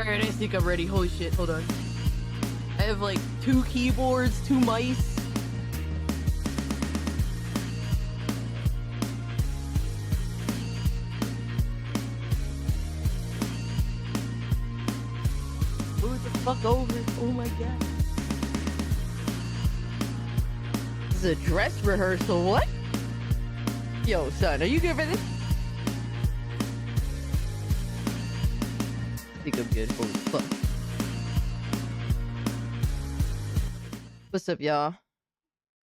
Alright, I think I'm ready. Holy shit, hold on. I have like 2 keyboards, 2 mice. Move the fuck over. Oh my god. This is a dress rehearsal. What? Yo, son, are you good for this? I think I'm good. Holy fuck. What's up, y'all?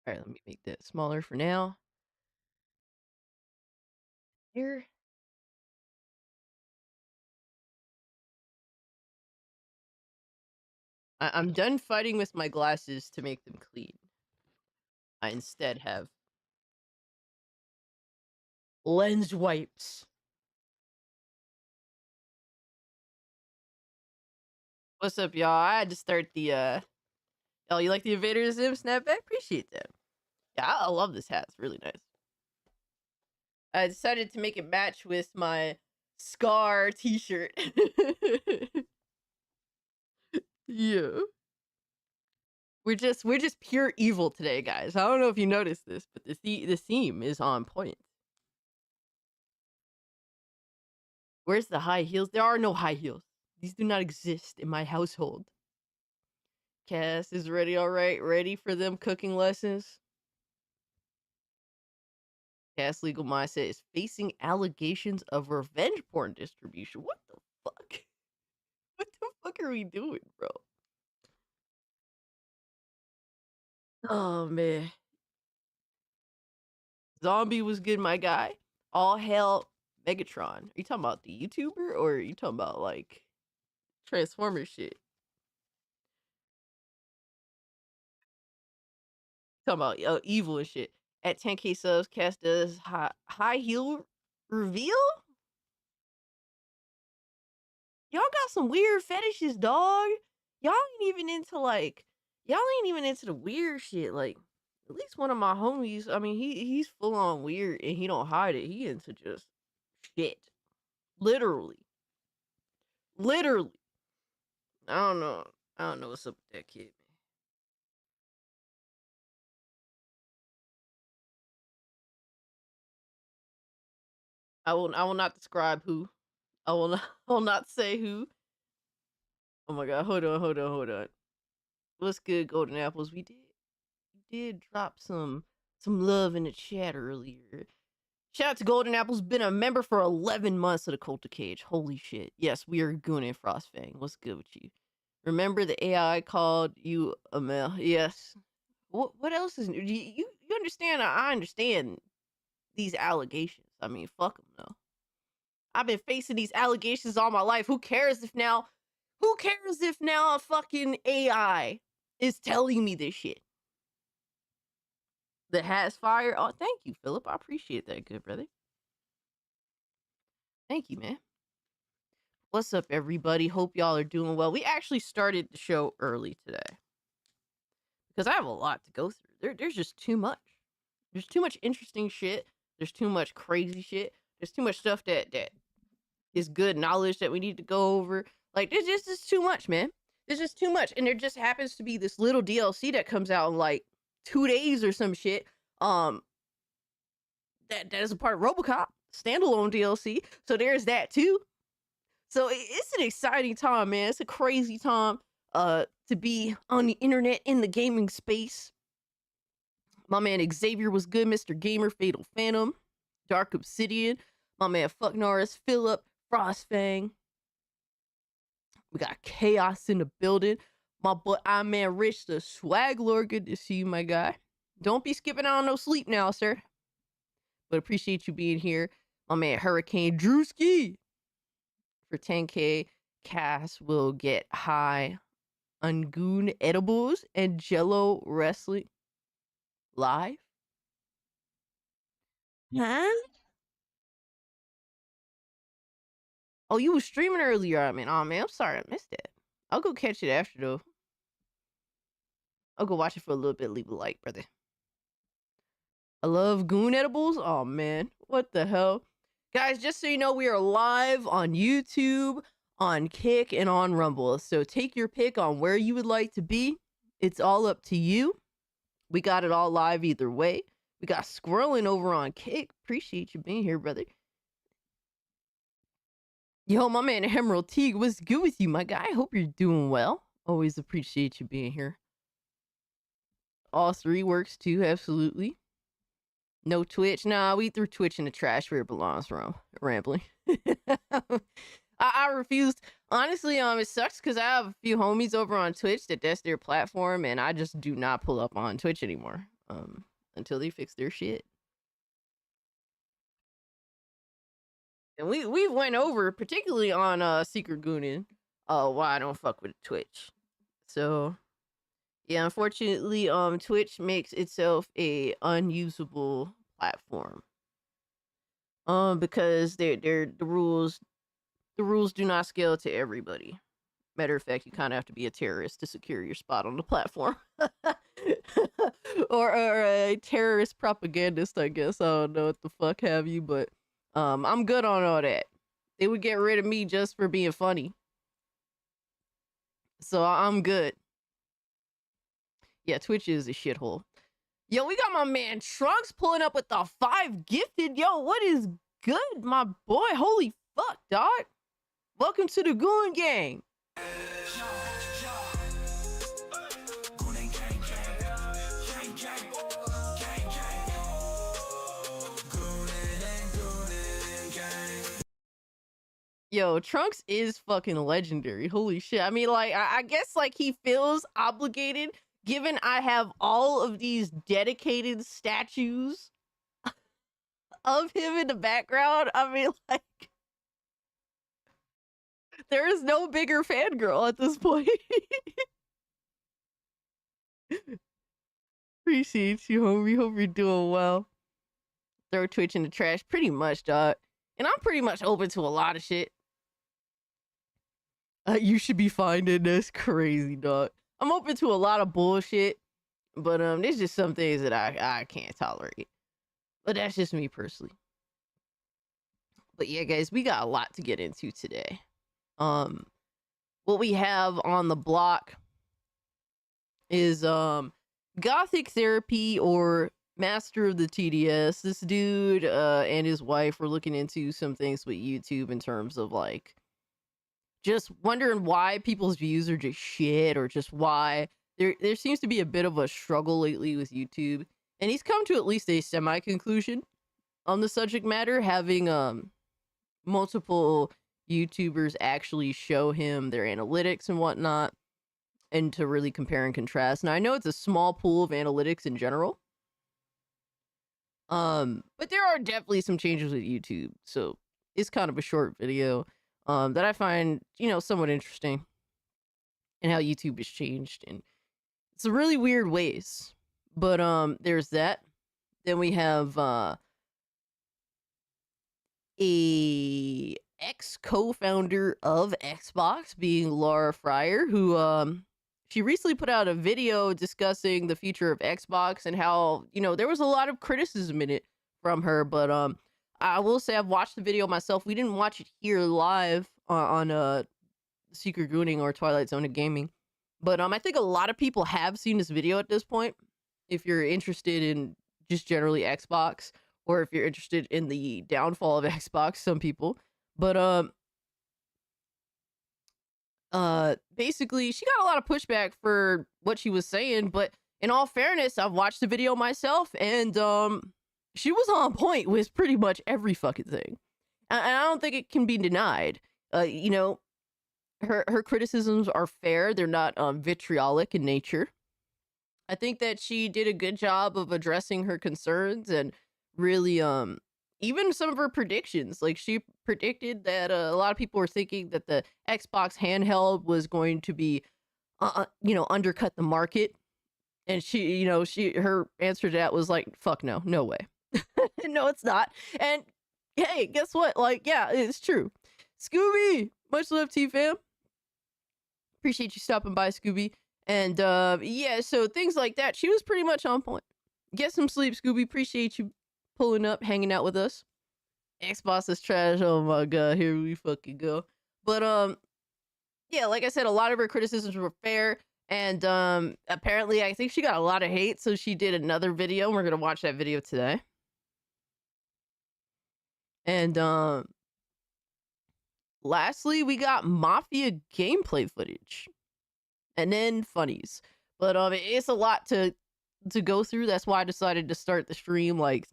Alright, let me make that smaller for now. Here. I'm done fighting with my glasses to make them clean. I instead have lens wipes. What's up, y'all? I had to start the oh, you like the Invader Zim snapback? Appreciate that. Yeah, I love this hat. It's really nice. I decided to make it match with my Scar t-shirt. Yeah. We're just pure evil today, guys. I don't know if you noticed this, but the theme is on point. Where's the high heels? There are no high heels. These do not exist in my household. Cass is ready, all right. Ready for them cooking lessons. Cass Legal Mindset is facing allegations of revenge porn distribution. What the fuck? What the fuck are we doing, bro? Oh, man. Zombie was good, my guy. All hail Megatron. Are you talking about the YouTuber or are you talking about, like, Transformer shit? Talking about evil and shit. At 10K subs, Cass does high heel reveal? Y'all got some weird fetishes, dog. Y'all ain't even into the weird shit. Like, at least one of my homies, I mean, he's full on weird and he don't hide it. He into just shit. Literally. Literally. I don't know. I don't know what's up with that kid, man. I will not describe who. I will not I will not say who. Oh my god, hold on. What's good, Golden Apples? We did drop some love in the chat earlier. Shout out to Golden Apples, been a member for 11 months of the Cult of Cage. Holy shit. Yes, we are Gooning Frostfang. What's good with you? Remember the AI called you Amel? Yes. What else is you understand? I understand these allegations. I mean, fuck them though. I've been facing these allegations all my life. Who cares if now a fucking AI is telling me this shit? The hat's fire. Oh, thank you, Philip. I appreciate that, good brother. Thank you, man. What's up, everybody? Hope y'all are doing well. We actually started the show early today because I have a lot to go through. There's just too much. There's too much interesting shit. There's too much crazy shit. There's too much stuff that is good knowledge that we need to go over. Like, there's just too much, man. There's just too much. And there just happens to be this little DLC that comes out in like 2 days or some shit. That is a part of RoboCop standalone DLC. So there's that too. So it's an exciting time, man. It's a crazy time to be on the internet in the gaming space. My man Xavier was good, Mr. Gamer, Fatal Phantom, Dark Obsidian, my man Fuck Norris, Philip, Frostfang. We got Chaos in the building. My boy, man Rich, the Swag Lord. Good to see you, my guy. Don't be skipping out on no sleep now, sir. But appreciate you being here. My man Hurricane Drewski. For 10K, Cass will get high on Goon edibles and Jello wrestling live. Huh? Oh, you was streaming earlier. I mean, oh man, I'm sorry I missed that. I'll go catch it after though. I'll go watch it for a little bit. Leave a like, brother. I love Goon edibles. Oh man, what the hell, guys? Just so you know, we are live on YouTube, on Kick and on Rumble. So take your pick on where you would like to be. It's all up to you. We got it all live either way. We got Squirrelin over on Kick. Appreciate you being here, brother. Yo, my man Emerald Teague, what's good with you, my guy? Hope you're doing well. Always appreciate you being here. All three works too, absolutely. No Twitch. Nah, we threw Twitch in the trash where it belongs, rambling. I refused. Honestly, it sucks because I have a few homies over on Twitch that's their platform, and I just do not pull up on Twitch anymore. Until they fix their shit. And we went over, particularly on Secret Gooning, why I don't fuck with Twitch. So yeah, unfortunately, Twitch makes itself a unusable platform. Because the rules do not scale to everybody. Matter of fact, you kind of have to be a terrorist to secure your spot on the platform. or a terrorist propagandist, I guess. I don't know what the fuck have you, but I'm good on all that. They would get rid of me just for being funny. So I'm good. Yeah, Twitch is a shithole. Yo, we got my man Trunks pulling up with the 5 gifted. Yo, what is good, my boy? Holy fuck, dog. Welcome to the Goon Gang. Yo, Trunks is fucking legendary. Holy shit. I mean, like, I guess, like, he feels obligated, given I have all of these dedicated statues of him in the background. I mean, like, there is no bigger fangirl at this point. Appreciate you, homie. Hope you're doing well. Throw Twitch in the trash. Pretty much, dog. And I'm pretty much open to a lot of shit. You should be finding this crazy, dog. I'm open to a lot of bullshit, but there's just some things that I can't tolerate. But that's just me personally. But yeah, guys, we got a lot to get into today. What we have on the block is Gothic Therapy, or Master of the TDS. This dude and his wife were looking into some things with YouTube in terms of, like, just wondering why people's views are just shit, or just why there seems to be a bit of a struggle lately with YouTube. And he's come to at least a semi-conclusion on the subject matter, having multiple YouTubers actually show him their analytics and whatnot, and to really compare and contrast. Now, I know it's a small pool of analytics in general, but there are definitely some changes with YouTube, so it's kind of a short video that I find, somewhat interesting, and how YouTube has changed in some really weird ways. But there's that. Then we have a ex-co-founder of Xbox, being Laura Fryer, who she recently put out a video discussing the future of Xbox and how, there was a lot of criticism in it from her. But I will say I've watched the video myself. We didn't watch it here live on Secret Gooning or Twilight Zone of Gaming. But I think a lot of people have seen this video at this point, if you're interested in just generally Xbox, or if you're interested in the downfall of Xbox, some people. But basically, she got a lot of pushback for what she was saying, but in all fairness, I've watched the video myself, and she was on point with pretty much every fucking thing. And I don't think it can be denied. Her criticisms are fair. They're not vitriolic in nature. I think that she did a good job of addressing her concerns, and really even some of her predictions. Like, she predicted that a lot of people were thinking that the Xbox handheld was going to be undercut the market, and her answer to that was like, fuck no way. No, it's not. And hey, guess what? Like, yeah, it's true. Scooby, much love to you, fam. Appreciate you stopping by, Scooby. And yeah, so things like that, she was pretty much on point. Get some sleep, Scooby. Appreciate you pulling up, hanging out with us. Xbox is trash. Oh my god, here we fucking go. But Yeah, like I said, a lot of her criticisms were fair. And apparently I think she got a lot of hate, so she did another video, and we're gonna watch that video today. And lastly, we got Mafia gameplay footage. And then funnies. But it's a lot to go through. That's why I decided to start the stream like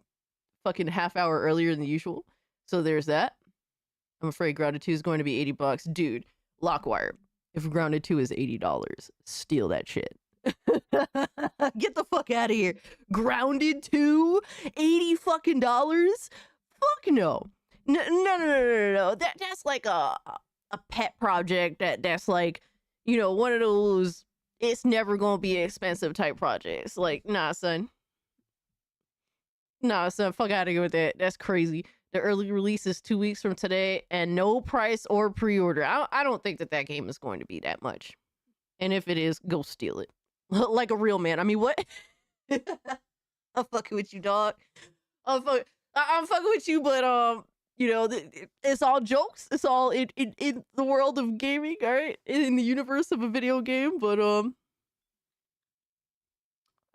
fucking half hour earlier than usual. So there's that. I'm afraid Grounded 2 is going to be $80. Dude, Lockwire. If Grounded 2 is $80, steal that shit. Get the fuck out of here. Grounded 2? $80 fucking dollars? Fuck no. No. That's like a pet project that's like, you know, one of those it's never gonna be expensive type projects. Like, nah, son. Nah, son, fuck out of here with that. That's crazy. The early release is 2 weeks from today, and no price or pre-order. I don't think that game is going to be that much. And if it is, go steal it. Like a real man. I mean, what? I'm fucking with you, dog. I'm fucking with you, but you know, it's all jokes. It's all in the world of gaming, all right? In the universe of a video game, but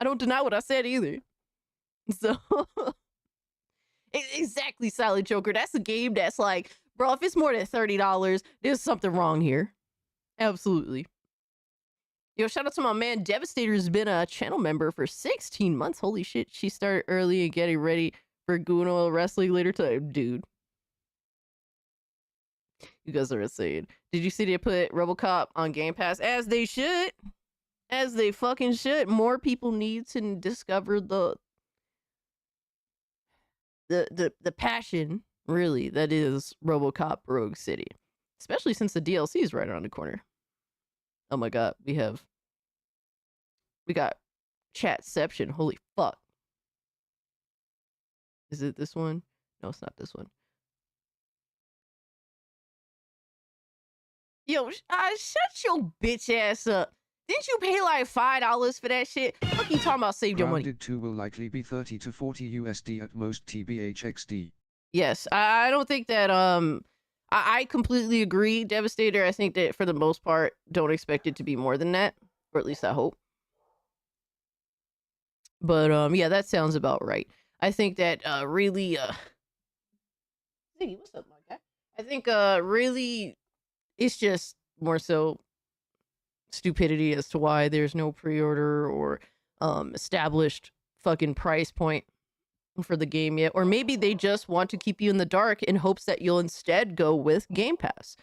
I don't deny what I said either. So exactly, Silent Joker. That's a game that's like, bro, if it's more than $30, there's something wrong here. Absolutely. Yo, shout out to my man Devastator, who's been a channel member for 16 months. Holy shit, she started early and getting ready for Gooning wrestling later today. Dude. You guys are insane. Did you see they put RoboCop on Game Pass? As they should. As they fucking should. More people need to discover the passion, really, that is RoboCop Rogue City. Especially since the DLC is right around the corner. Oh my god, we got Chatception. Holy fuck. Is it this one? No, it's not this one. Yo, shut your bitch ass up. Didn't you pay like $5 for that shit? What you talking about? Save your money. Grounded 2 will likely be 30 to 40 USD at most TBHXD. Yes, I don't think that I completely agree, Devastator. I think that for the most part, don't expect it to be more than that, or at least I hope. But yeah, that sounds about right. I think that really Ziggy, what's up, my guy? I think really it's just more so stupidity as to why there's no pre-order or established fucking price point for the game yet. Or maybe they just want to keep you in the dark in hopes that you'll instead go with Game Pass.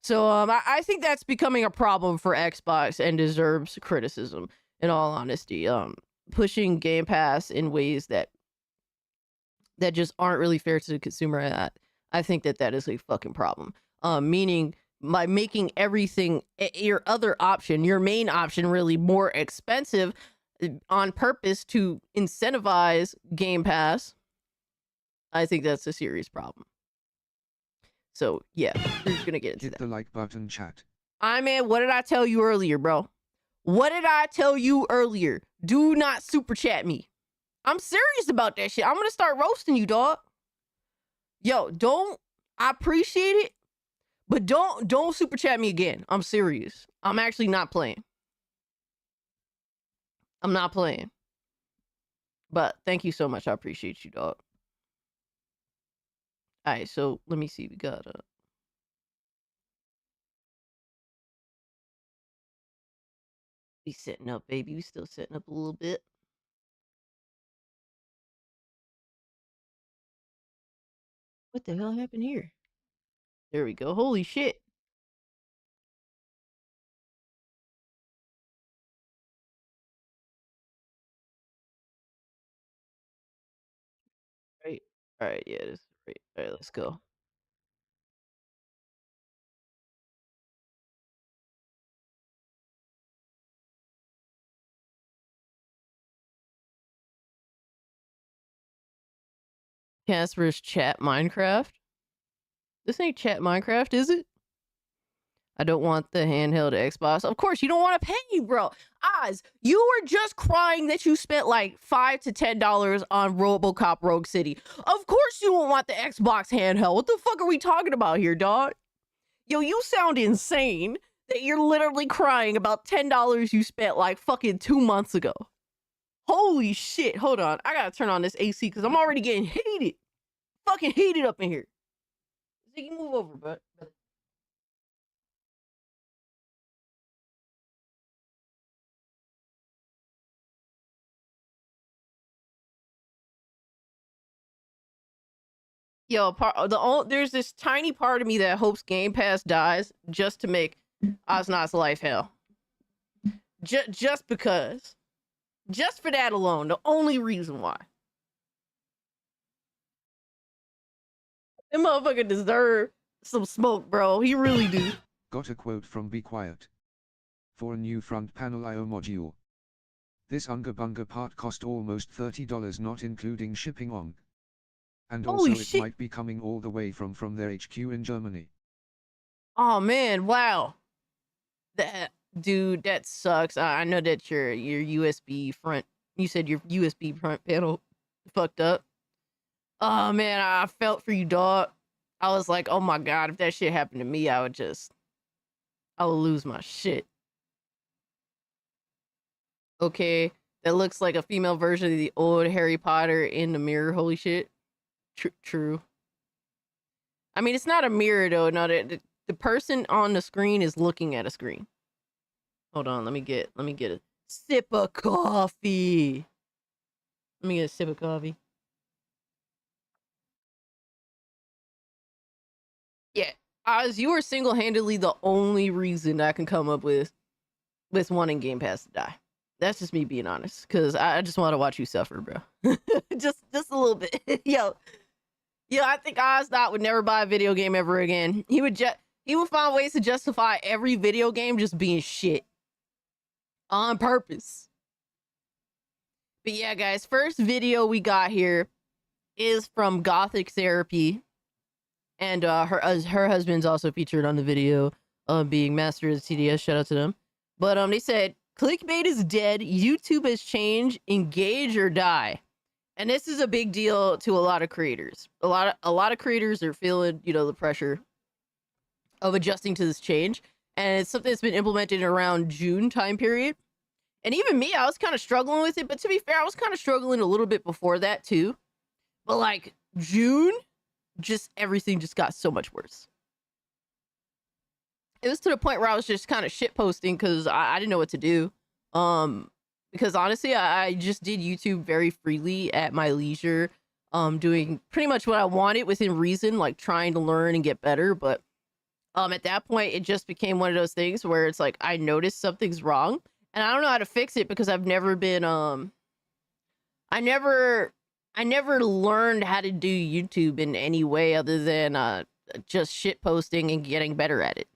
So I think that's becoming a problem for Xbox and deserves criticism, in all honesty. Pushing Game Pass in ways that just aren't really fair to the consumer. I think that is a fucking problem. Meaning by making everything, your other option, your main option, really more expensive on purpose to incentivize Game Pass. I think that's a serious problem. So yeah, we're gonna get into that. Hit the like button, chat. Man, what did I tell you earlier, bro? What did I tell you earlier? Do not super chat me. I'm serious about that shit. I'm gonna start roasting you, dog. Yo, I appreciate it, but don't super chat me again. I'm serious. I'm actually not playing. I'm not playing. But thank you so much. I appreciate you, dog. All right, so let me see. We got we setting up, baby. We still setting up a little bit. What the hell happened here? There we go. Holy shit. Right. All right. Yeah, this is great. All right, let's go. Casper's chat Minecraft. This ain't chat Minecraft, is it? I don't want the handheld Xbox. Of course, you don't want to pay, bro. Oz, you were just crying that you spent like $5 to $10 on RoboCop Rogue City. Of course you don't want the Xbox handheld. What the fuck are we talking about here, dog? Yo, you sound insane. that you're literally crying about $10 you spent like fucking 2 months ago. Holy shit. Hold on. I gotta turn on this AC because I'm already getting heated. Fucking heated up in here. Ziggy, move over, bud. Yo, there's this tiny part of me that hopes Game Pass dies just to make Osnot's life hell. Just because. Just for that alone. The only reason why. That motherfucker deserve some smoke, bro. He really do. Got a quote from Be Quiet. For a new front panel I/O module. This Unga Bunga part cost almost $30 not including shipping on. And also Holy it shit. might be coming all the way from their HQ in Germany. Oh man, wow. Dude, that sucks. I know that your USB front, you said your USB front panel fucked up. Oh man, I felt for you, dog. I was like, oh my god, if that shit happened to me, I would lose my shit. Okay, that looks like a female version of the old Harry Potter in the mirror. Holy shit. True. I mean, it's not a mirror though. No, the person on the screen is looking at a screen. Hold on, let me get a sip of coffee. Let me get a sip of coffee. Yeah, Oz, you are single-handedly the only reason I can come up with wanting Game Pass to die. That's just me being honest, because I just want to watch you suffer, bro. just a little bit. Yo, I think Oznot would never buy a video game ever again. He would find ways to justify every video game just being shit. On purpose. But yeah, guys, first video we got here is from Gothic Therapy. And her husband's also featured on the video, being Master of the TDS. Shout out to them. But they said, clickbait is dead. YouTube has changed. Engage or die. And this is a big deal to a lot of creators. A lot of creators are feeling, the pressure of adjusting to this change. And it's something that's been implemented around June time period. And even me, I was kind of struggling with it. But to be fair, I was kind of struggling a little bit before that too. But like June, everything just got so much worse. It was to the point where I was just kind of shit posting because I didn't know what to do. Because honestly, I just did YouTube very freely at my leisure, doing pretty much what I wanted within reason, like trying to learn and get better. But at that point, it just became one of those things where it's like I noticed something's wrong and I don't know how to fix it because I've never been I never learned how to do YouTube in any way other than just shit posting and getting better at it.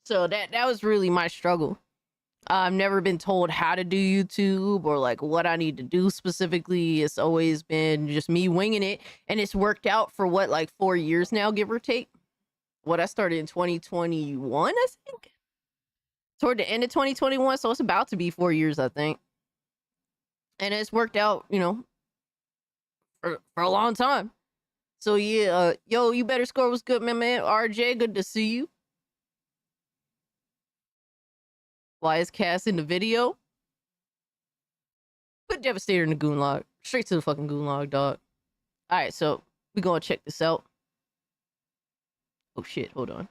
So that was really my struggle. I've never been told how to do YouTube or like what I need to do specifically. It's always been just me winging it, and it's worked out for what, like 4 years now, give or take. What, I started in 2021, I think, toward the end of 2021, so it's about to be 4 years, I think. And it's worked out, for a long time. So yeah, yo, you better score was good, my man. RJ, good to see you. Why is Cass in the video? Put Devastator in the goon log. Straight to the fucking goon log, dog. Alright, so we gonna check this out. Oh shit, hold on.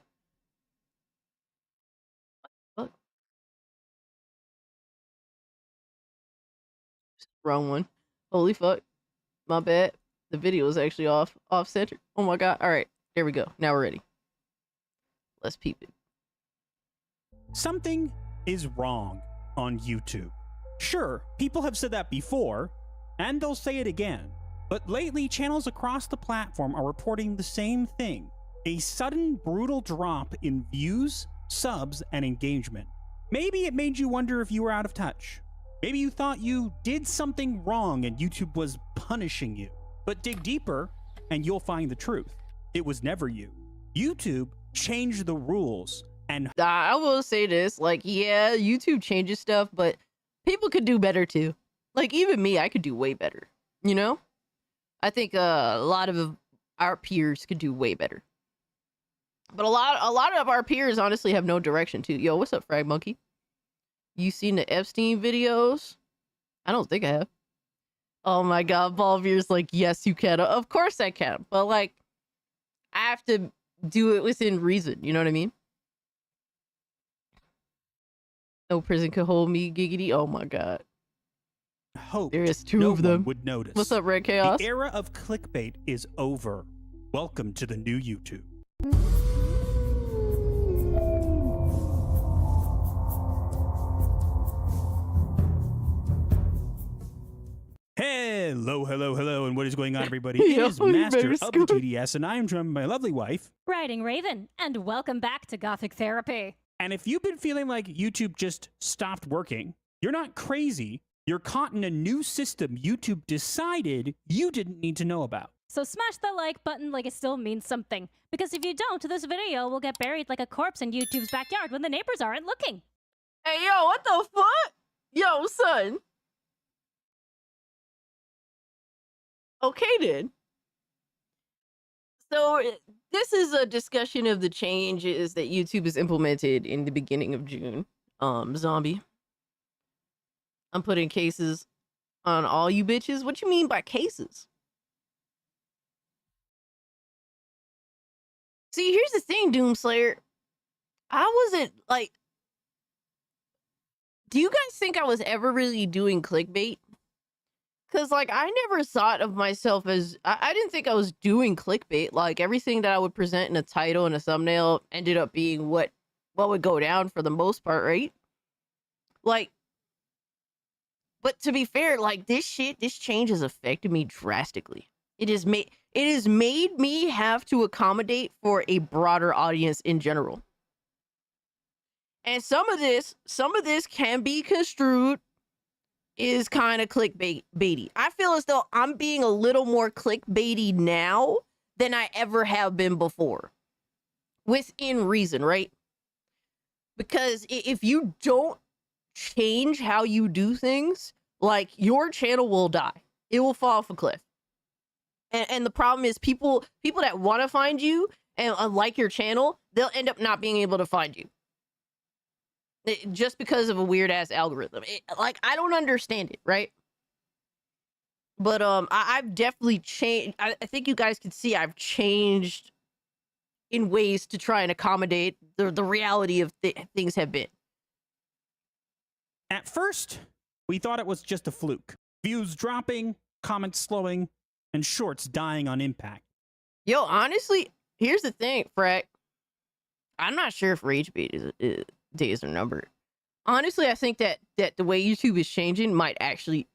What? Wrong one. Holy fuck. My bad. The video is actually off center. Oh my god. Alright, there we go. Now we're ready. Let's peep it. Something is wrong on YouTube. Sure, people have said that before, and they'll say it again. But lately, channels across the platform are reporting the same thing. A sudden, brutal drop in views, subs, and engagement. Maybe it made you wonder if you were out of touch. Maybe you thought you did something wrong and YouTube was punishing you. But dig deeper, and you'll find the truth. It was never you. YouTube changed the rules. And I will say this, like, yeah, YouTube changes stuff, but people could do better too. Like, even me, I could do way better, I think a lot of our peers could do way better. But a lot of our peers honestly have no direction too. Yo, what's up, Frag Monkey? You seen the Epstein videos? I don't think I have. Oh my god, Balvier's like, yes, you can. Of course I can. But like, I have to do it within reason. You know what I mean? No prison could hold me, giggity. Oh my god. Hope There is two no of them. one would notice. What's up, Red Chaos? The era of clickbait is over. Welcome to the new YouTube. Hello, and what is going on, everybody? It Yo, is Master very of the scary. GDS, and I am joined by my lovely wife. Riding Raven, and welcome back to Gothic Therapy. And if you've been feeling like YouTube just stopped working, you're not crazy. You're caught in a new system YouTube decided you didn't need to know about. So smash that like button like it still means something. Because if you don't, this video will get buried like a corpse in YouTube's backyard when the neighbors aren't looking. Hey, yo, what the fuck? Yo, son. Okay, then. So, this is a discussion of the changes that YouTube has implemented in the beginning of June. Zombie. I'm putting cases on all you bitches. What you mean by cases? See, here's the thing, Doomslayer. I wasn't, like... Do you guys think I was ever really doing clickbait? Because, like, I never thought of myself as... I didn't think I was doing clickbait. Like, everything that I would present in a title and a thumbnail ended up being what would go down for the most part, right? Like... But to be fair, like, this change has affected me drastically. It has made me have to accommodate for a broader audience in general. And some of this can be construed is kind of clickbaity. I feel as though I'm being a little more clickbaity now than I ever have been before. Within reason, right? Because if you don't change how you do things, like, your channel will die. It will fall off a cliff. And the problem is people that want to find you and like your channel, they'll end up not being able to find you. Just because of a weird ass algorithm. Like, I don't understand it, right? But I've definitely changed. I think you guys can see I've changed in ways to try and accommodate the reality of things have been. At first, we thought it was just a fluke. Views dropping, comments slowing, and shorts dying on impact. Yo, honestly, here's the thing, Frack. I'm not sure if rage bait is days are numbered. Honestly, I think that the way YouTube is changing might actually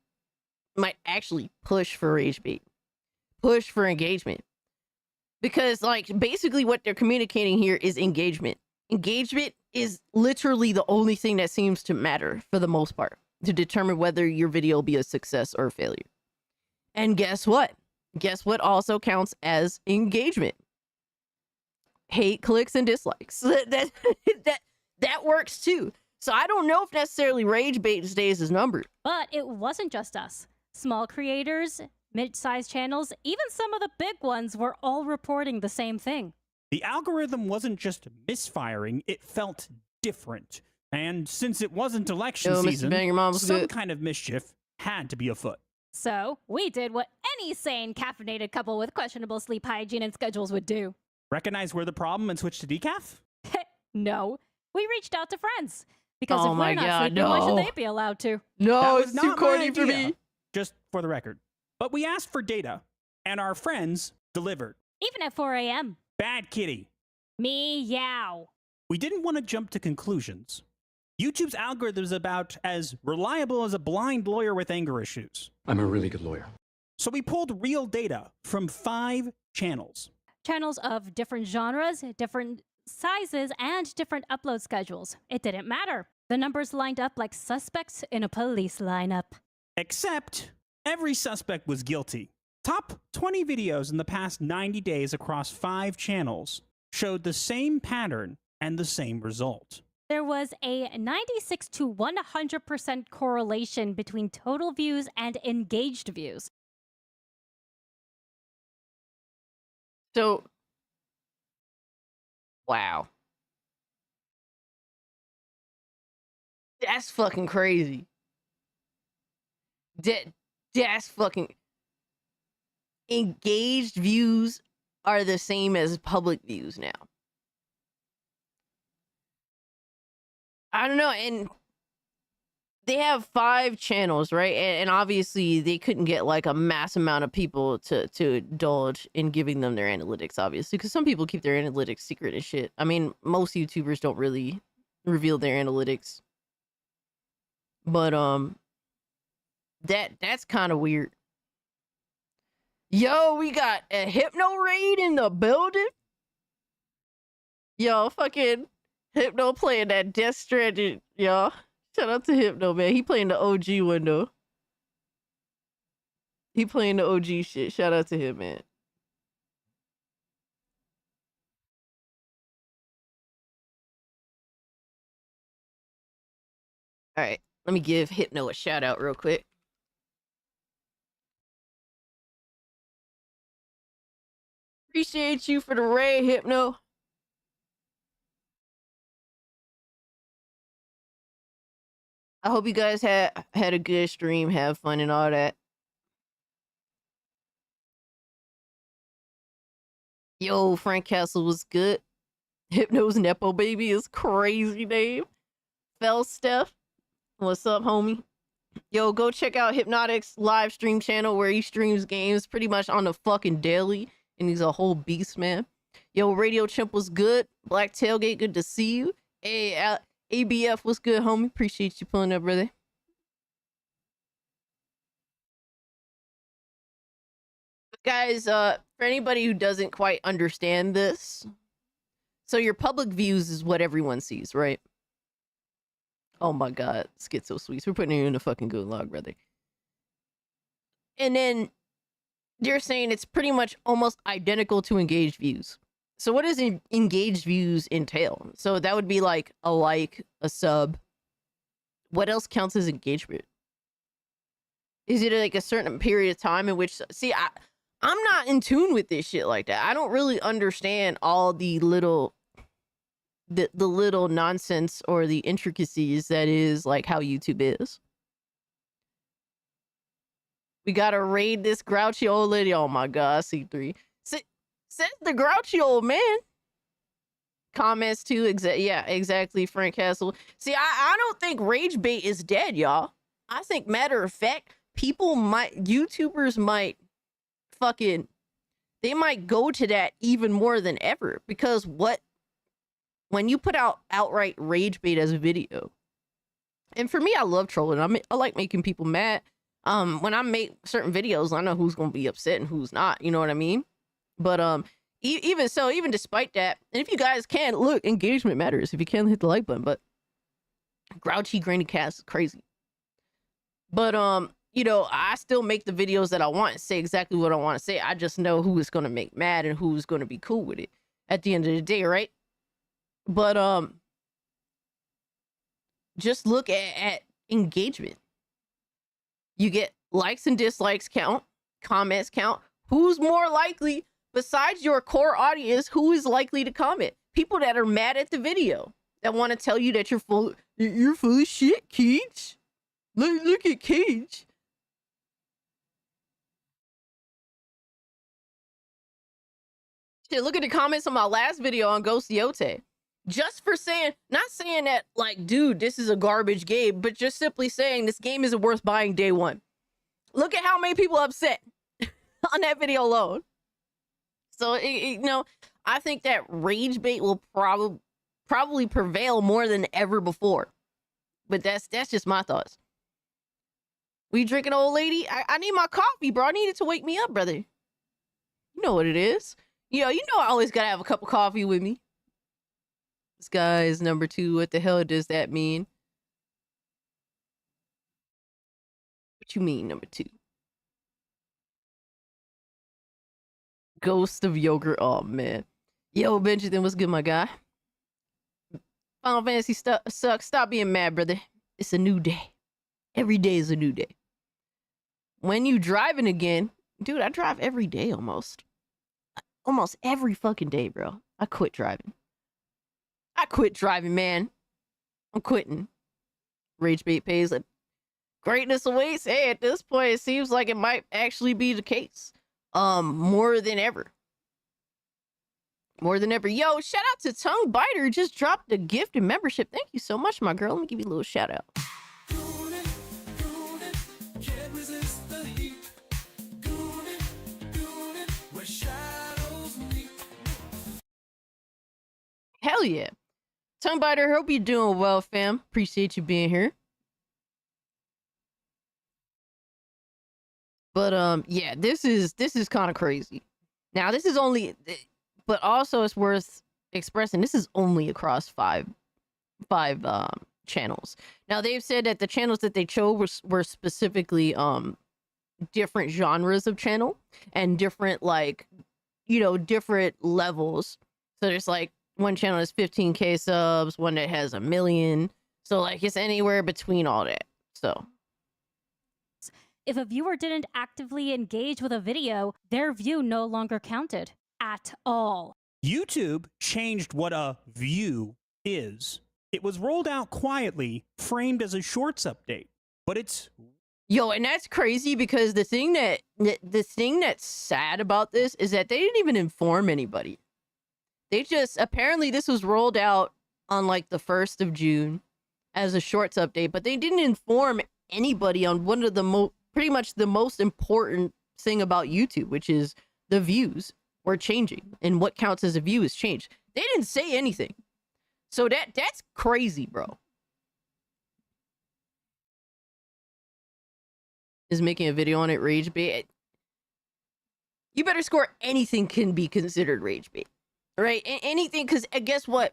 push for rage bait, push for engagement, because, like, basically what they're communicating here is engagement. Engagement is literally the only thing that seems to matter for the most part to determine whether your video will be a success or a failure. And guess what? Guess what also counts as engagement? Hate, clicks, and dislikes. That works too. So I don't know if necessarily rage bait days is numbered. But it wasn't just us. Small creators, mid-sized channels, even some of the big ones were all reporting the same thing. The algorithm wasn't just misfiring, it felt different. And since it wasn't election Yo, Mr. season, Bang, your mom's some good. kind of mischief had to be afoot. So we did what any sane caffeinated couple with questionable sleep hygiene and schedules would do. Recognize we're the problem and switch to decaf? No. We reached out to friends. Because Oh if my we're not God, sleeping, why no. should they be allowed to? No, That was it's not too my corny for idea. me. Just for the record. But we asked for data, and our friends delivered. Even at 4 a.m. Bad kitty. Me, yow. We didn't want to jump to conclusions. YouTube's algorithm is about as reliable as a blind lawyer with anger issues. I'm a really good lawyer. So we pulled real data from 5 channels. Channels of different genres, different sizes, and different upload schedules. It didn't matter. The numbers lined up like suspects in a police lineup. Except every suspect was guilty. Top 20 videos in the past 90 days across 5 channels showed the same pattern and the same result. There was a 96 to 100% correlation between total views and engaged views. So Wow. That's fucking crazy. That's fucking engaged views are the same as public views now. I don't know, and they have 5 channels, right? And obviously they couldn't get like a mass amount of people to indulge in giving them their analytics, obviously, because some people keep their analytics secret and shit. I mean, most YouTubers don't really reveal their analytics. But that's kind of weird. Yo, we got a Hypno raid in the building. Yo, fucking Hypno playing that Death Stranding, yo. Shout out to Hypno, man. He playing the OG window. He playing the OG shit. Shout out to him, man. All right, let me give Hypno a shout out real quick. Appreciate you for the raid, Hypno. I hope you guys had a good stream, have fun and all that. Yo, Frank Castle was good. Hypno's Nepo Baby is crazy name. Fell Steph. What's up, homie? Yo, go check out Hypnotic's live stream channel where he streams games pretty much on the fucking daily. And he's a whole beast, man. Yo, Radio Chimp was good. Black Tailgate, good to see you. Hey, ABF was good, homie. Appreciate you pulling up, brother. Guys, for anybody who doesn't quite understand this, so your public views is what everyone sees, right? Oh my god, Schizo Sweets. We're putting you in the fucking good log, brother. And then they're saying it's pretty much almost identical to engaged views. So what does engaged views entail? So that would be like, a sub. What else counts as engagement? Is it like a certain period of time in which... See, I'm not in tune with this shit like that. I don't really understand all the little... The little nonsense or the intricacies that is like how YouTube is. We gotta raid this grouchy old lady. Oh my god, C3. Says the grouchy old man. Comments too. Yeah, exactly, Frank Castle. See, I don't think rage bait is dead, y'all. I think, matter of fact, YouTubers might they might go to that even more than ever. Because when you put out outright rage bait as a video, and for me, I love trolling. I like making people mad. When I make certain videos, I know who's gonna be upset and who's not. You know what I mean? But even so, even despite that, and if you guys can look, engagement matters. If you can, hit the like button. But grouchy grainy cast is crazy. But you know, I still make the videos that I want and say exactly what I want to say. I just know who is gonna make mad and who's gonna be cool with it at the end of the day, right? But just look at engagement. You get likes and dislikes count, comments count. Who's more likely, besides your core audience, who is likely to comment? People that are mad at the video, that want to tell you that you're full of shit, Cage. Look at Cage. Shit, look at the comments on my last video on Ghost Yote. Just for saying, not saying that, like, dude, this is a garbage game, but just simply saying this game isn't worth buying day one. Look at how many people are upset on that video alone. So, you know, I think that rage bait will probably prevail more than ever before. But that's just my thoughts. We drinking, old lady? I need my coffee, bro. I need it to wake me up, brother. You know what it is. Yo, you know I always gotta have a cup of coffee with me. This guy is number 2. What the hell does that mean? What you mean, number 2? Ghost of Yogurt. Oh, man. Yo, Benjamin, what's good, my guy? Final Fantasy sucks. Stop being mad, brother. It's a new day. Every day is a new day. When you driving again, dude, I drive every day almost. Almost every fucking day, bro. I quit driving. I quit driving, man. I'm quitting. Rage bait pays. Greatness awaits. Hey, at this point, it seems like it might actually be the case. More than ever. More than ever. Yo, shout out to Tongue Biter. Just dropped a gift and membership. Thank you so much, my girl. Let me give you a little shout out. Hell yeah. Tongue Biter, hope you're doing well, fam. Appreciate you being here. But yeah, this is kind of crazy. Now, this is only, but also it's worth expressing, this is only across five channels. Now, they've said that the channels that they chose were specifically different genres of channel and different, like, you know, different levels. So there's like one channel has 15K subs, one that has 1 million. So like it's anywhere between all that. So if a viewer didn't actively engage with a video, their view no longer counted at all. YouTube changed what a view is. It was rolled out quietly, framed as a shorts update, but it's yo, and that's crazy because the thing that's sad about this is that they didn't even inform anybody. They just, apparently this was rolled out on like the 1st of June as a shorts update, but they didn't inform anybody on one of the pretty much the most important thing about YouTube, which is the views were changing and what counts as a view is changed. They didn't say anything. So that's crazy, bro. Is making a video on it rage bait? You better score anything can be considered rage bait, right? Anything, because guess what?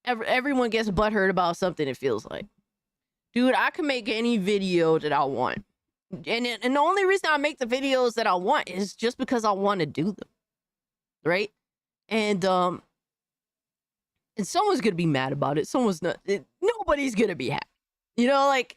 Everyone gets butthurt about something, it feels like. Dude, I can make any video that I want. And the only reason I make the videos that I want is just because I want to do them. Right? And someone's gonna be mad about it. Someone's not. Nobody's gonna be happy. You know, like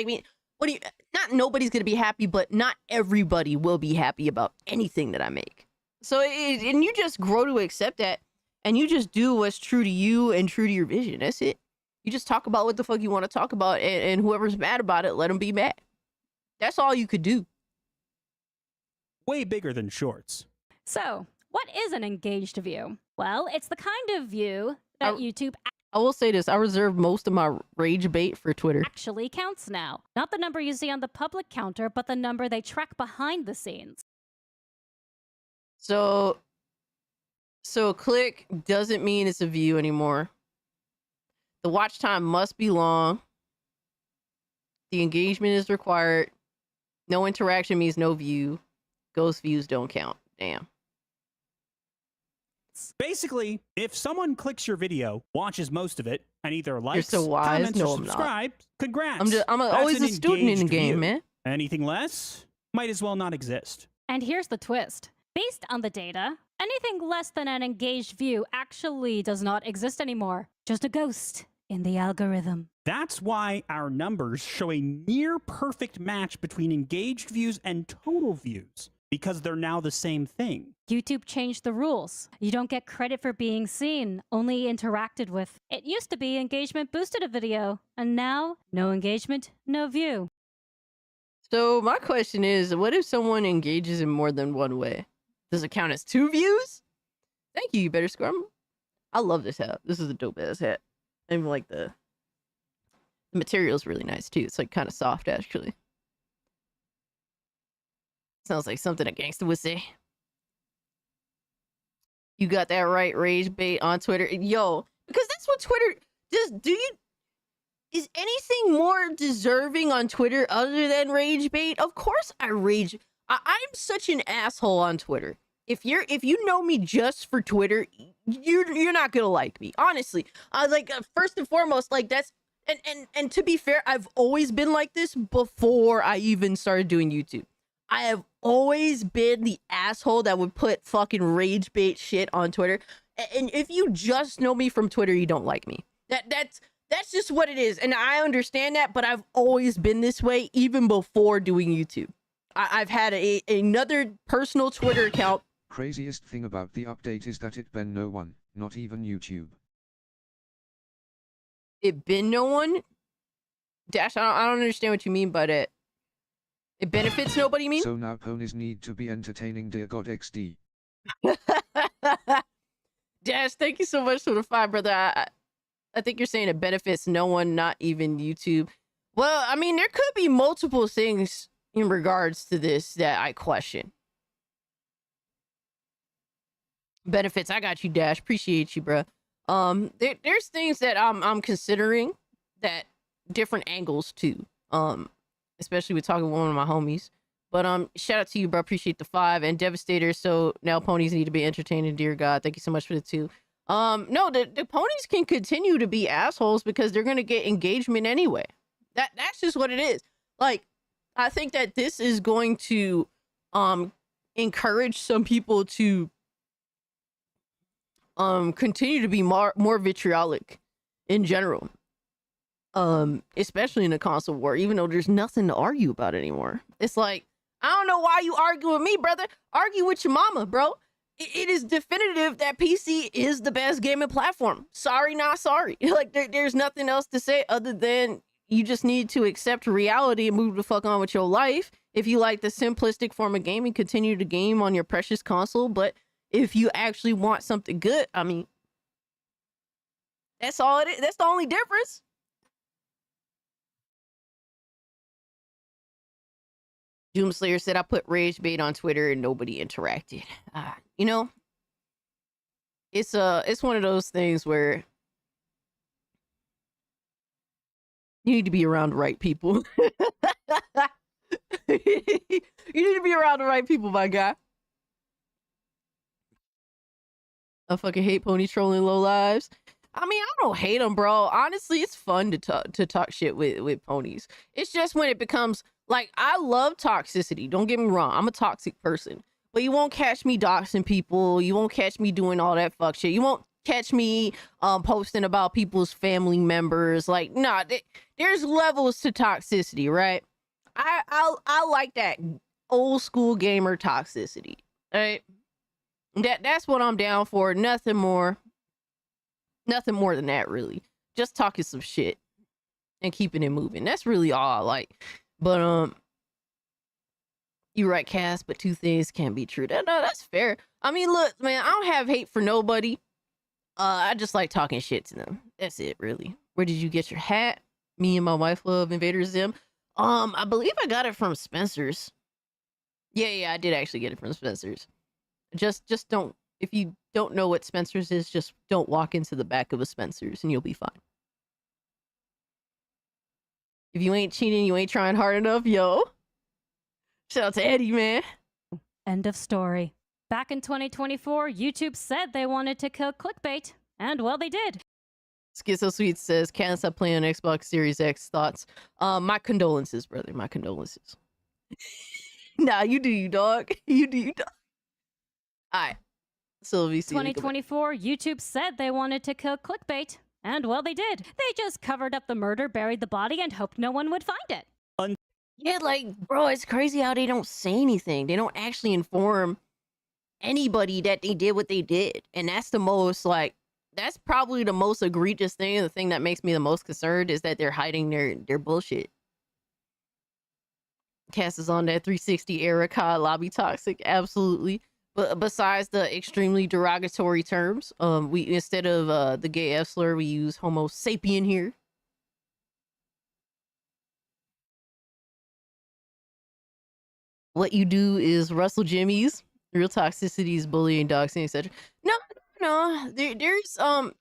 me. What do you? Not nobody's gonna be happy, but not everybody will be happy about anything that I make. So, and you just grow to accept that, and you just do what's true to you and true to your vision. That's it. You just talk about what the fuck you want to talk about, and whoever's mad about it, let them be mad. That's all you could do. Way bigger than shorts. So, what is an engaged view? Well, it's the kind of view that YouTube I will say this. I reserve most of my rage bait for Twitter. actually counts now. Not the number you see on the public counter, but the number they track behind the scenes. So click doesn't mean it's a view anymore. The watch time must be long. The engagement is required. No interaction means no view. Ghost views don't count. Damn. Basically, if someone clicks your video, watches most of it, and either likes, so wise. comments, No, or I'm not. subscribes, congrats. I'm That's always an a student in the engaged game, view. man. Anything less might as well not exist. And here's the twist. Based on the data, anything less than an engaged view actually does not exist anymore. Just a ghost in the algorithm. That's why our numbers show a near perfect match between engaged views and total views, because they're now the same thing. YouTube changed the rules. You don't get credit for being seen, only interacted with. It used to be engagement boosted a video, and now no engagement, no view. So my question is, what if someone engages in more than one way? Does it count as 2 views? Thank you, you better score. I love this hat. This is a dope ass hat. I even like the material's really nice too. It's like kind of soft actually. Sounds like something a gangster would say. You got that right, rage bait on Twitter. Yo, because that's what Twitter does. Is anything more deserving on Twitter other than rage bait? Of course I rage. I'm such an asshole on Twitter. If you know me just for Twitter, you're not gonna like me. Honestly, first and foremost, like that's and to be fair, I've always been like this before I even started doing YouTube. I have always been the asshole that would put fucking rage bait shit on Twitter. And if you just know me from Twitter, you don't like me. That's just what it is. And I understand that, but I've always been this way even before doing YouTube. I've had another personal Twitter account. Craziest thing about the update is that it banned no one, not even YouTube. It been no one? Dash, I don't understand what you mean by that. It benefits nobody, mean? So now ponies need to be entertaining, dear God XD. Dash, thank you so much for the 5, brother. I think you're saying it benefits no one, not even YouTube. Well, I mean, there could be multiple things in regards to this that I question. Benefits, I got you, Dash. Appreciate you, bro. There's things that I'm considering, that different angles too. Especially with talking with one of my homies. But shout out to you, bro. Appreciate the 5 and Devastator. So now ponies need to be entertaining, dear God. Thank you so much for the 2. No, the ponies can continue to be assholes because they're gonna get engagement anyway. That's just what it is. Like, I think that this is going to encourage some people to continue to be more vitriolic in general. Especially in a console war, even though there's nothing to argue about anymore. It's like, I don't know why you argue with me, brother. Argue with your mama, bro. It is definitive that PC is the best gaming platform. Sorry, not sorry. Like, there's nothing else to say other than you just need to accept reality and move the fuck on with your life. If you like the simplistic form of gaming, continue to game on your precious console. But if you actually want something good, I mean, that's all it is. That's the only difference. Doomslayer said, I put rage bait on Twitter and nobody interacted. You know, it's one of those things where you need to be around the right people. You need to be around the right people, my guy. I fucking hate pony trolling low lives. I mean, I don't hate them, bro. Honestly, it's fun to talk shit with ponies. It's just when it becomes like, I love toxicity. Don't get me wrong. I'm a toxic person. But you won't catch me doxing people. You won't catch me doing all that fuck shit. You won't catch me posting about people's family members. Like, nah, there's levels to toxicity, right? I like that old school gamer toxicity, right? That's what I'm down for. Nothing more than that, really. Just talking some shit and keeping it moving. That's really all I like. But you're right, Cass, but 2 things can't be true. No, that's fair. I mean, look, man, I don't have hate for nobody. I just like talking shit to them. That's it, really. Where did you get your hat? Me and my wife love Invader Zim. I believe I got it from Spencer's. Yeah, I did actually get it from Spencer's. Just don't, if you don't know what Spencer's is, just don't walk into the back of a Spencer's and you'll be fine. If you ain't cheating, you ain't trying hard enough, yo. Shout out to Eddie, man. End of story. Back in 2024, YouTube said they wanted to kill clickbait, and well, they did. Schizo Sweet says, can't stop playing on Xbox Series X. Thoughts? My condolences, brother. My condolences. Nah, you do you, dog. You do you, dog. All right. Sylvie, 2024, YouTube said they wanted to kill clickbait, and well, they did. They just covered up the murder, buried the body, and hoped no one would find it. Yeah, like, bro, it's crazy how they don't say anything. They don't actually inform anybody that they did what they did. And that's the most, like, that's probably the most egregious thing. And the thing that makes me the most concerned is that they're hiding their bullshit. Cass is on that 360 era, COD lobby toxic. Absolutely. But besides the extremely derogatory terms, we, instead of the gay F slur, we use homo sapien here. What you do is Russell Jimmy's real toxicity is bullying, doxing, etc. No.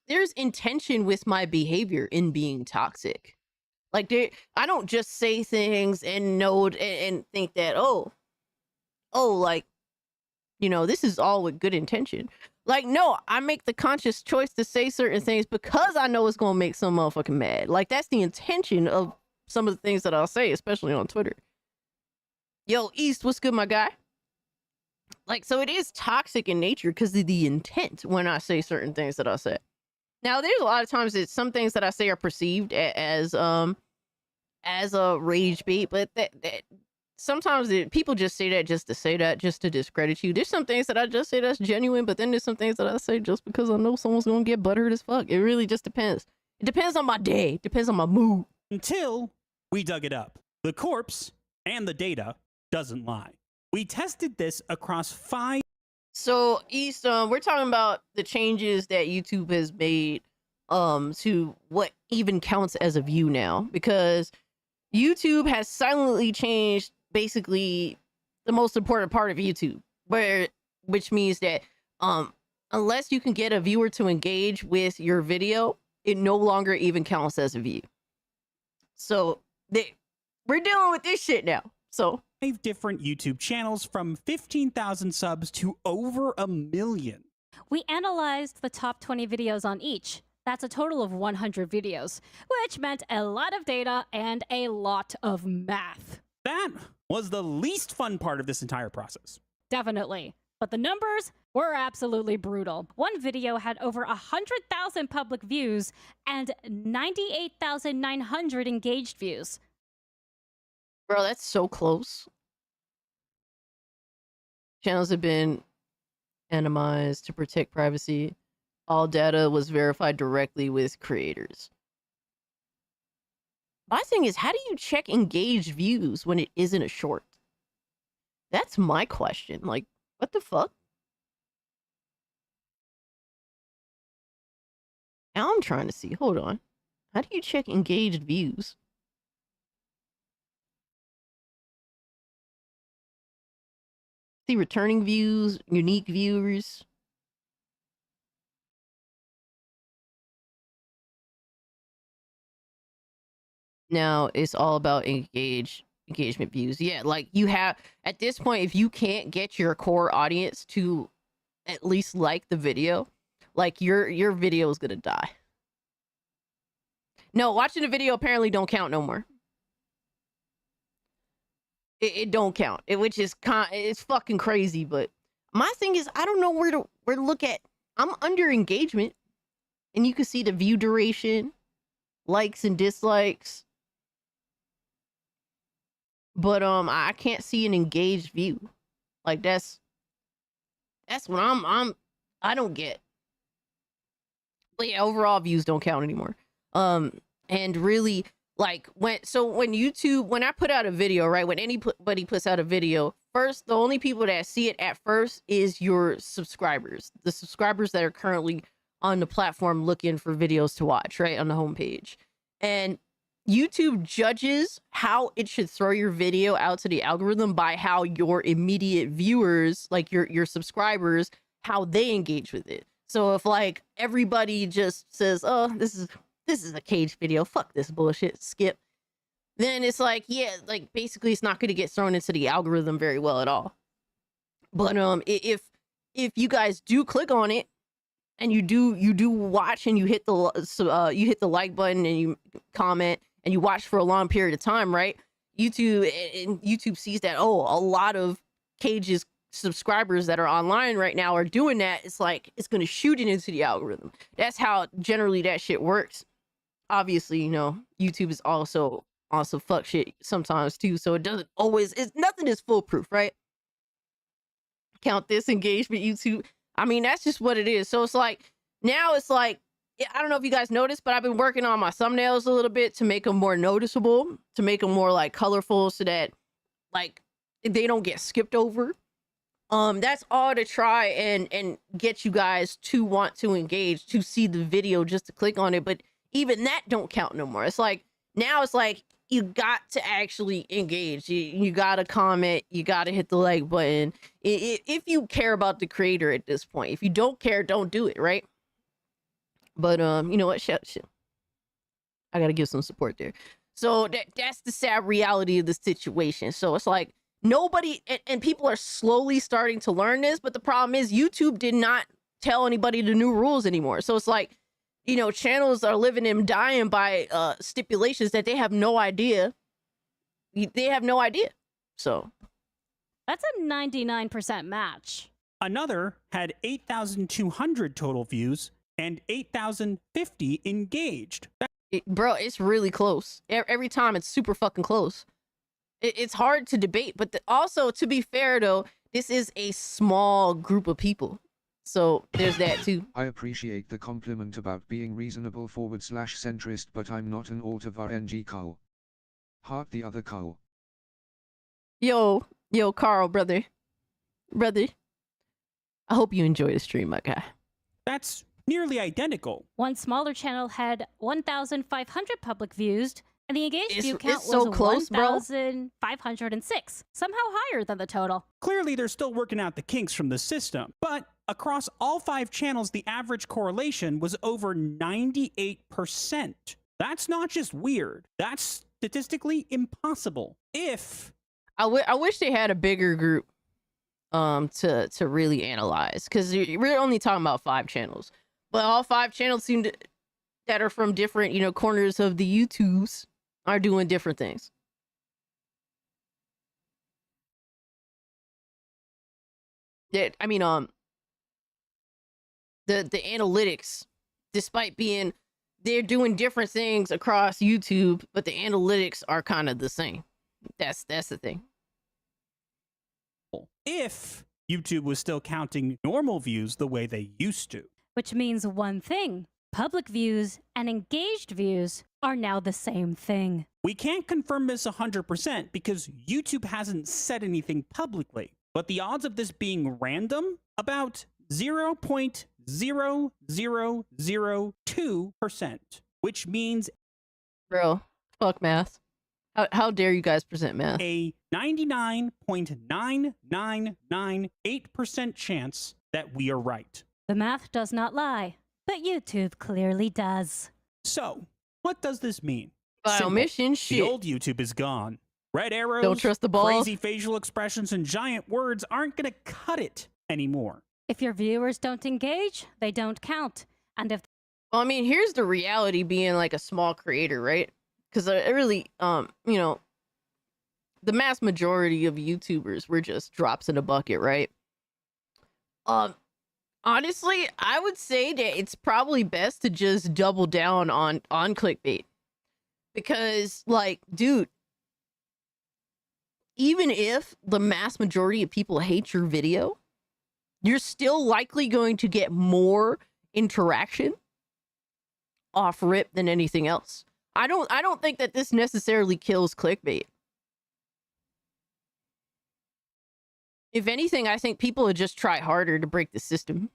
There's intention with my behavior in being toxic. Like, I don't just say things and know and think that like, you know, this is all with good intention. Like, no, I make the conscious choice to say certain things because I know it's gonna make some motherfucking mad. Like, that's the intention of some of the things that I'll say, especially on Twitter. Yo, East, what's good, my guy? Like, so it is toxic in nature because of the intent when I say certain things that I say. Now, there's a lot of times that some things that I say are perceived as a rage bait, but that sometimes people just say that just to say that, just to discredit you. There's some things that I just say that's genuine, but then there's some things that I say just because I know someone's gonna get butthurt as fuck. It really just depends. It depends on my day. Depends on my mood. Until we dug it up. The corpse and the data doesn't lie. We tested this across 5. So, East, we're talking about the changes that YouTube has made to what even counts as a view now, because YouTube has silently changed basically the most important part of YouTube, which means that unless you can get a viewer to engage with your video, it no longer even counts as a view. So we're dealing with this shit now. So 5 different YouTube channels from 15,000 subs to over 1 million. We analyzed the top 20 videos on each. That's a total of 100 videos, which meant a lot of data and a lot of math. That was the least fun part of this entire process. Definitely. But the numbers were absolutely brutal. One video had over 100,000 public views and 98,900 engaged views. Bro, that's so close. Channels have been anonymized to protect privacy. All data was verified directly with creators. My thing is, how do you check engaged views when it isn't a short? That's my question. Like, what the fuck? Now I'm trying to see. Hold on. How do you check engaged views? See returning views, unique viewers. Now it's all about engagement views. Yeah, like you have at this point, if you can't get your core audience to at least like the video, like your video is gonna die. No, watching the video apparently don't count no more. It don't count. Which is it's fucking crazy. But my thing is, I don't know where to look at. I'm under engagement, and you can see the view duration, likes and dislikes. But I can't see an engaged view. Like that's what I don't get. But yeah, overall views don't count anymore. And really, like when I put out a video, right? When anybody puts out a video, first, the only people that see it at first is your subscribers, the subscribers that are currently on the platform looking for videos to watch, right, on the homepage. And YouTube judges how it should throw your video out to the algorithm by how your immediate viewers, like your subscribers, how they engage with it. So if like everybody just says, "Oh, this is a cage video, fuck this bullshit, skip," then it's like, yeah, like basically it's not going to get thrown into the algorithm very well at all. But if you guys do click on it and you do watch and you hit the like button and you comment and you watch for a long period of time, right? YouTube sees that, oh, a lot of Cage's subscribers that are online right now are doing that. It's like it's going to shoot it into the algorithm. That's how generally that shit works. Obviously, you know, YouTube is also fuck shit sometimes too, so it doesn't always, nothing is foolproof, right? Count this engagement, YouTube. I mean, that's just what it is. So it's like now it's like, I don't know if you guys noticed, but I've been working on my thumbnails a little bit to make them more noticeable, to make them more like colorful, so that like they don't get skipped over. That's all to try and get you guys to want to engage, to see the video, just to click on it. But even that don't count no more. It's like now it's like you got to actually engage. You got to comment. You got to hit the like button. If you care about the creator at this point. If you don't care, don't do it, right? But you know what? Shit. I gotta give some support there. So that's the sad reality of the situation. So it's like nobody and people are slowly starting to learn this, but the problem is YouTube did not tell anybody the new rules anymore. So it's like, you know, channels are living and dying by stipulations that they have no idea. They have no idea. So That's a 99% match. Another had 8,200 total views and 8,050 engaged. Bro, it's really close. Every time it's super fucking close. It's hard to debate, but also, to be fair though, this is a small group of people. So there's that too. I appreciate the compliment about being reasonable / centrist, but I'm not an Altivar NG cow. Heart the other cow. Yo, Carl, brother. I hope you enjoy the stream, my guy. That's nearly identical. One smaller channel had 1,500 public views, and the engaged view count it's so was close, bro. 1,506, somehow higher than the total. Clearly, they're still working out the kinks from the system, but across all 5 channels, the average correlation was over 98%. That's not just weird, that's statistically impossible. I wish they had a bigger group to really analyze, because we're only talking about 5 channels, but all 5 channels that are from different corners of the YouTubes are doing different things. Yeah, I mean the analytics, despite being they're doing different things across YouTube, but the analytics are kind of the same. That's the thing. If YouTube was still counting normal views the way they used to. Which means one thing: public views and engaged views are now the same thing. We can't confirm this 100% because YouTube hasn't said anything publicly, but the odds of this being random, about 0.0002%, which means Bro, fuck math. How dare you guys present math? a 99.9998% chance that we are right. The math does not lie, but YouTube clearly does. So, what does this mean? By Simple. omission, The shit. old YouTube is gone. Red arrows, Don't trust the balls. crazy facial expressions, and giant words aren't going to cut it anymore. If your viewers don't engage, they don't count. And if Well, I mean, here's the reality being like a small creator, right? Because it really, the mass majority of YouTubers were just drops in a bucket, right? Honestly, I would say that it's probably best to just double down on clickbait. Because, like, dude, even if the mass majority of people hate your video, you're still likely going to get more interaction off rip than anything else. I don't think that this necessarily kills clickbait. If anything, I think people would just try harder to break the system.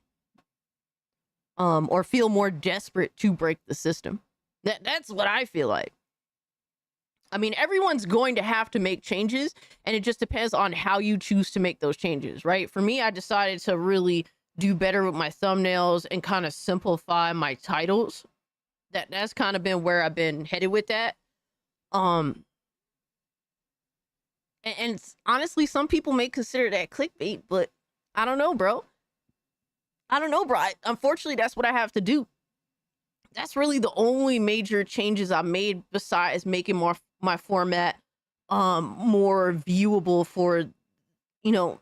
Or feel more desperate to break the system. That's what I feel like. I mean, everyone's going to have to make changes, and it just depends on how you choose to make those changes, right? For me, I decided to really do better with my thumbnails and kind of simplify my titles. That's kind of been where I've been headed with that. And honestly, some people may consider that clickbait, but I don't know, bro. Unfortunately, that's what I have to do. That's really the only major changes I made besides making my format more viewable for,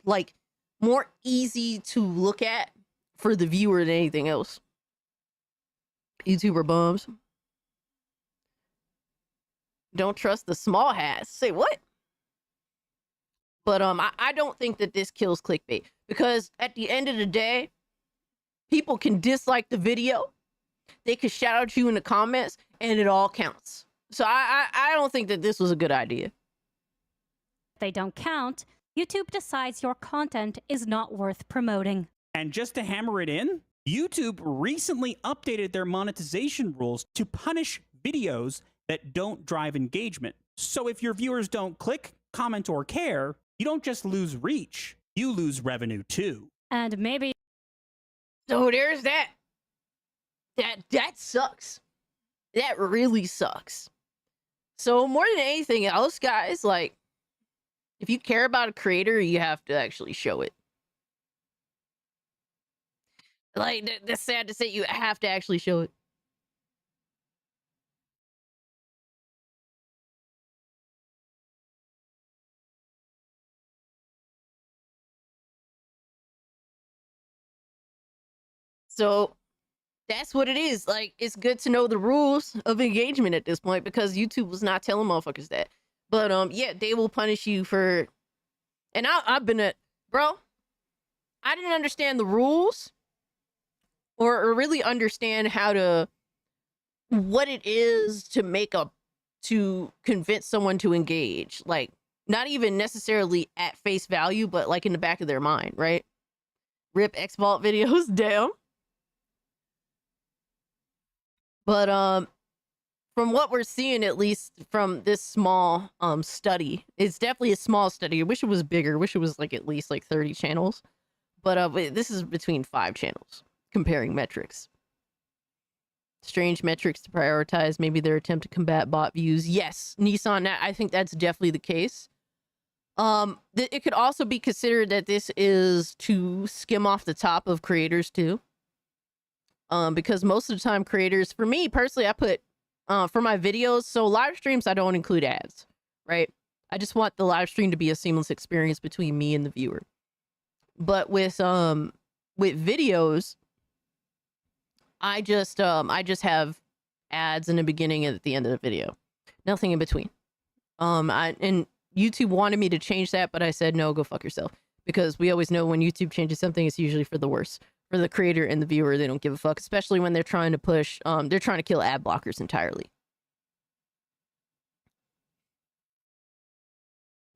like more easy to look at for the viewer than anything else. YouTuber bums. Don't trust the small hats. Say what? But I don't think that this kills clickbait, because at the end of the day, people can dislike the video, they can shout out you in the comments, and it all counts. So I don't think that this was a good idea. they don't count, YouTube decides your content is not worth promoting. And just to hammer it in, YouTube recently updated their monetization rules to punish videos that don't drive engagement. So if your viewers don't click, comment, or care, you don't just lose reach, you lose revenue too. And maybe So there's that. That sucks. That really sucks. So more than anything else, guys, like, if you care about a creator, you have to actually show it. Like, that's sad to say, you have to actually show it. So that's what it is. Like, it's good to know the rules of engagement at this point, because YouTube was not telling motherfuckers that. But yeah, they will punish you for. And I've been bro, I didn't understand the rules or really understand what it is to convince someone to engage. Like, not even necessarily at face value, but like in the back of their mind, right? Rip X-Vault videos down. But from what we're seeing, at least from this small study, it's definitely a small study. I wish it was bigger. I wish it was like at least like 30 channels. But this is between 5 channels comparing metrics. Strange metrics to prioritize, maybe their attempt to combat bot views. Yes, Nissan, I think that's definitely the case. It could also be considered that this is to skim off the top of creators too. Because most of the time creators, for me personally, I put for my videos, so live streams I don't include ads, right? I just want the live stream to be a seamless experience between me and the viewer. But with videos, I just have ads in the beginning and at the end of the video. Nothing in between. And YouTube wanted me to change that, but I said no, go fuck yourself. Because we always know when YouTube changes something, it's usually for the worse. For the creator and the viewer, they don't give a fuck, especially when they're trying to push, they're trying to kill ad blockers entirely.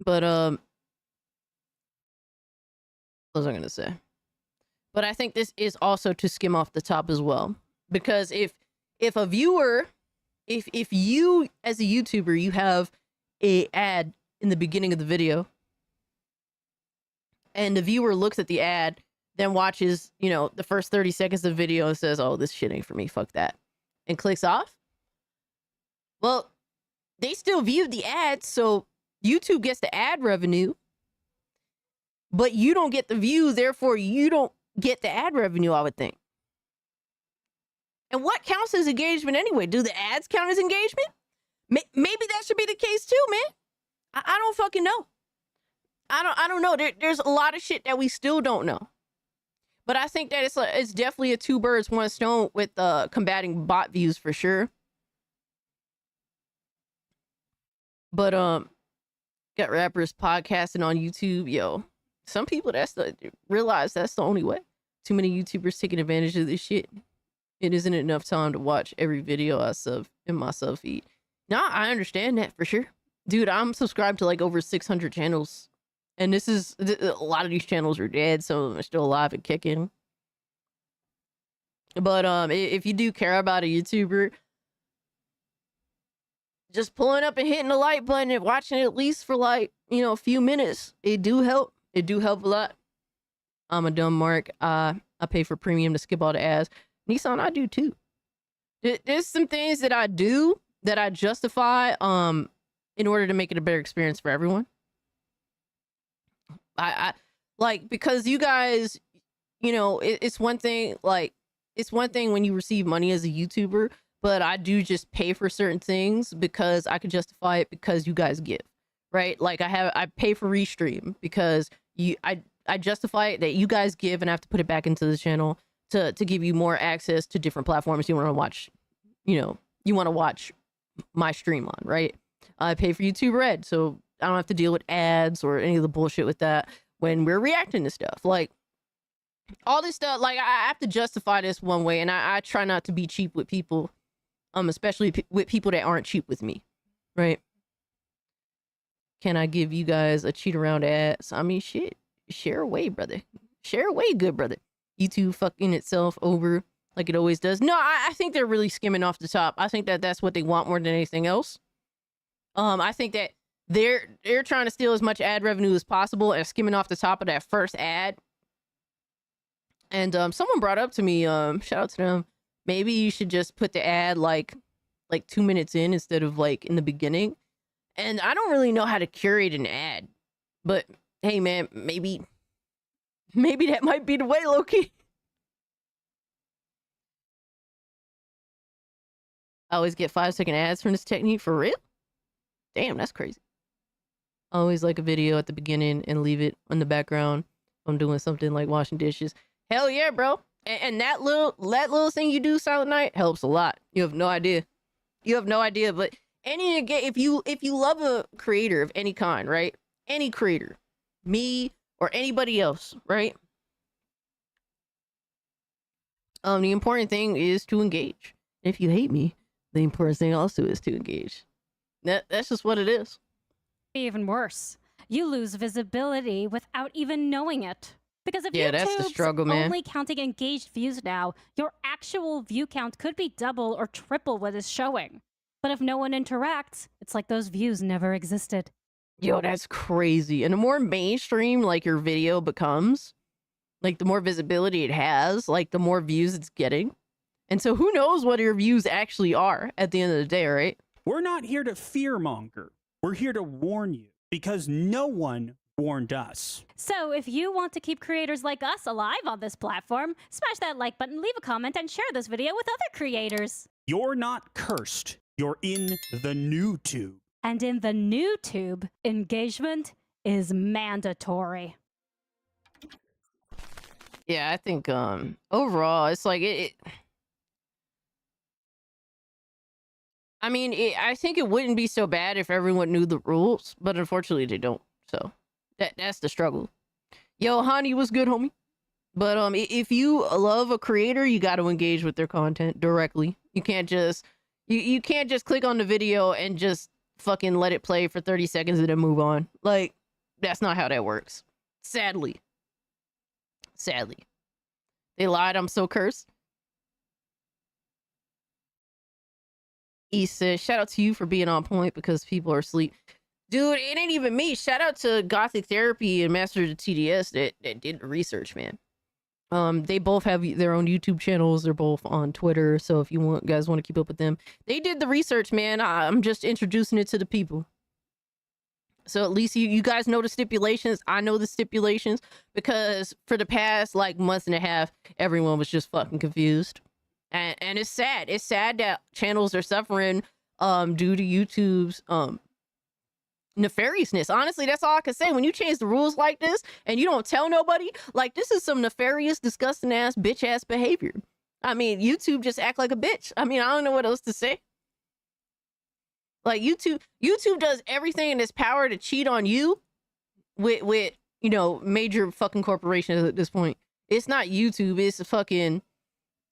But, what was I gonna say? But I think this is also to skim off the top as well. Because if a viewer, if you as a YouTuber, you have a ad in the beginning of the video, and the viewer looks at the ad, then watches, you know, the first 30 seconds of the video and says, oh, this shit ain't for me, fuck that, and clicks off, well, they still viewed the ad, so YouTube gets the ad revenue, but you don't get the views, therefore you don't get the ad revenue, I would think. And what counts as engagement anyway? Do the ads count as engagement? Maybe that should be the case too, man. I don't fucking know. I don't know. There's a lot of shit that we still don't know. But I think that it's definitely a 2 birds, 1 stone with combating bot views for sure. But got rappers podcasting on YouTube, yo. Some people realize that's the only way. Too many YouTubers taking advantage of this shit. It isn't enough time to watch every video I sub in my sub feed. Nah, I understand that for sure. Dude, I'm subscribed to like over 600 channels. And this is, a lot of these channels are dead. Some of them are still alive and kicking. But if you do care about a YouTuber, just pulling up and hitting the like button and watching it at least for like, you know, a few minutes, it do help. It do help a lot. I'm a dumb mark. I pay for premium to skip all the ads. Nissan, I do too. There's some things that I do that I justify in order to make it a better experience for everyone. I like, because you guys, you know, it's one thing, like, it's one thing when you receive money as a YouTuber, but I do just pay for certain things because I could justify it because you guys give, right? Like I pay for Restream because I justify it that you guys give, and I have to put it back into the channel to give you more access to different platforms you want to watch, you know, you want to watch my stream on, right? I pay for YouTube Red, so I don't have to deal with ads or any of the bullshit with that when we're reacting to stuff. Like, all this stuff, like, I have to justify this one way, and I try not to be cheap with people, especially with people that aren't cheap with me, right? Can I give you guys a cheat around ads? I mean, shit, share away, brother. Share away, good brother. YouTube fucking itself over like it always does. No, I think they're really skimming off the top. I think that that's what they want more than anything else. I think that they're trying to steal as much ad revenue as possible and skimming off the top of that first ad. And someone brought up to me, shout out to them, maybe you should just put the ad like 2 minutes in instead of like in the beginning. And I don't really know how to curate an ad, but hey man, maybe that might be the way, Loki. I always get 5-second ads from this technique, for real? Damn, that's crazy. I always like a video at the beginning and leave it in the background. I'm doing something like washing dishes. Hell yeah, bro. And that little thing you do, Silent Night, helps a lot. You have no idea. You have no idea. But if you love a creator of any kind, right? Any creator, me or anybody else, right? The important thing is to engage. If you hate me, the important thing also is to engage. That's just what it is. Even worse, you lose visibility without even knowing it. Because if Yeah, that's the YouTube's struggle, man. only counting engaged views now, your actual view count could be double or triple what is showing. But if no one interacts, it's like those views never existed. Yo, that's crazy. And the more mainstream like your video becomes, like the more visibility it has, like the more views it's getting. And so who knows what your views actually are at the end of the day, right? We're not here to fearmonger. We're here to warn you because no one warned us. So if you want to keep creators like us alive on this platform, smash that like button, leave a comment, and share this video with other creators. You're not cursed. You're in the new tube. And in the new tube, engagement is mandatory. Yeah, I think overall it's like I mean, I think it wouldn't be so bad if everyone knew the rules, but unfortunately they don't. So that's the struggle. Yo, Hani, what's good, homie? But if you love a creator, you got to engage with their content directly. You can't just you can't just click on the video and just fucking let it play for 30 seconds and then move on. Like, that's not how that works. Sadly. They lied. I'm so cursed. E says, shout out to you for being on point because people are asleep. Dude, it ain't even me. Shout out to Gothic Therapy and Masters of TDS that did the research, man. They both have their own YouTube channels. They're both on Twitter. So if you guys want to keep up with them, they did the research, man. I'm just introducing it to the people. So at least you guys know the stipulations. I know the stipulations because for the past like month and a half, everyone was just fucking confused. And it's sad. It's sad that channels are suffering due to YouTube's nefariousness. Honestly, that's all I can say. When you change the rules like this and you don't tell nobody, like this is some nefarious, disgusting ass, bitch ass behavior. I mean, YouTube just act like a bitch. I mean, I don't know what else to say. Like YouTube does everything in its power to cheat on you with you know, major fucking corporations at this point. It's not YouTube, it's a fucking,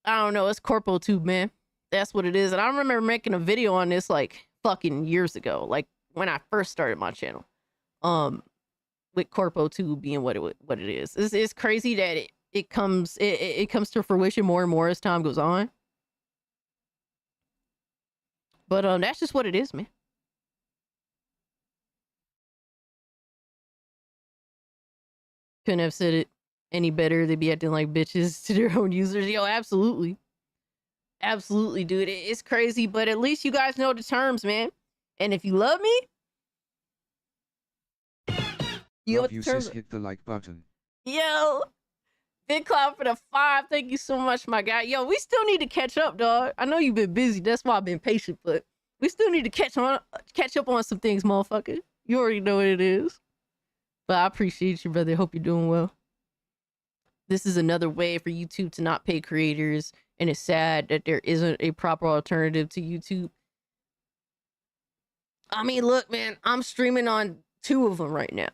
I don't know, it's CorpoTube, man. That's what it is. And I remember making a video on this like fucking years ago, like when I first started my channel. With CorpoTube being what it is. It's crazy that it comes to fruition more and more as time goes on. But that's just what it is, man. Couldn't have said it any better. They'd be acting like bitches to their own users. Yo, absolutely. Absolutely, dude. It's crazy, but at least you guys know the terms, man. And if you love me, you know what the terms. Hit the like button. Yo, big clap for the 5. Thank you so much, my guy. Yo, we still need to catch up, dog. I know you've been busy. That's why I've been patient, but we still need to catch up on some things, motherfucker. You already know what it is. But I appreciate you, brother. Hope you're doing well. This is another way for YouTube to not pay creators, and it's sad that there isn't a proper alternative to YouTube. I mean, look, man, I'm streaming on 2 of them right now,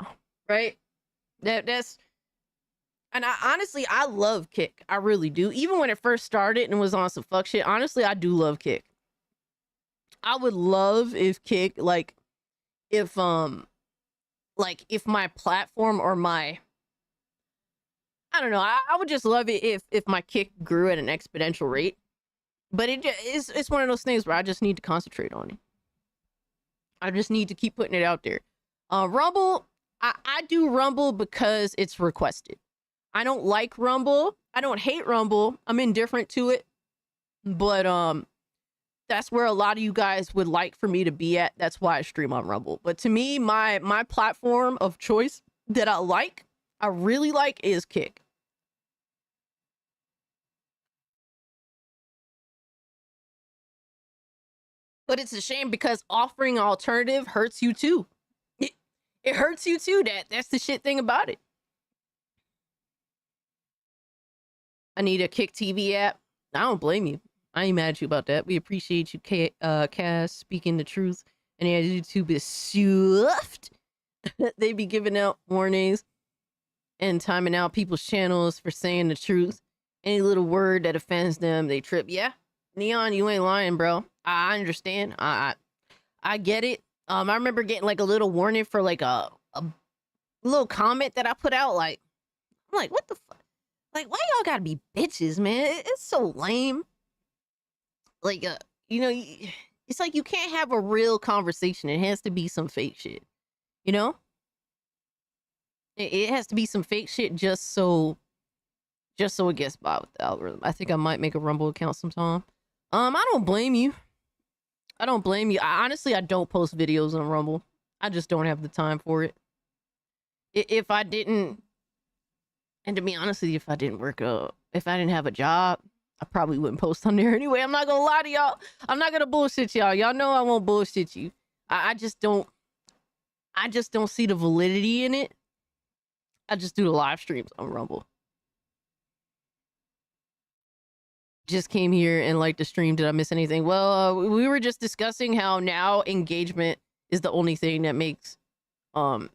right? That's, and I honestly, I love Kick. I really do. Even when it first started and was on some fuck shit, honestly, I do love Kick. I would love if Kick, if my platform or my, I don't know, I would just love it if my Kick grew at an exponential rate. But it's one of those things where I just need to concentrate on it. I just need to keep putting it out there. Rumble, I do Rumble because it's requested. I don't like Rumble. I don't hate Rumble. I'm indifferent to it. But that's where a lot of you guys would like for me to be at. That's why I stream on Rumble. But to me, my platform of choice that I really like is Kick. But it's a shame because offering an alternative hurts you too. It hurts you too. That's the shit thing about it. I need a Kick TV app. I don't blame you. I ain't mad at you about that. We appreciate you, Cass, speaking the truth. And yeah, YouTube is soft. They be giving out warnings and timing out people's channels for saying the truth. Any little word that offends them, they trip. Yeah, Neon, you ain't lying, bro. I understand. I get it. I remember getting like a little warning for like a little comment that I put out. Like, I'm like, what the fuck? Like, why y'all gotta be bitches, man? It's so lame. Like, you know, it's like you can't have a real conversation. It has to be some fake shit. You know? It has to be some fake shit just so it gets by with the algorithm. I think I might make a Rumble account sometime. I don't blame you. I don't blame you. Honestly, I don't post videos on Rumble. I just don't have the time for it. If I didn't, and to be honest with you, if I didn't if I didn't have a job, I probably wouldn't post on there anyway. I'm not gonna lie to y'all. I'm not gonna bullshit y'all. Y'all know I won't bullshit you. I just don't see the validity in it. I just do the live streams on Rumble. Just came here and liked the stream. Did I miss anything? Well, we were just discussing how now engagement is the only thing that makes a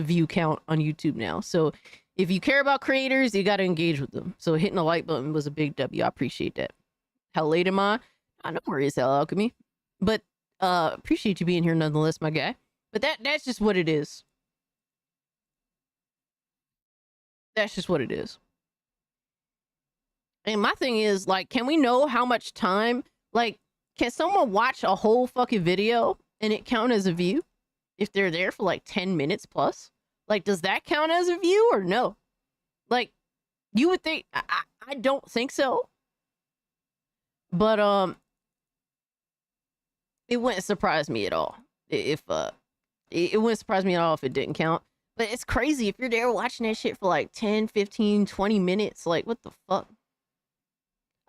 view count on YouTube now. So if you care about creators, you got to engage with them. So hitting the like button was a big W. I appreciate that. How late am I? I know where is Hell Alchemy, but appreciate you being here nonetheless, my guy. But that's just what it is. That's just what it is. And my thing is, like, can we know how much time? Like, can someone watch a whole fucking video and it count as a view if they're there for like 10 minutes plus? Like, does that count as a view or no? Like, you would think, I don't think so. But, it wouldn't surprise me at all if, it wouldn't surprise me at all if it didn't count. But it's crazy if you're there watching that shit for like 10, 15, 20 minutes. Like, what the fuck?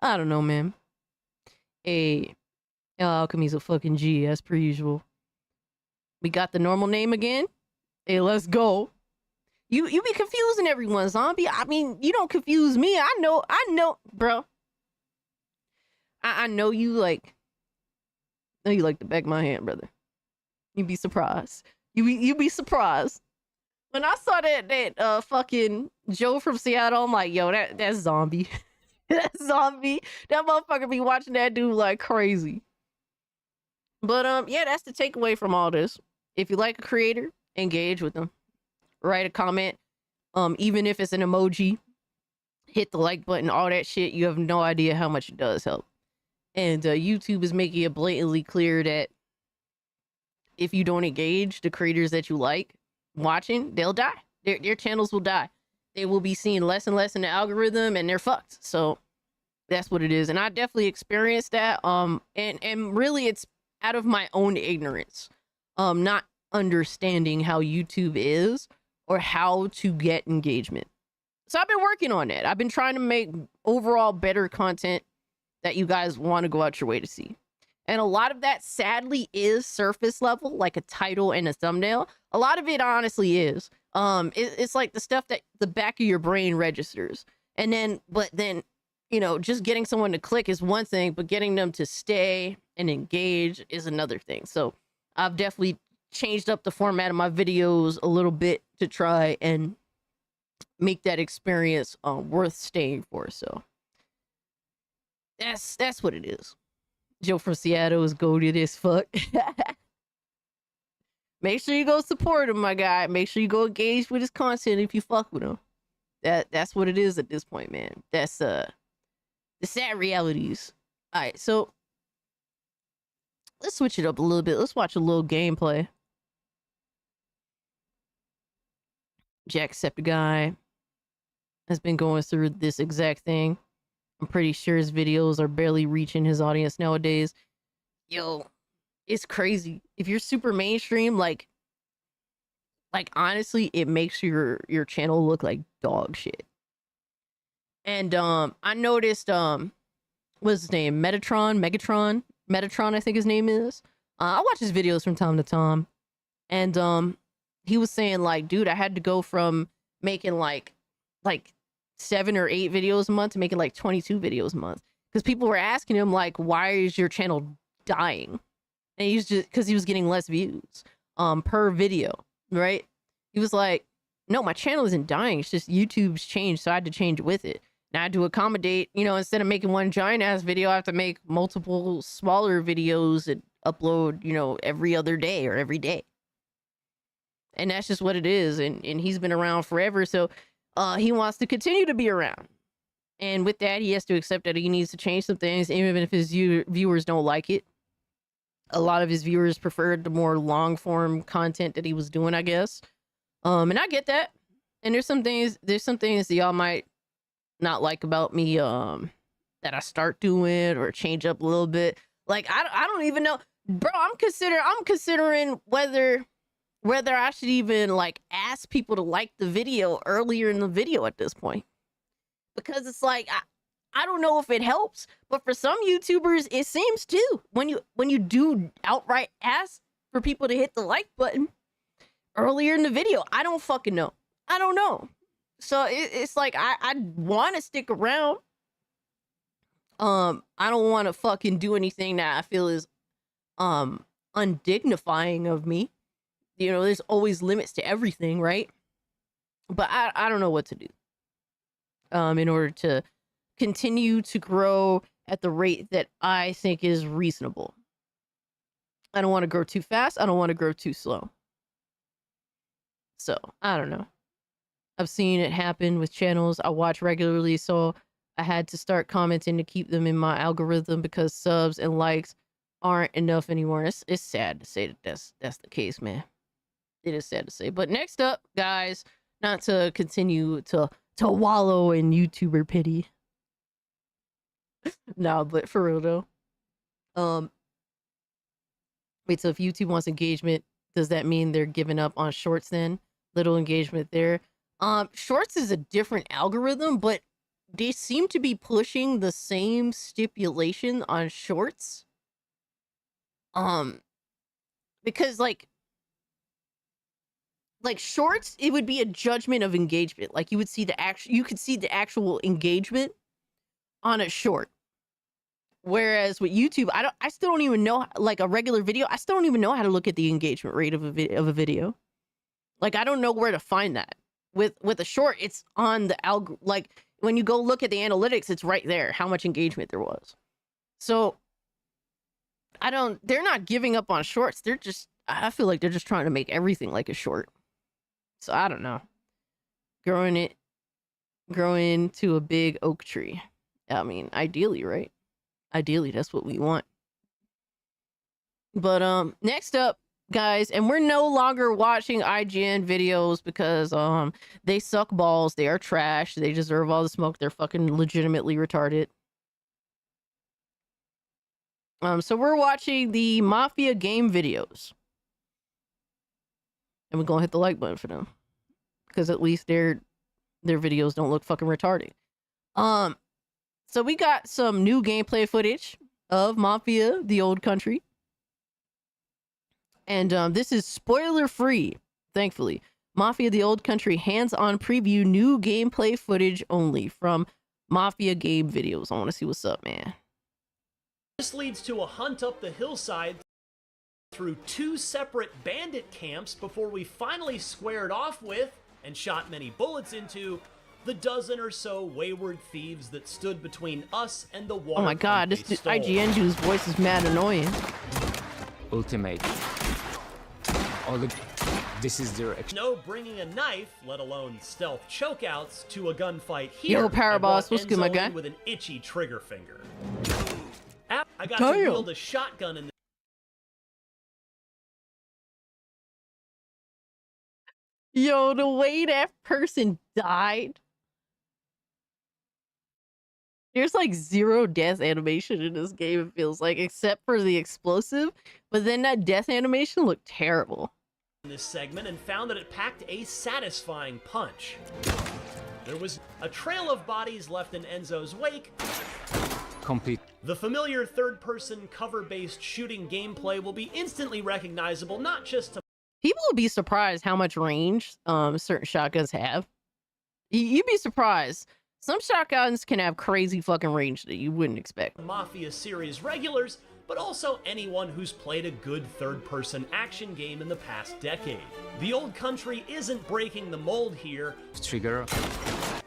I don't know, man. Hey, Alchemy's a fucking G, as per usual. We got the normal name again. Hey, let's go. You be confusing everyone, Zombie. I mean, you don't confuse me. I know, bro. I know you like the back of my hand, brother. You'd be surprised. You be surprised. When I saw that fucking Joe from Seattle, I'm like, yo, that's Zombie. That's Zombie. That motherfucker be watching that dude like crazy. But yeah, that's the takeaway from all this. If you like a creator, engage with them. Write a comment. Even if it's an emoji, hit the like button, all that shit. You have no idea how much it does help. And YouTube is making it blatantly clear that if you don't engage the creators that you like watching, they'll die. Their channels will die. They will be seen less and less in the algorithm, and they're fucked. So that's what it is. And I definitely experienced that. And really, it's out of my own ignorance, not understanding how YouTube is or how to get engagement. So I've been working on that. I've been trying to make overall better content that you guys want to go out your way to see. And a lot of that, sadly, is surface level, like a title and a thumbnail. A lot of it honestly is. It's like the stuff that the back of your brain registers. But then, you know, just getting someone to click is one thing, but getting them to stay and engage is another thing. So I've definitely changed up the format of my videos a little bit to try and make that experience worth staying for. So that's what it is. Joe from Seattle is goated as fuck. Make sure you go support him, my guy. Make sure you go engage with his content if you fuck with him. That's what it is at this point, man. That's the sad realities. All right, so let's switch it up a little bit. Let's watch a little gameplay. Jacksepticeye has been going through this exact thing. I'm pretty sure his videos are barely reaching his audience nowadays. Yo, it's crazy. If you're super mainstream, like honestly, it makes your channel look like dog shit. And I noticed what's his name? Megatron, I think his name is. I watch his videos from time to time. And he was saying like, dude, I had to go from making like 7 or 8 videos a month to making like 22 videos a month, because people were asking him like, why is your channel dying? And he's just because he was getting less views per video, right? He was like, no, my channel isn't dying, it's just YouTube's changed, so I had to change with it. Now to accommodate, you know, instead of making one giant ass video, I have to make multiple smaller videos and upload, you know, every other day or every day. And that's just what it is. And he's been around forever. So he wants to continue to be around. And with that, he has to accept that he needs to change some things, even if his viewers don't like it. A lot of his viewers preferred the more long form content that he was doing, I guess. And I get that. And there's some things that y'all might not like about me that I start doing or change up a little bit. Like I don't even know, bro. I'm considering whether I should even like ask people to like the video earlier in the video at this point, because it's like I don't know if it helps, but for some YouTubers it seems to. When you do outright ask for people to hit the like button earlier in the video, I don't fucking know. I don't know. So it's like I want to stick around. I don't want to fucking do anything that I feel is undignifying of me. You know, there's always limits to everything, right? But I don't know what to do in order to continue to grow at the rate that I think is reasonable. I don't want to grow too fast. I don't want to grow too slow. So I don't know. I've seen it happen with channels I watch regularly, so I had to start commenting to keep them in my algorithm because subs and likes aren't enough anymore. It's sad to say that that's the case, man. It is sad to say. But next up, guys, not to continue to wallow in YouTuber pity. No, but for real though. Wait, so if YouTube wants engagement, does that mean they're giving up on shorts then? Little engagement there. Shorts is a different algorithm, but they seem to be pushing the same stipulation on shorts. Because like shorts, it would be a judgment of engagement. Like you could see the actual engagement on a short. Whereas with YouTube, I still don't even know, like a regular video, I still don't even know how to look at the engagement rate of a video. Like I don't know where to find that. With a short, it's on the like when you go look at the analytics, it's right there how much engagement there was. So they're not giving up on shorts. I feel like they're just trying to make everything like a short. So I don't know. Growing to a big oak tree. I mean, ideally, right? Ideally, that's what we want. But next up, guys, and we're no longer watching IGN videos because they suck balls, they are trash, they deserve all the smoke, they're fucking legitimately retarded. So we're watching the Mafia game videos. And we're gonna hit the like button for them. Because at least their videos don't look fucking retarded. So we got some new gameplay footage of Mafia, the old country. And this is spoiler free, thankfully. Mafia, the old country hands-on preview, new gameplay footage only from Mafia game videos. I want to see what's up, man. This leads to a hunt up the hillside through 2 separate bandit camps before we finally squared off with, and shot many bullets into, the dozen or so wayward thieves that stood between us and the water. Oh my god, this IGN dude's voice is mad annoying. Ultimate. This is their... No bringing a knife, let alone stealth chokeouts, to a gunfight here. Yo, Paraboss, what's good, my guy? With an itchy trigger finger. I got to wield a shotgun in the... Yo, the way that person died. There's like 0 death animation in this game, it feels like, except for the explosive. But then that death animation looked terrible. In this segment, and found that it packed a satisfying punch. There was a trail of bodies left in Enzo's wake. Complete. The familiar third-person cover-based shooting gameplay will be instantly recognizable, not just to... People will be surprised how much range certain shotguns have. You'd be surprised. Some shotguns can have crazy fucking range that you wouldn't expect. Mafia series regulars, but also anyone who's played a good third-person action game in the past decade. The old country isn't breaking the mold here. Trigger.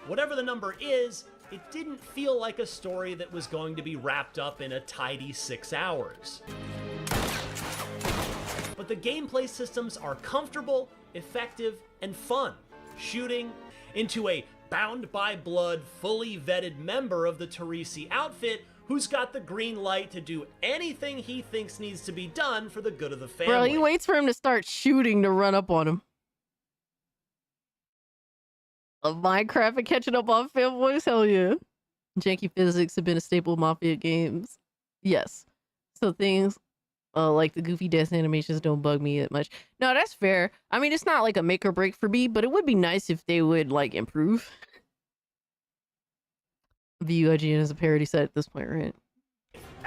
Whatever the number is, it didn't feel like a story that was going to be wrapped up in a tidy 6 hours. But the gameplay systems are comfortable, effective, and fun. Shooting into a bound by blood, fully vetted member of the Teresi outfit who's got the green light to do anything he thinks needs to be done for the good of the family. Bro, he waits for him to start shooting to run up on him. Minecraft and catching up on fanboys? Hell yeah. Janky physics have been a staple of Mafia games. Yes. So things like the goofy death animations don't bug me that much. No, that's fair. I mean, it's not like a make or break for me, but it would be nice if they would like improve. View IGN as a parody site at this point, right?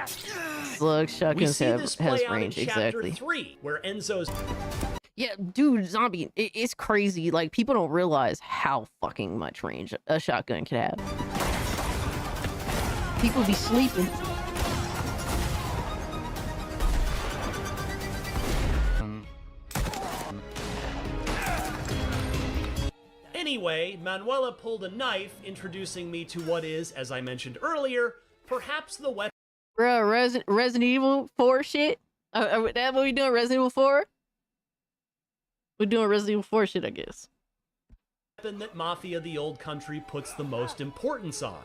Slugs, shotguns has range, exactly. 3, where Enzo's... Yeah, dude, zombie, it's crazy. Like, people don't realize how fucking much range a shotgun can have. People be sleeping. Anyway, Manuela pulled a knife, introducing me to what is, as I mentioned earlier, perhaps the weapon... Bro, Resident Evil 4 shit? That what we doing, Resident Evil 4? We're doing Resident Evil 4 shit, I guess. ...that Mafia the Old Country puts the most importance on.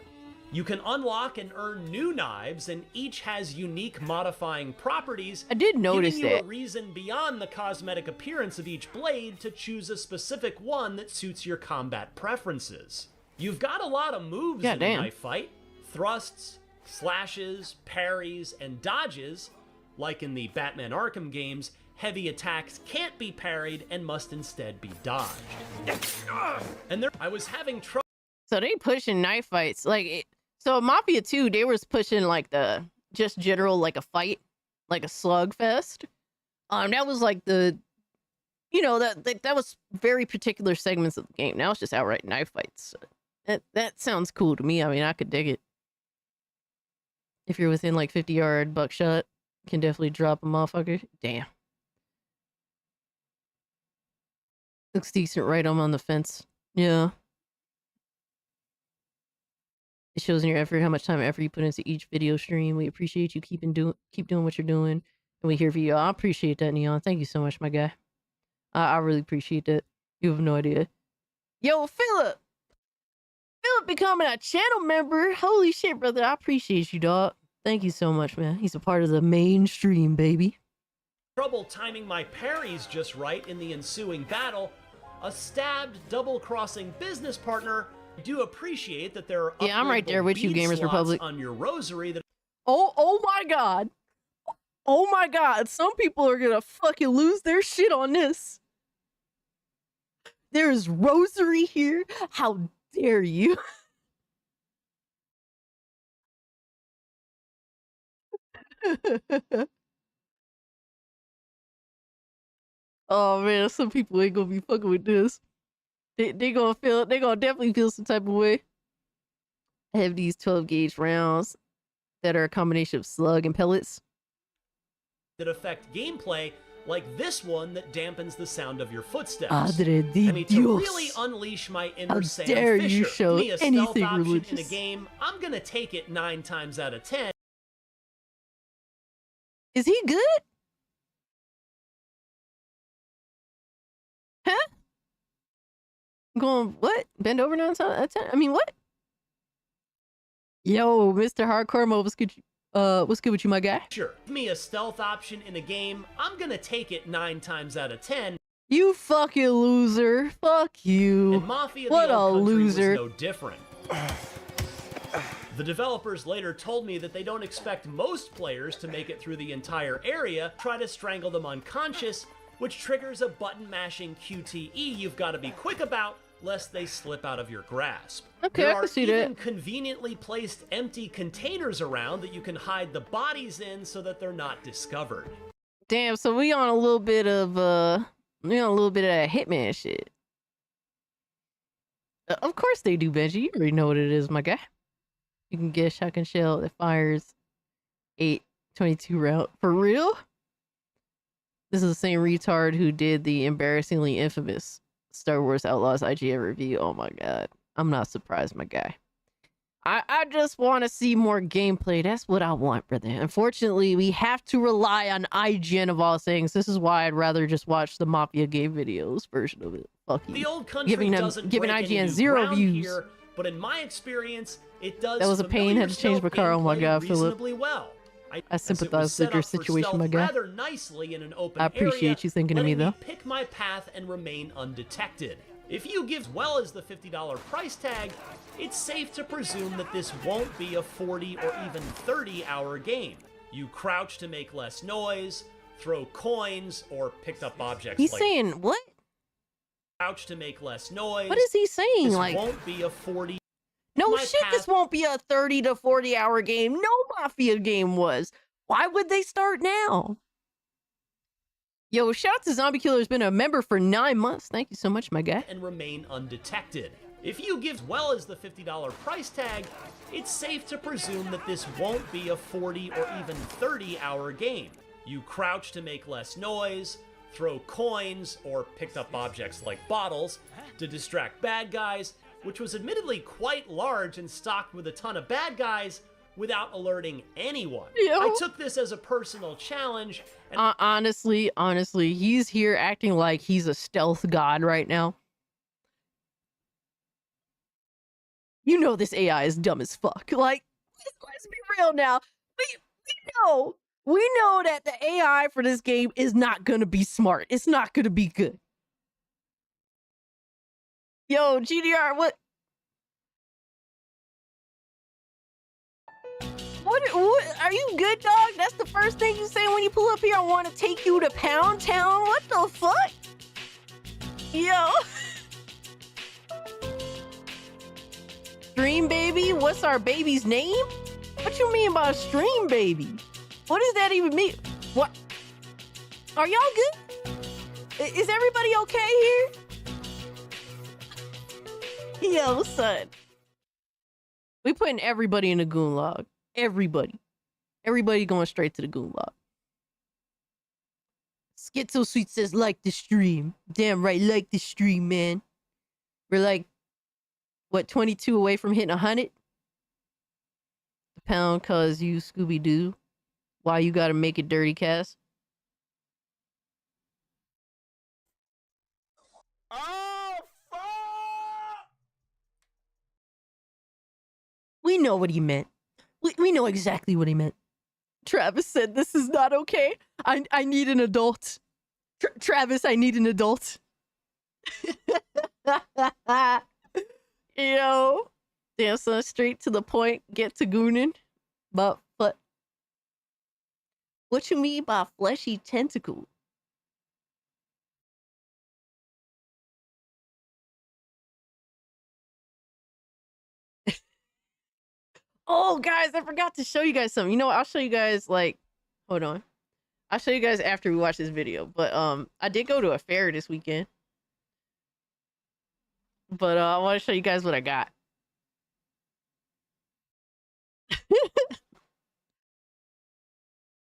You can unlock and earn new knives, and each has unique modifying properties. I did notice giving you that. a reason beyond the cosmetic appearance of each blade to choose a specific one that suits your combat preferences. You've got a lot of moves in a knife fight. Thrusts, slashes, parries, and dodges. Like in the Batman Arkham games, heavy attacks can't be parried and must instead be dodged. And there, I was having trouble. So they pushing knife fights. So Mafia 2, they was pushing like the just general like a fight, like a slugfest. That was like the, you know, that was very particular segments of the game. Now it's just outright knife fights. That sounds cool to me. I mean, I could dig it. If you're within like 50-yard buckshot, can definitely drop a motherfucker. Damn. Looks decent, right? I'm on the fence. Yeah. It shows in your effort how much time and effort you put into each video stream. We appreciate you keep doing what you're doing, and we here for you. I appreciate that, Neon. Thank you so much, my guy. I really appreciate that. You have no idea. Yo, Philip becoming a channel member. Holy shit, brother. I appreciate you, dog. Thank you so much, man. He's a part of the mainstream, baby. Trouble timing my parries just right in the ensuing battle. A stabbed, double-crossing business partner. I do appreciate that there are I'm right there with you, bead Gamers slots Republic. on your rosary that... Oh my god. Oh my god. Some people are gonna fucking lose their shit on this. There's rosary here. How dare you? Oh man, some people ain't gonna be fucking with this. They gonna definitely feel some type of way. I have these 12 gauge rounds that are a combination of slug and pellets that affect gameplay, like this one that dampens the sound of your footsteps. Padre de I mean, to really unleash my inner Sam dare Fisher, you show me a stealth anything option religious. in a game, I'm gonna take it 9 times out of 10. Is he good? Huh? Going what? Bend over 9 times out of 10? I mean, what? Yo, Mr. Hardcore Mo, what's good with you, my guy? Sure, give me a stealth option in a game, I'm gonna take it 9 times out of 10. You fucking loser. Fuck you. And Mafia what the Old a Country loser. was no different. The developers later told me that they don't expect most players to make it through the entire area, try to strangle them unconscious, which triggers a button-mashing QTE you've got to be quick about, lest they slip out of your grasp. Okay, there I can see are even that. conveniently placed empty containers around that you can hide the bodies in so that they're not discovered. Damn, so we on a little bit of that Hitman shit. Of course they do, Benji. You already know what it is, my guy. You can get a shotgun shell that fires 8.22 round. For real? This is the same retard who did the embarrassingly infamous Star Wars Outlaws IGN review. Oh my god. I'm not surprised, my guy. I just want to see more gameplay. That's what I want, brother. Unfortunately, we have to rely on IGN of all things. This is why I'd rather just watch the Mafia game videos version of it. Fuck you. The old country doesn't giving break any IGN new 0 ground views. here, but in my experience, it does. That was a pain. Had to change my car. Oh my god, Philip. Reasonably well. I sympathize with your situation, my guy. Rather nicely in an open I appreciate area, you thinking of me, letting though. Pick my path and remain undetected. If you give as well as the $50 price tag, it's safe to presume that this won't be a 40 or even 30-hour game. You crouch to make less noise, throw coins, or picked up objects. He's like saying what? Crouch to make less noise. What is he saying? This Like, won't be a 40. no my shit, this path- won't be a 30 to 40 hour game. No Mafia game was. Why would they start now? Yo, shout out to Zombie Killer, has been a member for 9 months. Thank you so much, my guy. And remain undetected. If you give as well as the $50 price tag, it's safe to presume that this won't be a 40 or even 30-hour game. You crouch to make less noise, throw coins, or picked up objects like bottles to distract bad guys, which was admittedly quite large and stocked with a ton of bad guys without alerting anyone. Yo. I took this as a personal challenge, and Honestly, he's here acting like he's a stealth god right now. You know this AI is dumb as fuck. Like, let's be real now. We know that the AI for this game is not gonna be smart. It's not gonna be good. Yo, GDR, what are you good, dog? That's the first thing you say when you pull up here. I want to take you to Pound Town. What the fuck? Yo. Stream baby? What's our baby's name? What you mean by stream baby? What does that even mean? What? Are y'all good? Is everybody okay here? Yo, son. We putting everybody in the goon log. Everybody going straight to the goon log. Schizo Sweet says like the stream. Damn right, like the stream, man. We're like, what, 22 away from hitting 100? The pound cause you Scooby-Doo. Why you gotta make it dirty, Cass? Oh, fuck! We know what he meant. We know exactly what he meant. Travis said, this is not okay. I need an adult. Travis, I need an adult. Yo. Damn, son, straight to the point. Get to gooning. But what you mean by fleshy tentacle? Oh, guys, I forgot to show you guys something. You know what? I'll show you guys, like, hold on. I'll show you guys after we watch this video. But I did go to a fair this weekend. But I want to show you guys what I got.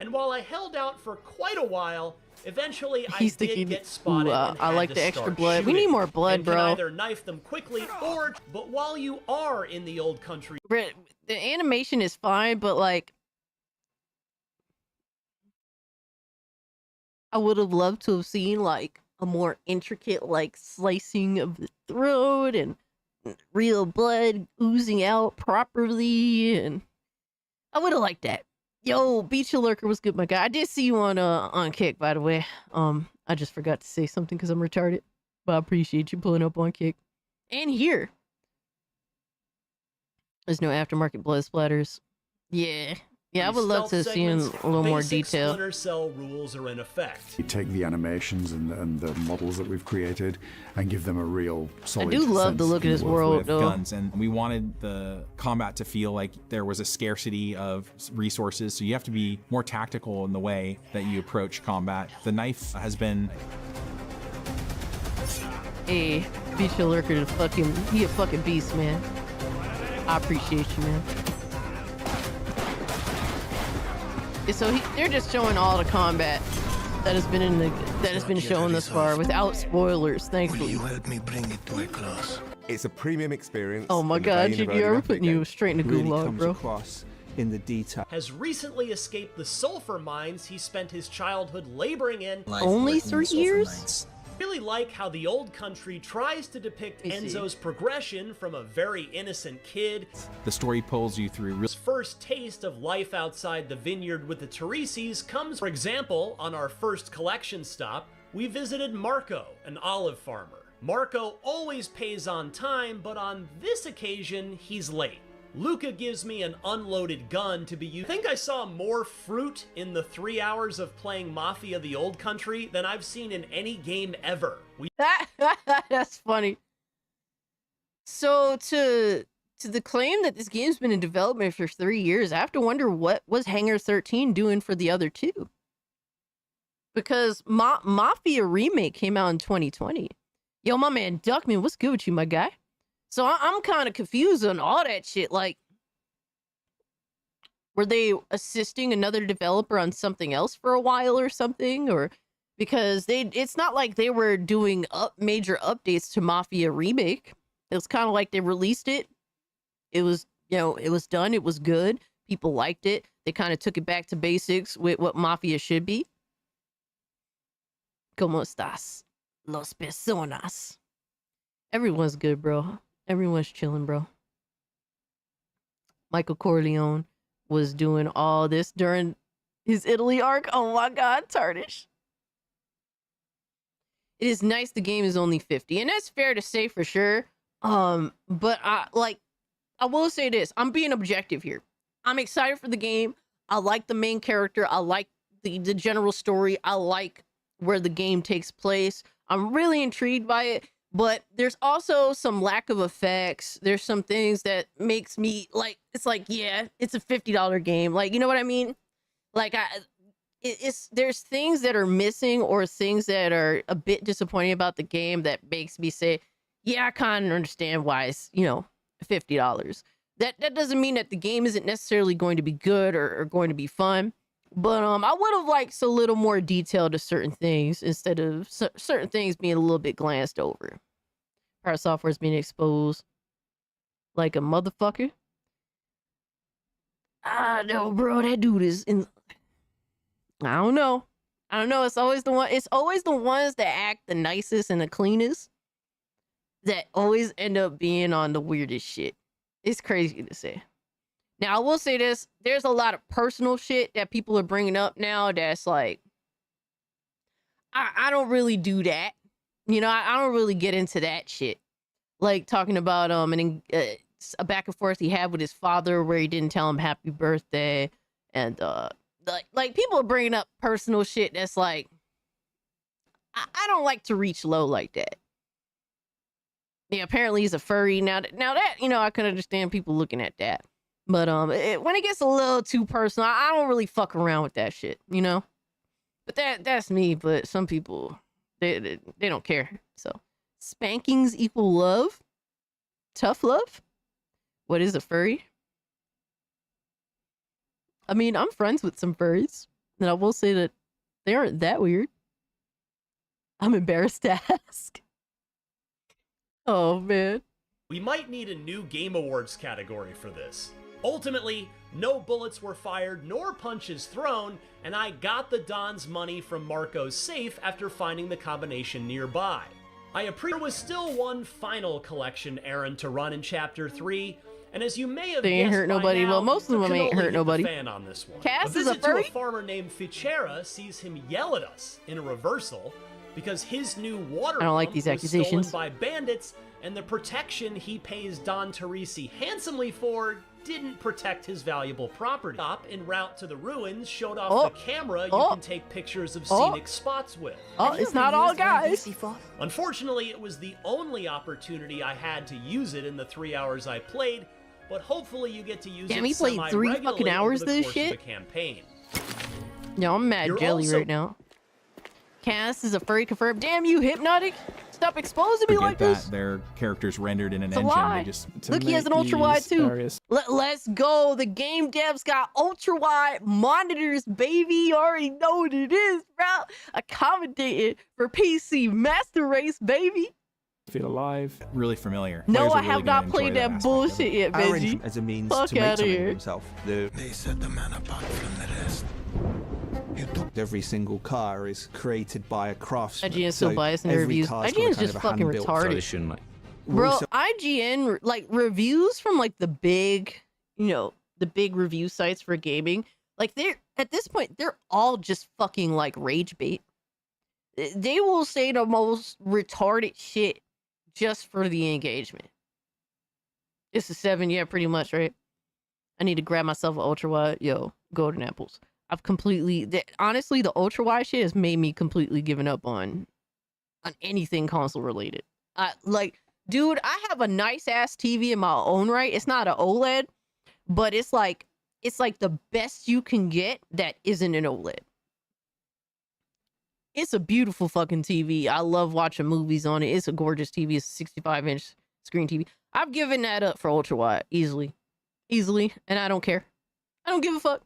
And while I held out for quite a while, eventually He's I thinking, did get spotted. ooh, And I had like to the extra start blood. We need shooting. more blood, and can bro. either knife them quickly or. But while you are in the old country, The animation is fine, but like, I would have loved to have seen like a more intricate like slicing of the throat and real blood oozing out properly, and I would have liked that. Yo, Beach Lurker was good, my guy. I did see you on Kick, by the way. I just forgot to say something because I'm retarded, but I appreciate you pulling up on Kick. And here, there's no aftermarket blood splatters. Yeah, I would love to see in a little more detail. Splinter Cell rules are in effect. You take the animations and the models that we've created and give them a real solid. I do love the sense look of in this the world, with though. guns, and we wanted the combat to feel like there was a scarcity of resources, so you have to be more tactical in the way that you approach combat. The knife has been Hey, Beach Lurker, he a fucking beast, man. I appreciate you, man. So they're just showing all the combat. that has been shown thus far without spoilers, thankfully. help me bring it to a close? It's a premium experience. Oh my in the god, vein of GDR, early we're putting Mafia you straight into Gulag, bro. across in the detail. Has recently escaped the sulfur mines he spent his childhood laboring in. Only 3 years? Really like how the old country tries to depict Enzo's progression from a very innocent kid. The story pulls you through His first taste of life outside the vineyard with the Tereses comes, for example, on our first collection stop, we visited Marco, an olive farmer. Marco always pays on time, but on this occasion, he's late. Luca gives me an unloaded gun to be used. I think I saw more fruit in the 3 hours of playing Mafia the Old Country than I've seen in any game ever. That's funny. So to the claim that this game's been in development for 3 years, I have to wonder what was Hangar 13 doing for the other two. Because Mafia Remake came out in 2020. Yo, my man Duckman, what's good with you, my guy? So I'm kind of confused on all that shit. Like, were they assisting another developer on something else for a while or something? Or because it's not like they were doing major updates to Mafia Remake. It was kind of like they released it. It was, it was done. It was good. People liked it. They kind of took it back to basics with what Mafia should be. ¿Cómo estás? Los personas. Everyone's good, bro. Everyone's chilling, bro. Michael Corleone was doing all this during his Italy arc. Oh my god, Tarnish. It is nice the game is only 50, and that's fair to say for sure. But I will say this. I'm being objective here. I'm excited for the game. I like the main character. I like the general story. I like where the game takes place. I'm really intrigued by it. But there's also some lack of effects. There's some things that makes me like, it's like, yeah, it's a $50 game. Like, you know what I mean? Like, there's things that are missing or things that are a bit disappointing about the game that makes me say, yeah, I kind of understand why it's, $50. That doesn't mean that the game isn't necessarily going to be good or going to be fun. But I would have liked a little more detail to certain things instead of certain things being a little bit glanced over. Power software is being exposed like a motherfucker. No, bro, that dude is in. I don't know. It's always the one. It's always the ones that act the nicest and the cleanest that always end up being on the weirdest shit. It's crazy to say. Now, I will say this. There's a lot of personal shit that people are bringing up now that's like, I don't really do that. I don't really get into that shit. Like talking about a back and forth he had with his father where he didn't tell him happy birthday. And like people are bringing up personal shit that's like, I don't like to reach low like that. Yeah, apparently he's a furry. Now that, I can understand people looking at that. But when it gets a little too personal, I don't really fuck around with that shit, But that's me. But some people, they don't care. So spankings equal love, tough love. What is a furry? I mean, I'm friends with some furries, and I will say that they aren't that weird. I'm embarrassed to ask. Oh man. We might need a new Game Awards category for this. Ultimately, no bullets were fired nor punches thrown, and I got the Don's money from Marco's safe after finding the combination nearby. There was still one final collection errand to run in Chapter 3, and as you may have they ain't guessed hurt by nobody. now, Well, most of them ain't hurt nobody. Fan on this one. Cass a is a visit to furry? a farmer named Fichera sees him yell at us in a reversal because his new water I don't like pump these was accusations. stolen by bandits, and the protection he pays Don Teresi handsomely for didn't protect his valuable property. Stop en route to the ruins showed off the camera you can take pictures of scenic spots with. Oh, it's not all guys. Unfortunately, it was the only opportunity I had to use it in the 3 hours I played, but hopefully you get to use Damn, it he played 3 semi-regularly fucking hours over the this course shit? of the campaign. Yo, I'm mad You're jelly also- right now. Cass is a furry confirmed. Damn you, Hypnotic. Stop exposing me Forget like that this. their characters rendered in an It's a engine. lie. They just Look, he has an ultra wide too. Let's go. The game devs got ultra wide monitors, baby. You already know what it is, bro. Accommodated for PC Master Race, baby. Feel alive. really familiar. No, Players are I really have gonna not played enjoy that aspect of it. bullshit yet, Our Veggie. engine as a means Fuck to make outta something here. of himself. They set the man apart from the rest. You took Every single car is created by a craftsman. IGN is so biased in their every reviews. car's got a IGN is kind just of a fucking hand-built retarded. Tradition. We're Bro, also- IGN, like, reviews from, like, the big, you know, the big review sites for gaming, like, they're, at this point, they're all just fucking, like, rage bait. They will say the most retarded shit just for the engagement. It's a 7, yeah, pretty much, right? I need to grab myself an ultra wide. Yo, golden apples. I've completely, honestly, the ultra wide shit has made me completely given up on anything console related. Like, dude, I have a nice ass TV in my own right. It's not an OLED, but it's like the best you can get that isn't an OLED. It's a beautiful fucking TV. I love watching movies on it. It's a gorgeous TV. It's a 65-inch screen TV. I've given that up for ultra wide easily, and I don't care. I don't give a fuck.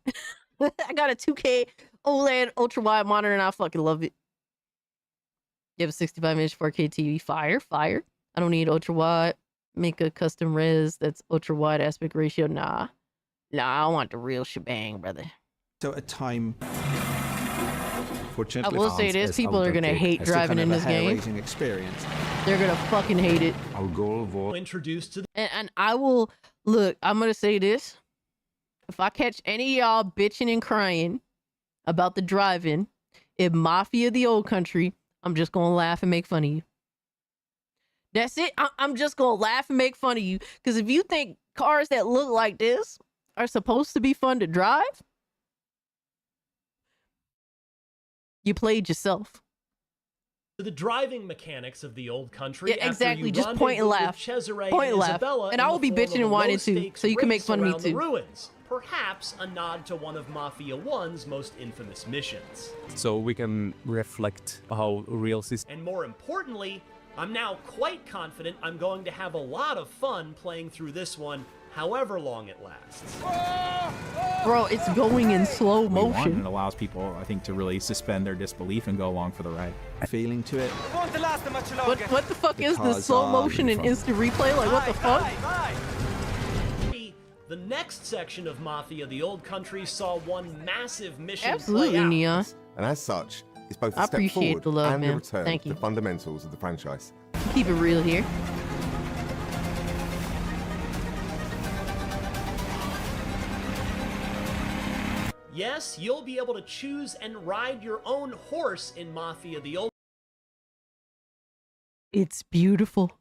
I got a 2K OLED ultra wide monitor, and I fucking love it. You have a 65-inch 4K TV. Fire. I don't need ultra wide. Make a custom res that's ultra wide aspect ratio. Nah, I want the real shebang, brother. So a time I will say this: people are gonna hate driving in this game. Experience. They're gonna fucking hate it. Introduced to the And I will look. I'm gonna say this: if I catch any of y'all bitching and crying about the driving in Mafia: The Old Country, I'm just gonna laugh and make fun of you. That's it. I'm just gonna laugh and make fun of you. Because if you think cars that look like this are supposed to be fun to drive, you played yourself. the driving mechanics of the old country. Yeah, exactly. Just point and laugh. Point and laugh. And I will be bitching and whining too, so you can make fun of me The too. ruins. Perhaps a nod to one of Mafia 1's most infamous missions. So we can reflect how real system. And more importantly, I'm now quite confident I'm going to have a lot of fun playing through this one, however long it lasts. Bro, it's going in slow We want, and motion. it allows people, I think, to really suspend their disbelief and go along for the ride. Feeling to it. What the fuck is this cars slow are motion and really instant replay? Like, what the fuck? The next section of Mafia: The Old Country saw one massive mission Absolutely, play out. Neon. And as such, it's both I a step appreciate forward the love, and man. a return Thank to you. the fundamentals of the franchise. Keep it real here. Yes, you'll be able to choose and ride your own horse in Mafia: The Old It's beautiful.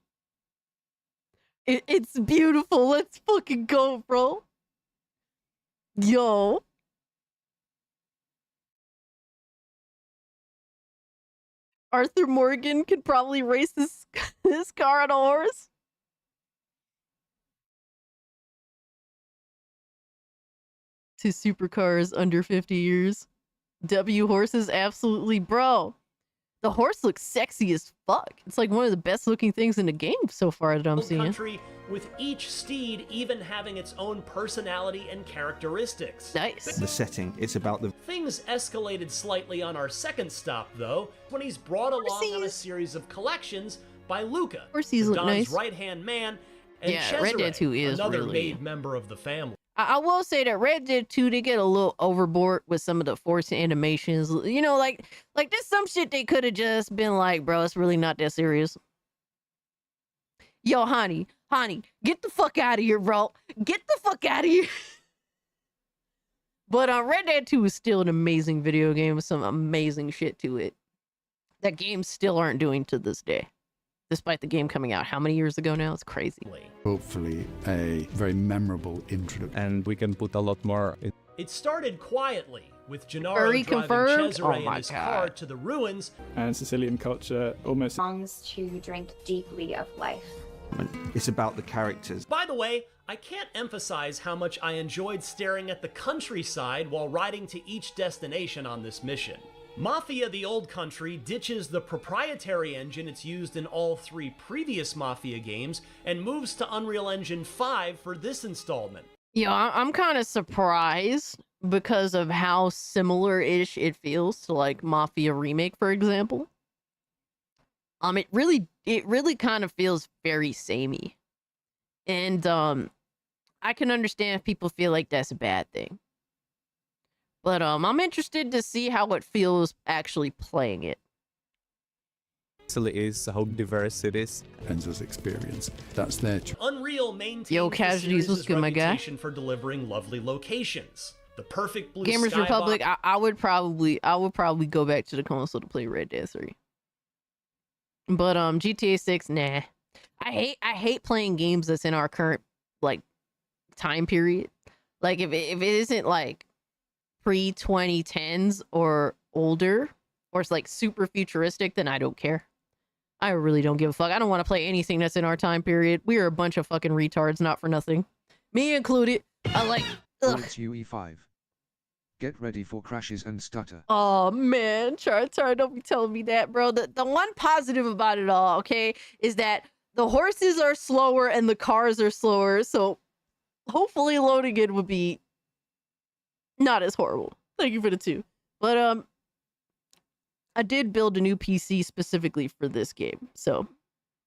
It's beautiful. Let's fucking go, bro. Yo. Arthur Morgan could probably race this car on a horse. Two supercars under 50 years. W horses, absolutely, bro. The horse looks sexy as fuck. It's like one of the best looking things in the game so far that I'm seeing. Country, with each steed even having its own personality and characteristics. Nice. The setting. It's about the Things escalated slightly on our second stop, though, when he's brought along on a Horsies. series of collections by Luca, Horsies the look Don's nice. right-hand man, and Yeah, Red Dead Cesare, 2 is another really- made member of the family. I will say that Red Dead 2, they get a little overboard with some of the forced animations. You know, like there's some shit they could have just been like, bro, it's really not that serious. Yo, honey, get the fuck out of here, bro. Get the fuck out of here. But Red Dead 2 is still an amazing video game with some amazing shit to it that games still aren't doing to this day. Despite the game coming out how many years ago now? It's crazy. Hopefully a very memorable introduction. And we can put a lot more. It started quietly, with Gennaro Furry driving confirmed? Cesare Oh in my his God. car to the ruins. And Sicilian culture almost Longs to drink deeply of life. It's about the characters. By the way, I can't emphasize how much I enjoyed staring at the countryside while riding to each destination on this mission. Mafia: The Old Country ditches the proprietary engine it's used in all 3 previous Mafia games and moves to Unreal Engine 5 for this installment. Yo, I'm kind of surprised because of how similar-ish it feels to like Mafia Remake, for example. It really kind of feels very samey. And I can understand if people feel like that's a bad thing. But I'm interested to see how it feels actually playing it. It is how diverse it is. Enzo's experience. That's their Unreal maintains Yo, the Casualties, what's series' good, my guy? reputation for delivering lovely locations. The perfect blue Gamers skybox. Republic, I would probably go back to the console to play Red Dead 3. But GTA 6, nah. I hate playing games that's in our current like time period. Like if it isn't like pre-2010s or older, or it's like super futuristic, then I don't care. I really don't give a fuck. I don't want to play anything that's in our time period. We are a bunch of fucking retards, not for nothing. Me included. I like. Bullets UE5. Get ready for crashes and stutter. Oh man, Char, don't be telling me that, bro. The one positive about it all, okay, is that the horses are slower and the cars are slower, so hopefully loading it would be not as horrible. Thank you for the 2. But I did build a new PC specifically for this game, so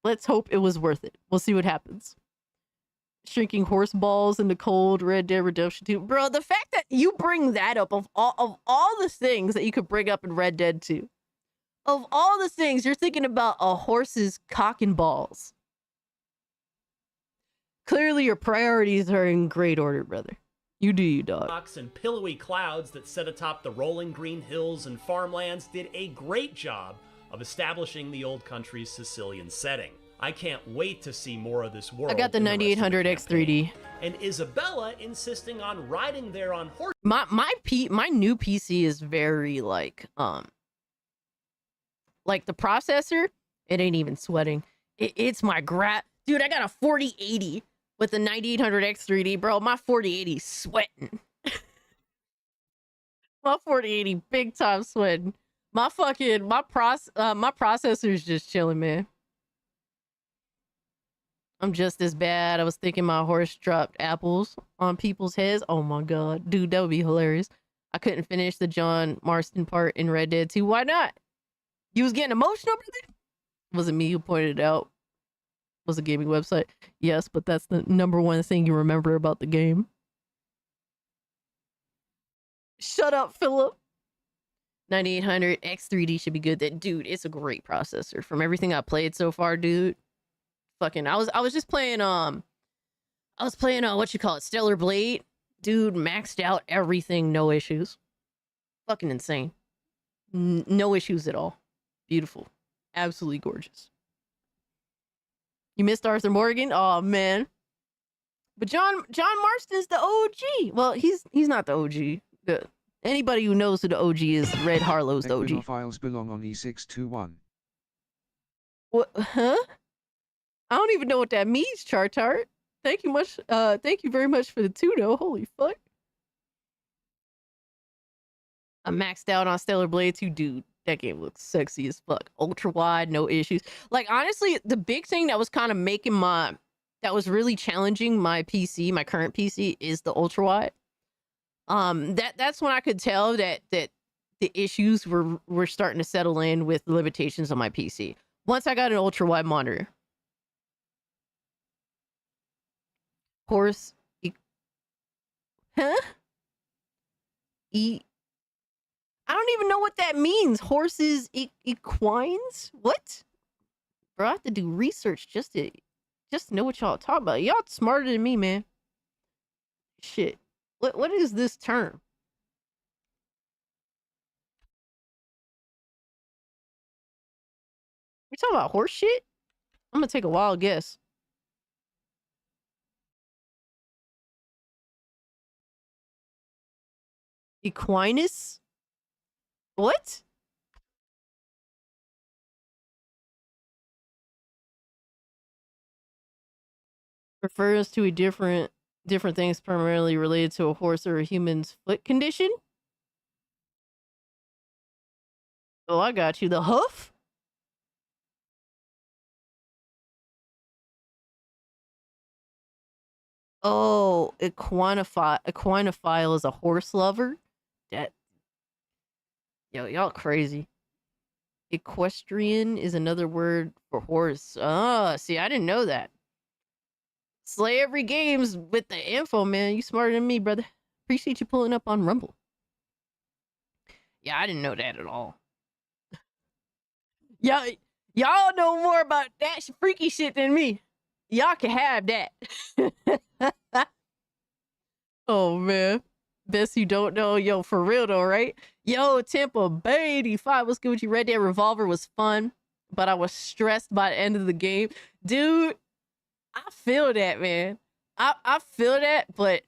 let's hope it was worth it. We'll see what happens. Shrinking horse balls in the cold, Red Dead Redemption 2. Bro, the fact that you bring that up of all the things that you could bring up in Red Dead 2, of all the things, you're thinking about a horse's cock and balls. Clearly your priorities are in great order, brother. You do you, dog. And pillowy clouds that sit atop the rolling green hills and farmlands did a great job of establishing the Old Country's Sicilian setting. I can't wait to see more of this world. I got the 9800 X3D. And Isabella insisting on riding there on horse. My new PC is very like the processor, it ain't even sweating. It's my dude, I got a 4080 with the 9800 X3D, bro. My 4080 sweating. My 4080 big time sweating. My processor's just chilling, man. I'm just as bad. I was thinking my horse dropped apples on people's heads. Oh my god, dude, that would be hilarious. I couldn't finish the John Marston part in Red Dead 2. Why not? You was getting emotional, brother? Was it me who pointed it out? Was a gaming website? Yes, but that's the #1 thing you remember about the game. Shut up, Philip. 9800 X3D should be good. That dude, it's a great processor. From everything I played so far, dude. Fucking, I was just playing what you call it, Stellar Blade. Dude, maxed out everything, no issues. Fucking insane. No issues at all. Beautiful. Absolutely gorgeous. You missed Arthur Morgan? Oh man. But John Marston's the OG. Well, he's not the OG. Anybody who knows who the OG is, Red Harlow's the OG. Files belong on E621. What? Huh? I don't even know what that means, Chartart. Thank you very much for the 2 though. Holy fuck. I'm maxed out on Stellar Blade 2, dude. That game looks sexy as fuck. Ultra wide, no issues. Like honestly, the big thing that was kind of that was really challenging my PC, my current PC, is the ultra wide. That's when I could tell that the issues were starting to settle in with the limitations on my PC. Once I got an ultra wide monitor. Horse. Huh? I don't even know what that means. Horses equines? What? Bro, I have to do research just to know what y'all talking about. Y'all smarter than me, man. Shit. What is this term? We talking about horse shit? I'm gonna take a wild guess. Equinus? What? Refers to a different things primarily related to a horse or a human's foot condition? Oh, I got you. The hoof? Oh, equinophile is a horse lover? That y'all crazy. Equestrian is another word for horse. Ah, see, I didn't know that. Slay every games with the info, man. You smarter than me, brother. Appreciate you pulling up on Rumble. Yeah, I didn't know that at all. Y'all know more about that freaky shit than me. Y'all can have that. Oh, man. Best you don't know. Yo, for real though, right? Yo, Tampa Bay 85. What's good with you? Red Dead Revolver was fun, but I was stressed by the end of the game. Dude, I feel that, man. I feel that, but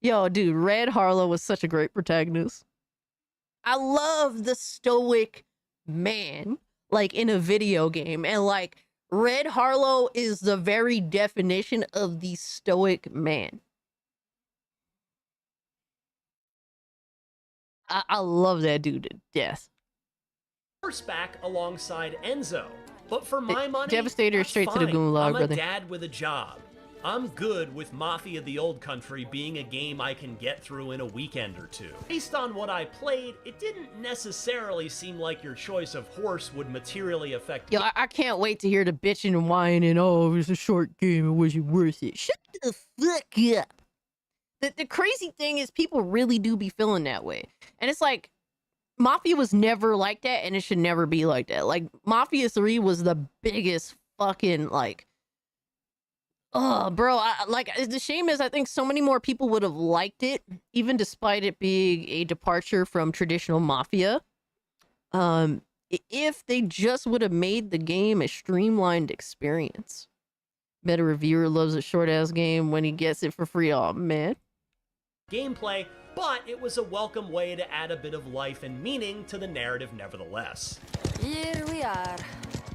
yo, dude, Red Harlow was such a great protagonist. I love the stoic man, like in a video game. And like Red Harlow is the very definition of the stoic man. I love that dude to death. Horseback alongside Enzo. But for my money, Devastator that's straight to fine. the gulag, I'm a brother. dad with a job. I'm good with Mafia the Old Country being a game I can get through in a weekend or two. Based on what I played, it didn't necessarily seem like your choice of horse would materially affect... Yo, I can't wait to hear the bitching and whining. Oh, it was a short game. It wasn't worth it. Shut the fuck up. The crazy thing is people really do be feeling that way. And it's like, Mafia was never like that, and it should never be like that. Like, Mafia 3 was the biggest fucking, like... Oh, bro, the shame is I think so many more people would have liked it, even despite it being a departure from traditional Mafia. If they just would have made the game a streamlined experience. Bet a reviewer loves a short-ass game when he gets it for free. Oh, man. Gameplay, but it was a welcome way to add a bit of life and meaning to the narrative nevertheless. Here we are.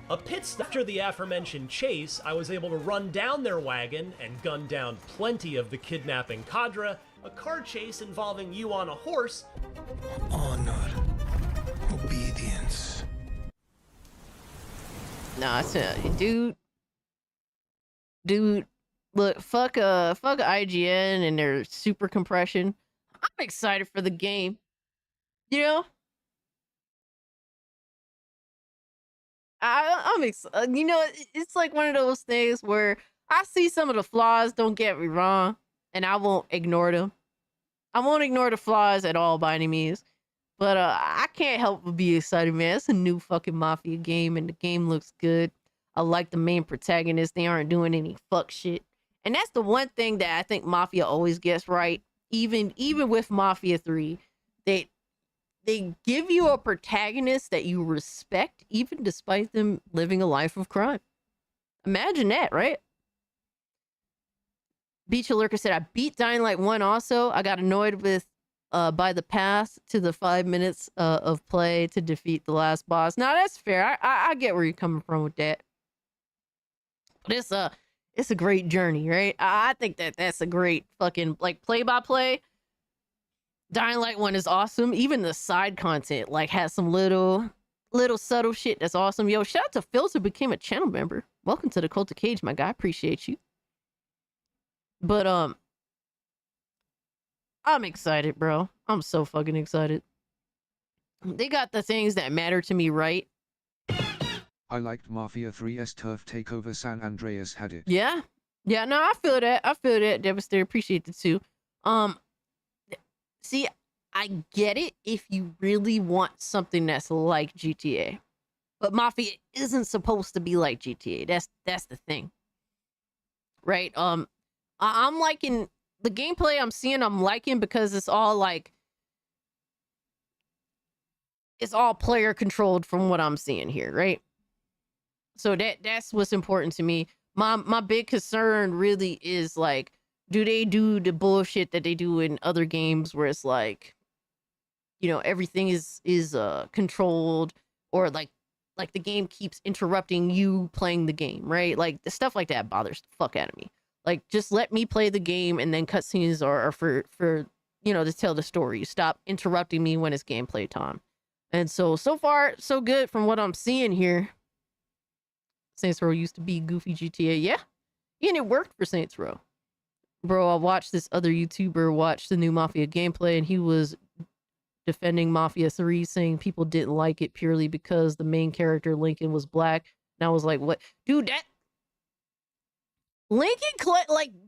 A pit stop after the aforementioned chase, I was able to run down their wagon and gun down plenty of the kidnapping cadre, a car chase involving you on a horse. Honor. Obedience. Nah, dude, look, fuck IGN and their super compression. I'm excited for the game. You know? I'm excited. You know, it's like one of those things where I see some of the flaws, don't get me wrong, and I won't ignore them. I won't ignore the flaws at all by any means. But I can't help but be excited, man. It's a new fucking Mafia game, and the game looks good. I like the main protagonist. They aren't doing any fuck shit. And that's the one thing that I think Mafia always gets right. Even with Mafia 3, they give you a protagonist that you respect, even despite them living a life of crime. Imagine that, right? Beach Lurker said, I beat Dying Light 1 also. I got annoyed with by the path to the 5 minutes of play to defeat the last boss. Now, that's fair. I get where you're coming from with that. But it's a great journey, right? I think that's a great fucking, like, play-by-play. Dying Light 1 is awesome. Even the side content, like, has some little subtle shit that's awesome. Yo, shout out to Phil who became a channel member. Welcome to the Cult of Cage, my guy. Appreciate you. But, I'm excited, bro. I'm so fucking excited. They got the things that matter to me right. I liked Mafia 3's turf takeover. San Andreas had it. Yeah. Yeah, no, I feel that. I feel that, Devastator. Appreciate it too. See, I get it if you really want something that's like GTA. But Mafia isn't supposed to be like GTA. That's the thing. Right? I'm liking the gameplay I'm seeing, I'm liking because it's all like it's all player controlled from what I'm seeing here, right? So that's what's important to me. My big concern really is like, do they do the bullshit that they do in other games where it's like, you know, everything is controlled, or like the game keeps interrupting you playing the game, right? Like the stuff like that bothers the fuck out of me. Like, just let me play the game, and then cutscenes are for to tell the story. Stop interrupting me when it's gameplay time. And so far, so good from what I'm seeing here. Saints Row used to be goofy GTA. Yeah. And it worked for Saints Row. Bro, I watched this other YouTuber watch the new Mafia gameplay, and he was defending Mafia 3, saying people didn't like it purely because the main character, Lincoln, was black. And I was like, what? Dude, that...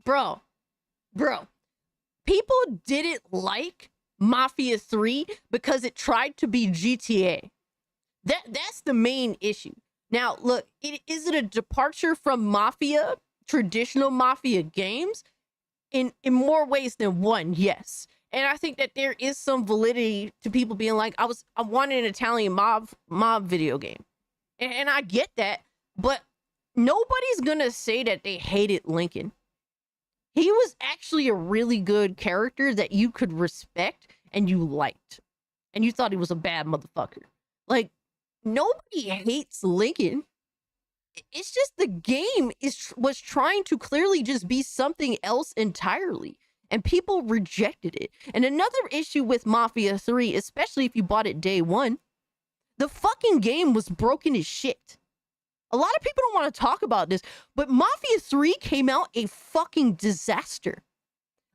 bro. People didn't like Mafia 3 because it tried to be GTA. That's the main issue. Now, look, is it a departure from Mafia, traditional Mafia games? In more ways than one, yes. And I think that there is some validity to people being like, I wanted an Italian mob video game. And I get that, but nobody's gonna say that they hated Lincoln. He was actually a really good character that you could respect and you liked. And you thought he was a bad motherfucker. Like, nobody hates Lincoln. It's just the game was trying to clearly just be something else entirely. And people rejected it. And another issue with Mafia 3, especially if you bought it day one, the fucking game was broken as shit. A lot of people don't want to talk about this, but Mafia 3 came out a fucking disaster.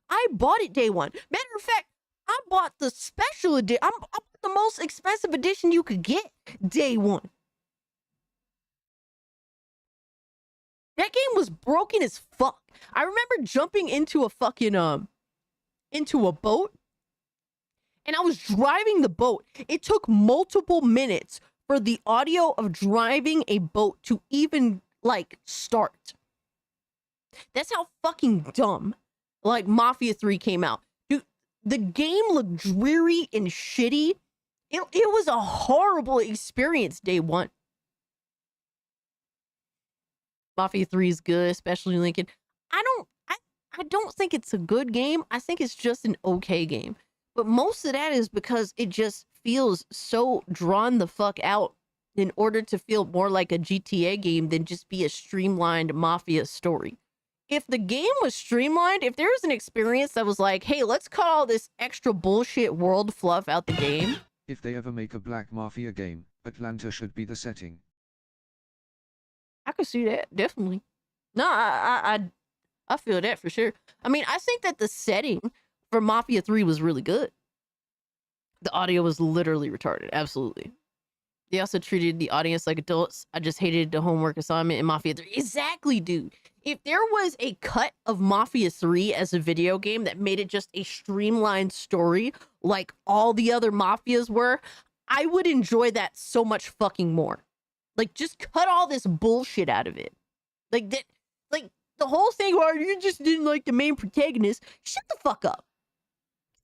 I bought it day one. Matter of fact, I bought the special edition. I bought the most expensive edition you could get day one. That game was broken as fuck. I remember jumping into a fucking, into a boat, and I was driving the boat. It took multiple minutes for the audio of driving a boat to even, start. That's how fucking dumb, Mafia 3 came out. Dude, the game looked dreary and shitty. It was a horrible experience day one. Mafia 3 is good, especially Lincoln. I don't think it's a good game. I think it's just an okay game. But most of that is because it just feels so drawn the fuck out in order to feel more like a GTA game than just be a streamlined Mafia story. If the game was streamlined, if there was an experience that was like, hey, let's cut all this extra bullshit world fluff out the game. If they ever make a Black Mafia game, Atlanta should be the setting. I could see that, definitely. No, I feel that for sure. I mean, I think that the setting for Mafia 3 was really good. The audio was literally retarded, absolutely. They also treated the audience like adults. I just hated the homework assignment in Mafia 3. Exactly, dude. If there was a cut of Mafia 3 as a video game that made it just a streamlined story like all the other Mafias were, I would enjoy that so much fucking more. Just cut all this bullshit out of it. The whole thing where you just didn't like the main protagonist. Shut the fuck up.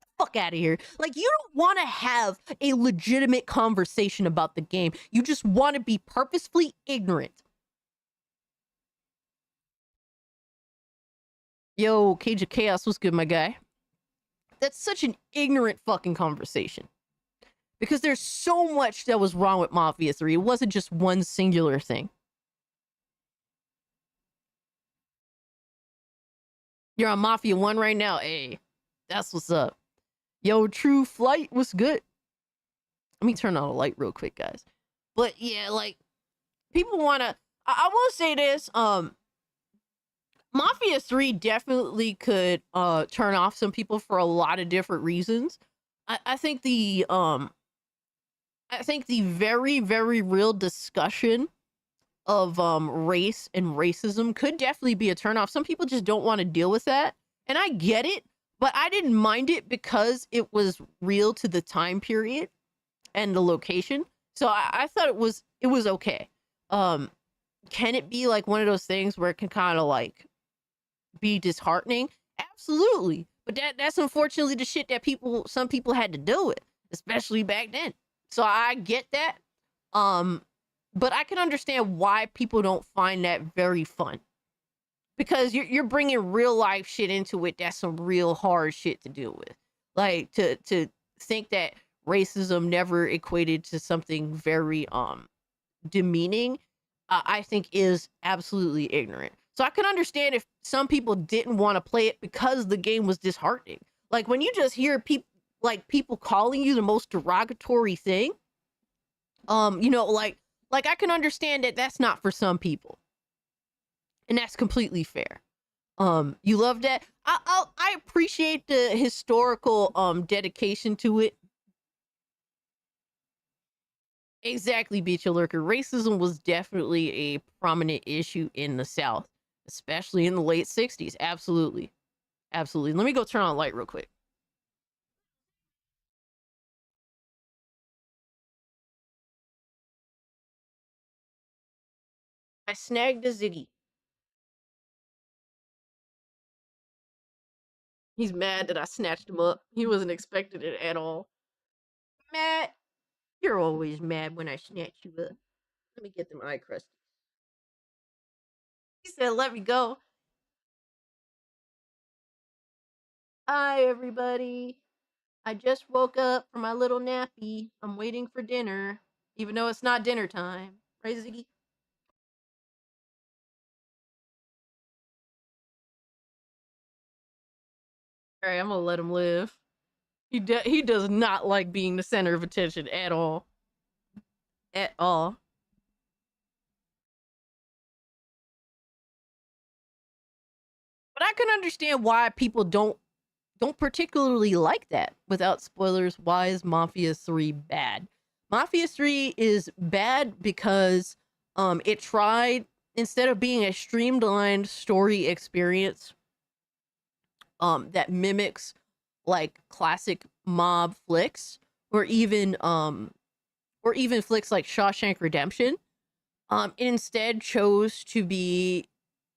Get the fuck out of here. You don't want to have a legitimate conversation about the game. You just want to be purposefully ignorant. Yo, Cage of Chaos, what's good, my guy? That's such an ignorant fucking conversation. Because there's so much that was wrong with Mafia 3. It wasn't just one singular thing. You're on Mafia 1 right now? Hey, that's what's up. Yo, True Flight, what's good? Let me turn on the light real quick, guys. But yeah, people want to... I will say this. Mafia 3 definitely could turn off some people for a lot of different reasons. I think the very, very real discussion of race and racism could definitely be a turnoff. Some people just don't want to deal with that. And I get it, but I didn't mind it because it was real to the time period and the location. So I thought it was okay. Can it be one of those things where it can kind of be disheartening? Absolutely. But that's unfortunately the shit that some people had to deal with, especially back then. So I get that. But I can understand why people don't find that very fun. Because you're bringing real life shit into it. That's some real hard shit to deal with. To think that racism never equated to something very demeaning, I think is absolutely ignorant. So I can understand if some people didn't want to play it because the game was disheartening. Like when you just hear people calling you the most derogatory thing, you know, like I can understand that that's not for some people, and that's completely fair. You love that. I appreciate the historical dedication to it. Exactly, Beach Lurker. Racism was definitely a prominent issue in the South, especially in the late 60s. Absolutely. Absolutely. Let me go turn on the light real quick. I snagged a Ziggy. He's mad that I snatched him up. He wasn't expecting it at all. Matt, you're always mad when I snatch you up. Let me get them eye crusties. He said, let me go. Hi, everybody. I just woke up from my little nappy. I'm waiting for dinner, even though it's not dinner time. Right, Ziggy? All right, I'm gonna let him live. He does not like being the center of attention at all. At all. But I can understand why people don't particularly like that. Without spoilers, why is Mafia 3 bad? Mafia 3 is bad because it tried, instead of being a streamlined story experience that mimics like classic mob flicks, or even flicks like Shawshank Redemption, it instead chose to be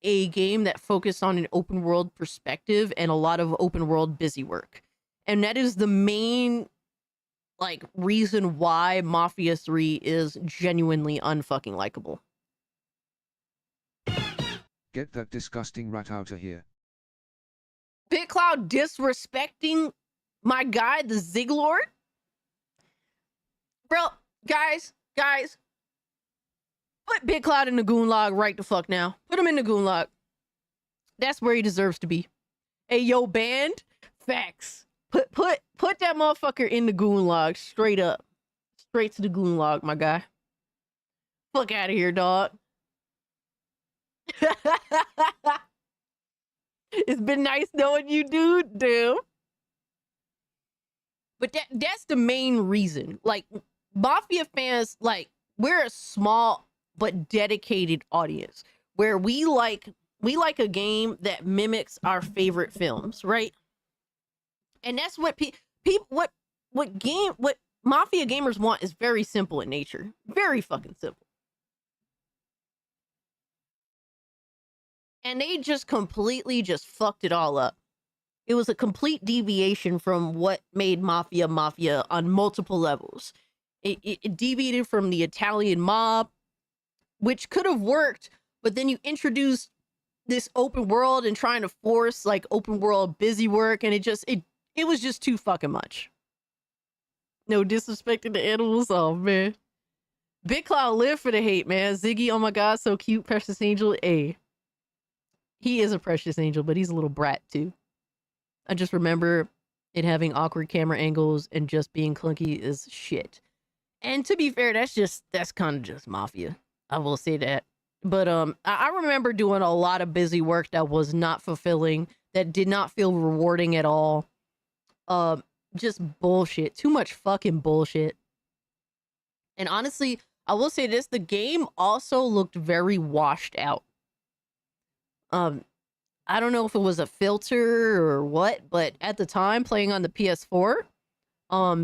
a game that focused on an open world perspective and a lot of open world busy work. And that is the main like reason why Mafia 3 is genuinely unfucking likable. Get that disgusting rat out of here. BitCloud disrespecting my guy, the Ziglord? Bro, guys, put BitCloud in the Goonlog right the fuck now. Put him in the Goonlog. That's where he deserves to be. Hey, yo, band, facts. Put that motherfucker in the Goonlog straight up. Straight to the Goonlog, my guy. Fuck out of here, dog. It's been nice knowing you, dude. Damn. But that's the main reason. Like, Mafia fans, like, we're a small but dedicated audience where we like a game that mimics our favorite films, right? And that's what people what Mafia gamers want is very simple in nature. Very fucking simple. And they just completely just fucked it all up. It was a complete deviation from what made Mafia on multiple levels. It deviated from the Italian mob, which could have worked, but then you introduced this open world and trying to force like open world busy work, and it was just too fucking much. No disrespecting the animals. Oh man. Big Cloud live for the hate, man. Ziggy, oh my god, so cute. Precious Angel. A. He is a precious angel, but he's a little brat too. I just remember it having awkward camera angles and just being clunky is shit. And to be fair, that's kind of just Mafia. I will say that. But I remember doing a lot of busy work that was not fulfilling, that did not feel rewarding at all. Just bullshit. Too much fucking bullshit. And honestly, I will say this, the game also looked very washed out. I don't know if it was a filter or what, but at the time playing on the PS4,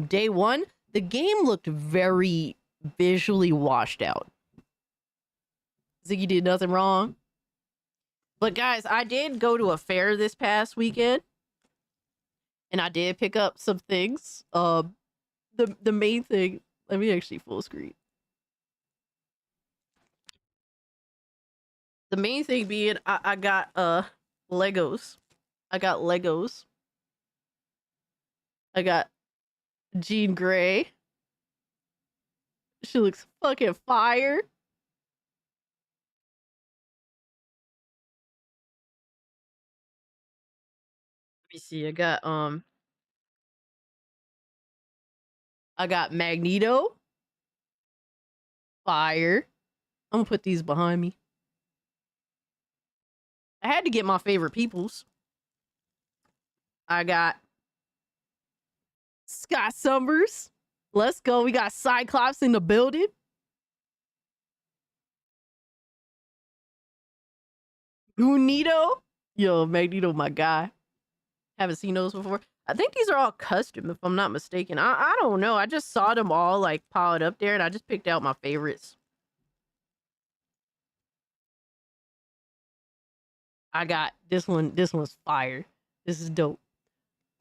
day one, the game looked very visually washed out. Ziggy did nothing wrong. But guys, I did go to a fair this past weekend, and I did pick up some things. The main thing, let me actually full screen. The main thing being, I got Legos. I got Legos. I got Jean Grey. She looks fucking fire. Let me see. I got I got Magneto. Fire. I'm gonna put these behind me. I had to get my favorite peoples. I got Scott Summers. Let's go. We got Cyclops in the building. Gunito. Yo, Magneto, my guy. Haven't seen those before. I think these are all custom, if I'm not mistaken. I don't know. I just saw them all like piled up there, and I just picked out my favorites. I got this one. This one's fire. This is dope.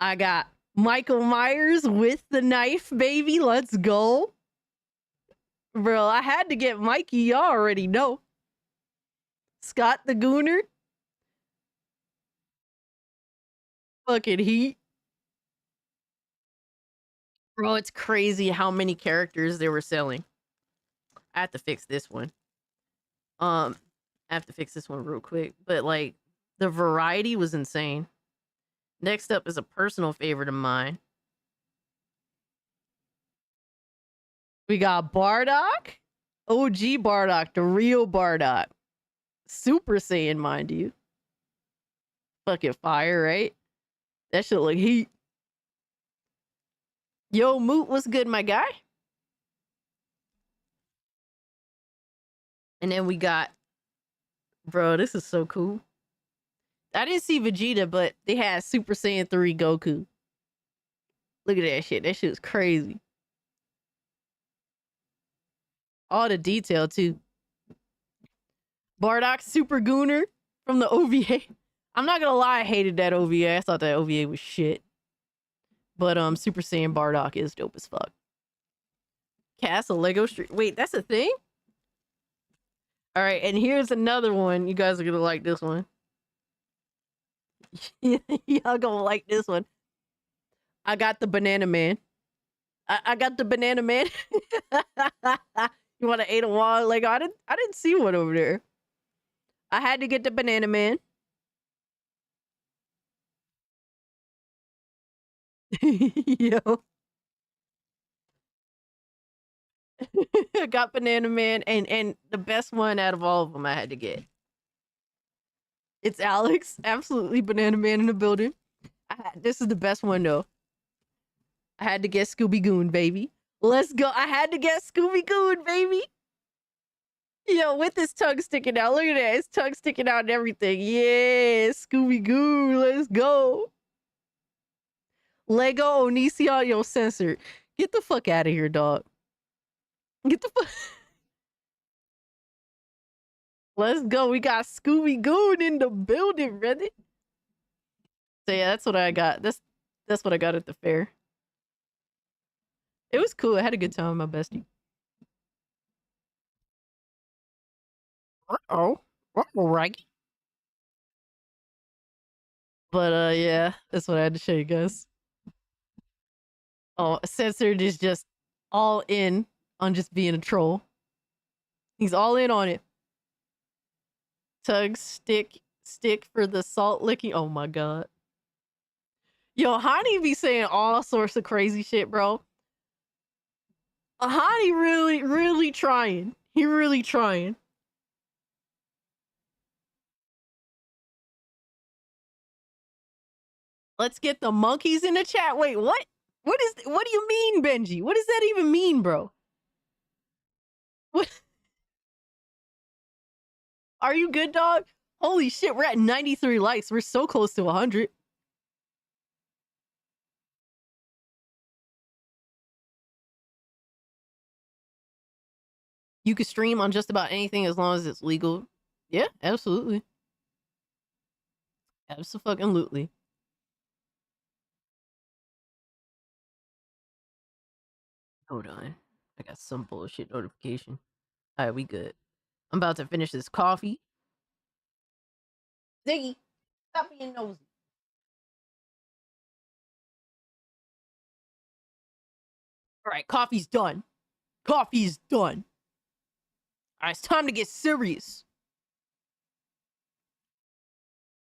I got Michael Myers with the knife, baby. Let's go. Bro, I had to get Mikey. Y'all already know. Scott the Gooner. Fucking heat. Bro, it's crazy how many characters they were selling. I have to fix this one. I have to fix this one real quick. But like, the variety was insane. Next up is a personal favorite of mine. We got Bardock. OG Bardock, the real Bardock. Super Saiyan, mind you. Fucking fire, right? That shit look heat. Yo, Moot, what's good, my guy? And then we got... Bro, this is so cool. I didn't see Vegeta, but they had Super Saiyan 3 Goku. Look at that shit. That shit was crazy. All the detail, too. Bardock Super Gooner from the OVA. I'm not gonna lie, I hated that OVA. I thought that OVA was shit. But Super Saiyan Bardock is dope as fuck. Castle Lego Street. Wait, that's a thing? Alright, and here's another one. You guys are gonna like this one. Y'all gonna like this one. I got the Banana Man. I got the Banana Man. You want to eat a wall? Like I didn't see one over there. I had to get the Banana Man. Yo. Got Banana Man and the best one out of all of them I had to get. It's Alex. Absolutely Banana Man in the building. This is the best one though. I had to get Scooby Goon, baby. Let's go. I had to get Scooby Goon, baby. Yo, with his tongue sticking out. Look at that. His tongue sticking out and everything. Yeah, Scooby Goon. Let's go. Lego Onision, yo, censored. Get the fuck out of here, dog. Get the fuck. Let's go. We got Scooby Goon in the building, brother. So yeah, that's what I got. That's what I got at the fair. It was cool. I had a good time with my bestie. Oh, right. But yeah, that's what I had to show you guys. Oh, Censored is just all in on just being a troll. He's all in on it. Tug, stick for the salt licking. Oh my god. Yo, Hani be saying all sorts of crazy shit, bro. Hani really trying. He really trying. Let's get the monkeys in the chat. Wait, what? What do you mean, Benji? What does that even mean, bro? What? Are you good, dog? Holy shit, we're at 93 likes. We're so close to 100. You can stream on just about anything as long as it's legal. Yeah, absolutely. Absolutely. Hold on. I got some bullshit notification. Alright, we good. I'm about to finish this coffee. Ziggy, stop being nosy. Alright, coffee's done. Coffee's done. Alright, it's time to get serious.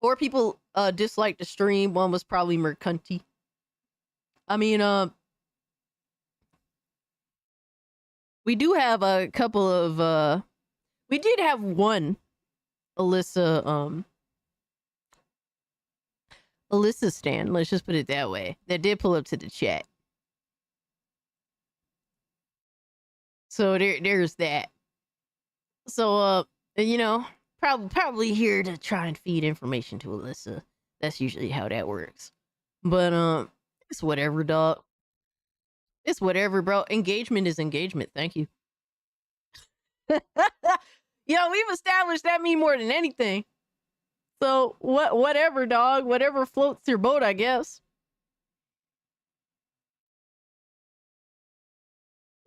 4 people disliked the stream. One was probably Mercunti. I mean, We do have a couple of we did have one Alyssa Alyssa stan, let's just put it that way, that did pull up to the chat. So there's that. So you know, probably here to try and feed information to Alyssa. That's usually how that works. But it's whatever, dog. It's whatever, bro. Engagement is engagement. Thank you. Yo, we've established that mean more than anything. So whatever, dog. Whatever floats your boat, I guess.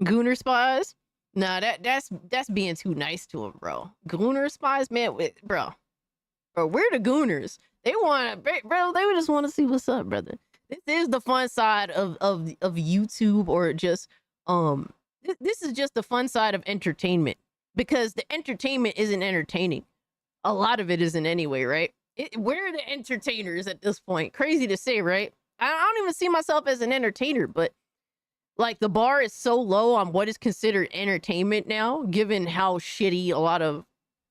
Gooner spies? Nah, that's being too nice to him, bro. Gooner spies, man, bro, we're the Gooners. They want, bro. They just want to see what's up, brother. This is the fun side of YouTube, or just this is just the fun side of entertainment, because the entertainment isn't entertaining. A lot of it isn't anyway, right? We're the entertainers at this point. Crazy to say, right? I don't even see myself as an entertainer, but like the bar is so low on what is considered entertainment now, given how shitty a lot of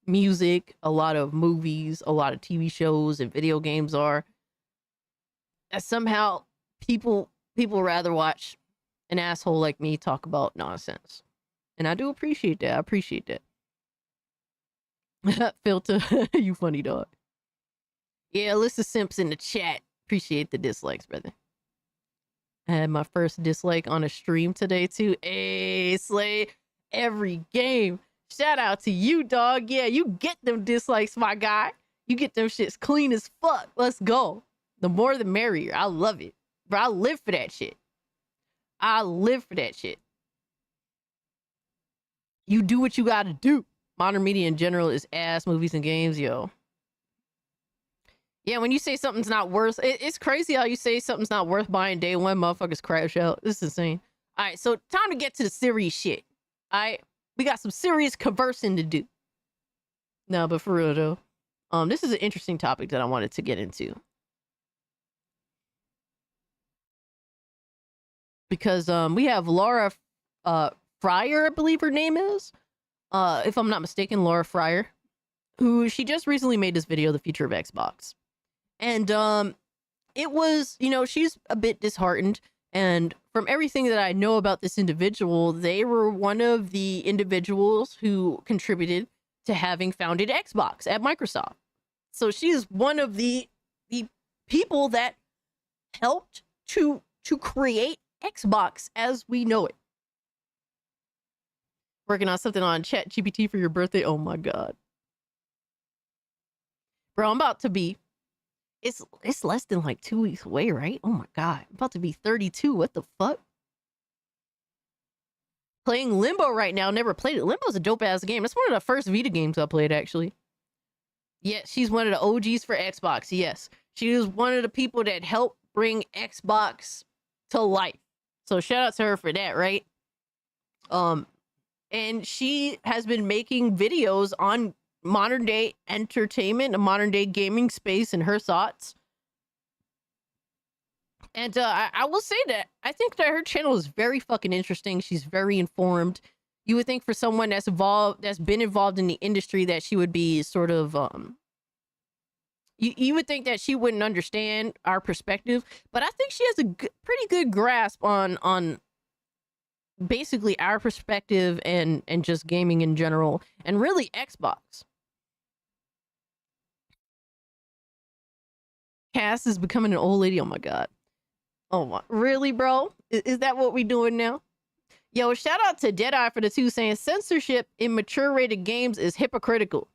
music, a lot of movies, a lot of TV shows and video games are, that somehow people rather watch an asshole like me talk about nonsense. And I do appreciate that. I appreciate that. Filter, you funny dog. Yeah, Alyssa Simps in the chat. Appreciate the dislikes, brother. I had my first dislike on a stream today too. Hey, Slay, every game. Shout out to you, dog. Yeah, you get them dislikes, my guy. You get them shits clean as fuck. Let's go. The more the merrier. I love it. Bro, I live for that shit. I live for that shit. You do what you gotta do. Modern media in general is ass, movies and games, yo. Yeah, when you say something's not worth, it's crazy how you say something's not worth buying day one, motherfuckers crash out. This is insane. All right, so time to get to the serious shit. All right, we got some serious conversing to do. No, but for real though, this is an interesting topic that I wanted to get into. Because we have Laura Fryer, I believe her name is. If I'm not mistaken, Laura Fryer, who she just recently made this video, The Future of Xbox. And it was, you know, she's a bit disheartened. And from everything that I know about this individual, they were one of the individuals who contributed to having founded Xbox at Microsoft. So she is one of the people that helped to create Xbox as we know it. Working on something on Chat GPT for your birthday. Oh my God. Bro, I'm about to be, it's less than like 2 weeks away, right? Oh my God. I'm about to be 32. What the fuck? Playing Limbo right now. Never played it. Limbo's a dope ass game. It's one of the first Vita games I played, actually. Yeah, she's one of the OGs for Xbox. Yes. She was one of the people that helped bring Xbox to life. So shout out to her for that, right? And she has been making videos on modern day entertainment, a modern day gaming space, and her thoughts. And I will say that I think that her channel is very fucking interesting. She's very informed. You would think for someone that's been involved in the industry, that she would be sort of you would think that she wouldn't understand our perspective, but I think she has a pretty good grasp on basically our perspective and just gaming in general, and really Xbox. Cass is becoming an old lady. Oh my God. Oh my, really, bro? Is that what we doing now? Yo, shout out to Deadeye for the 2 saying censorship in mature rated games is hypocritical.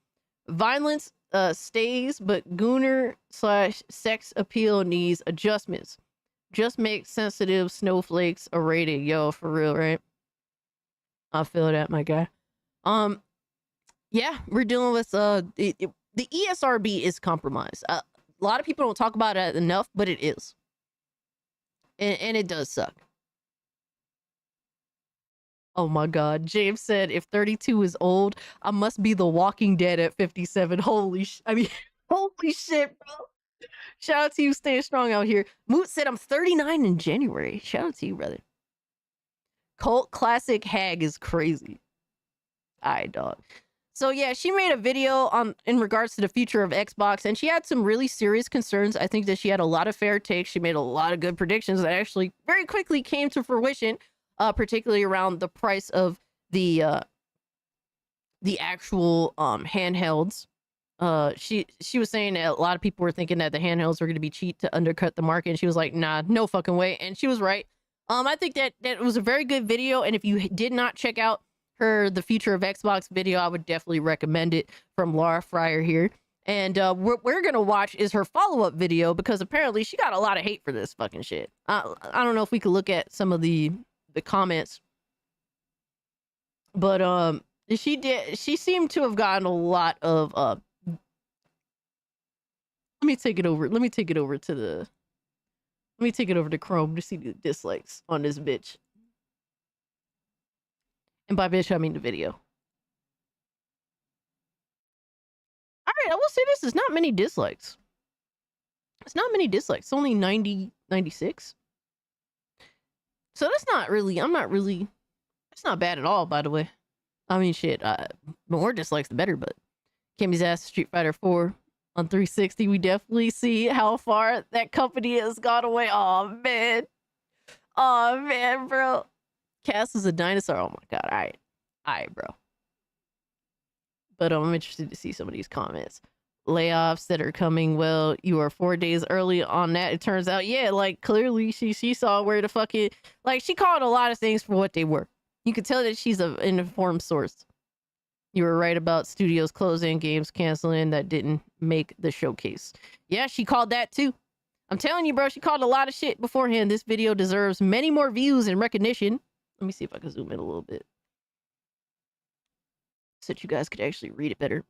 Violence stays, but gooner/sex appeal needs adjustments. Just make sensitive snowflakes a rating. Yo, for real, right? I feel that, my guy. Yeah, we're dealing with the ESRB is compromised. A lot of people don't talk about it enough, but it is. And it does suck. Oh my God. James said, if 32 is old, I must be the Walking Dead at 57. Holy shit, bro. Shout out to you staying strong out here. Moot said, I'm 39 in January. Shout out to you, brother. Cult classic hag is crazy. Alright, dog. So yeah, she made a video in regards to the future of Xbox, and she had some really serious concerns. I think that she had a lot of fair takes. She made a lot of good predictions that actually very quickly came to fruition, particularly around the price of the actual handhelds. She was saying that a lot of people were thinking that the handhelds were going to be cheap to undercut the market, and she was like, nah, no fucking way. And she was right. I think that was a very good video, and if you did not check out the future of Xbox video, I would definitely recommend it, from Laura Fryer here. And what we're gonna watch is her follow-up video, because apparently she got a lot of hate for this fucking shit. I don't know if we could look at some of the comments, but she seemed to have gotten a lot of let me take it over to Chrome to see the dislikes on this bitch. And by bitch, I mean the video. Alright, I will say this, is not many dislikes. It's not many dislikes. It's only 96. So that's not really, that's not bad at all, by the way. I mean, shit, more dislikes the better, but Kimmy's ass Street Fighter 4 on 360, we definitely see how far that company has gone away. Oh man, bro. Cass is a dinosaur. Oh my god. All right, bro. But I'm interested to see some of these comments. Layoffs that are coming. Well, you are 4 days early on that. It turns out, yeah, like clearly she saw where the fucking, like, she called a lot of things for what they were. You could tell that she's an informed source. You were right about studios closing, games canceling that didn't make the showcase. Yeah, she called that too. I'm telling you, bro, she called a lot of shit beforehand. This video deserves many more views and recognition. Let me see if I can zoom in a little bit so that you guys could actually read it better.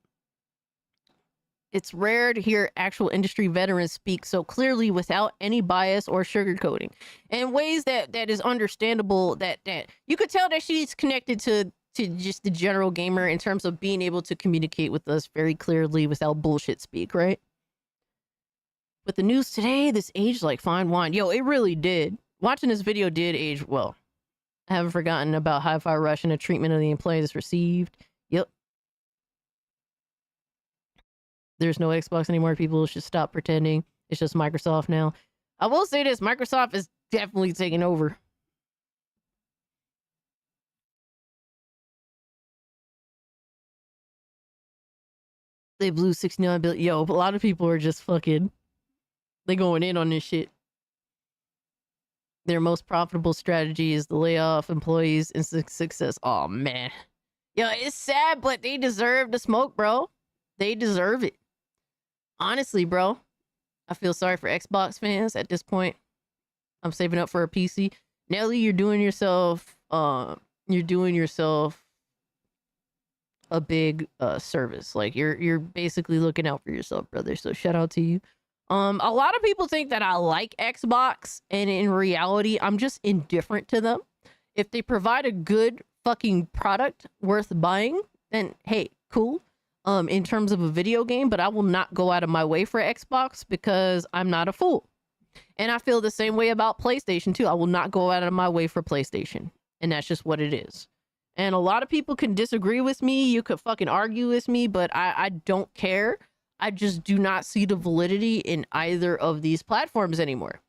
It's rare to hear actual industry veterans speak so clearly without any bias or sugarcoating, in ways that is understandable, that you could tell that she's connected to just the general gamer in terms of being able to communicate with us very clearly without bullshit speak, right? But the news today, this aged like fine wine. Yo, it really did. Watching this video did age well. I haven't forgotten about Hi-Fi Rush and the treatment of the employees received. Yep. There's no Xbox anymore. People should stop pretending. It's just Microsoft now. I will say this, Microsoft is definitely taking over. They blew 69 billion. Yo, a lot of people are just fucking, they going in on this shit. Their most profitable strategy is to lay off employees and success. Oh, man. Yo, it's sad, but they deserve the smoke, bro. They deserve it. Honestly, bro. I feel sorry for Xbox fans at this point. I'm saving up for a PC. Nelly, you're doing yourself a big service. Like you're basically looking out for yourself, brother. So shout out to you. A lot of people think that I like Xbox, and in reality, I'm just indifferent to them. If they provide a good fucking product worth buying, then hey, cool. In terms of a video game, but I will not go out of my way for Xbox because I'm not a fool. And I feel the same way about PlayStation too. I will not go out of my way for PlayStation. And that's just what it is. And a lot of people can disagree with me. You could fucking argue with me, but I don't care. I just do not see the validity in either of these platforms anymore.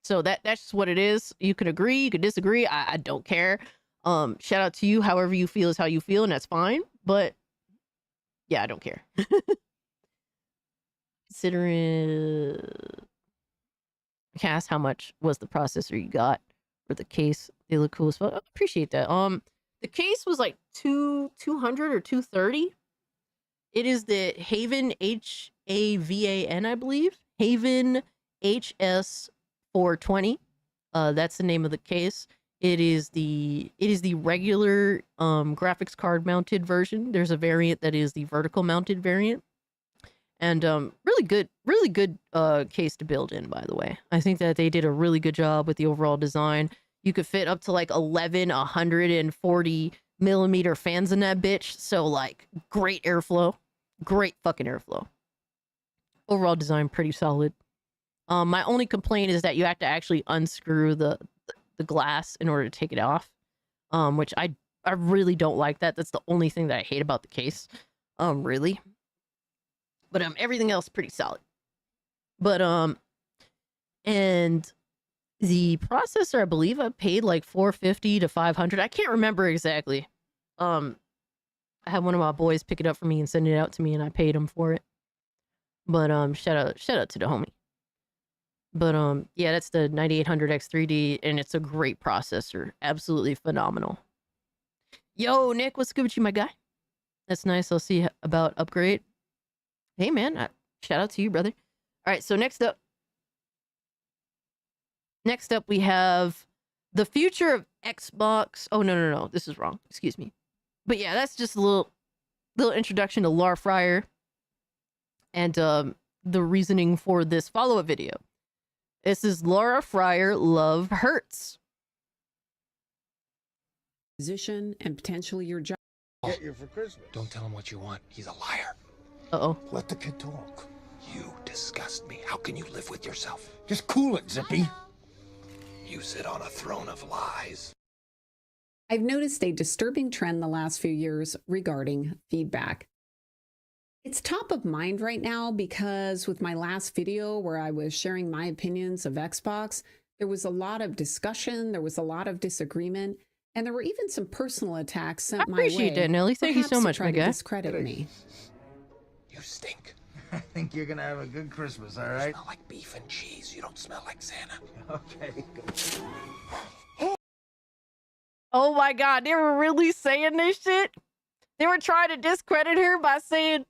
So that's just what it is. You could agree, you could disagree. I don't care. Shout out to you. However you feel is how you feel, and that's fine. But yeah, I don't care. Considering Cass, how much was the processor you got for the case? They look cool as fuck. I appreciate that. The case was like 200 or 230. It is the Haven HAVAN, I believe. Haven HS 420. That's the name of the case. It is the regular graphics card mounted version. There's a variant that is the vertical mounted variant. And really good case to build in, by the way. I think that they did a really good job with the overall design. You could fit up to like 11 140 millimeter fans in that bitch. So like great airflow. Great fucking airflow. Overall design pretty solid. My only complaint is that you have to actually unscrew the the glass in order to take it off, which I really don't like that. That's the only thing that I hate about the case, really. But everything else pretty solid. But and the processor, I believe I paid like $450 to $500. I can't remember exactly. I had one of my boys pick it up for me and send it out to me, and I paid him for it. But shout out to the homie. But yeah, that's the 9800X3D, and it's a great processor. Absolutely phenomenal. Yo, Nick, what's good with you, my guy? That's nice. I'll see about upgrade. Hey, man, shout out to you, brother. All right, so next up we have the future of Xbox. Oh, no, this is wrong. Excuse me. But yeah, that's just a little introduction to Lara Fryer and the reasoning for this follow-up video. This is Lara Fryer Love Hurts. Position and potentially your job. Get you for Christmas. Don't tell him what you want. He's a liar. Uh-oh. Let the kid talk. You disgust me. How can you live with yourself? Just cool it, Zippy. You sit on a throne of lies. I've noticed a disturbing trend the last few years regarding feedback. It's top of mind right now because with my last video where I was sharing my opinions of Xbox, there was a lot of discussion, there was a lot of disagreement, and there were even some personal attacks sent my way. I appreciate that, Nelly. Thank you so much, my guy. Discredit me. You stink. I think you're gonna have a good Christmas, all right? You smell like beef and cheese. You don't smell like Santa. Okay. Oh my god, they were really saying this shit? They were trying to discredit her by saying...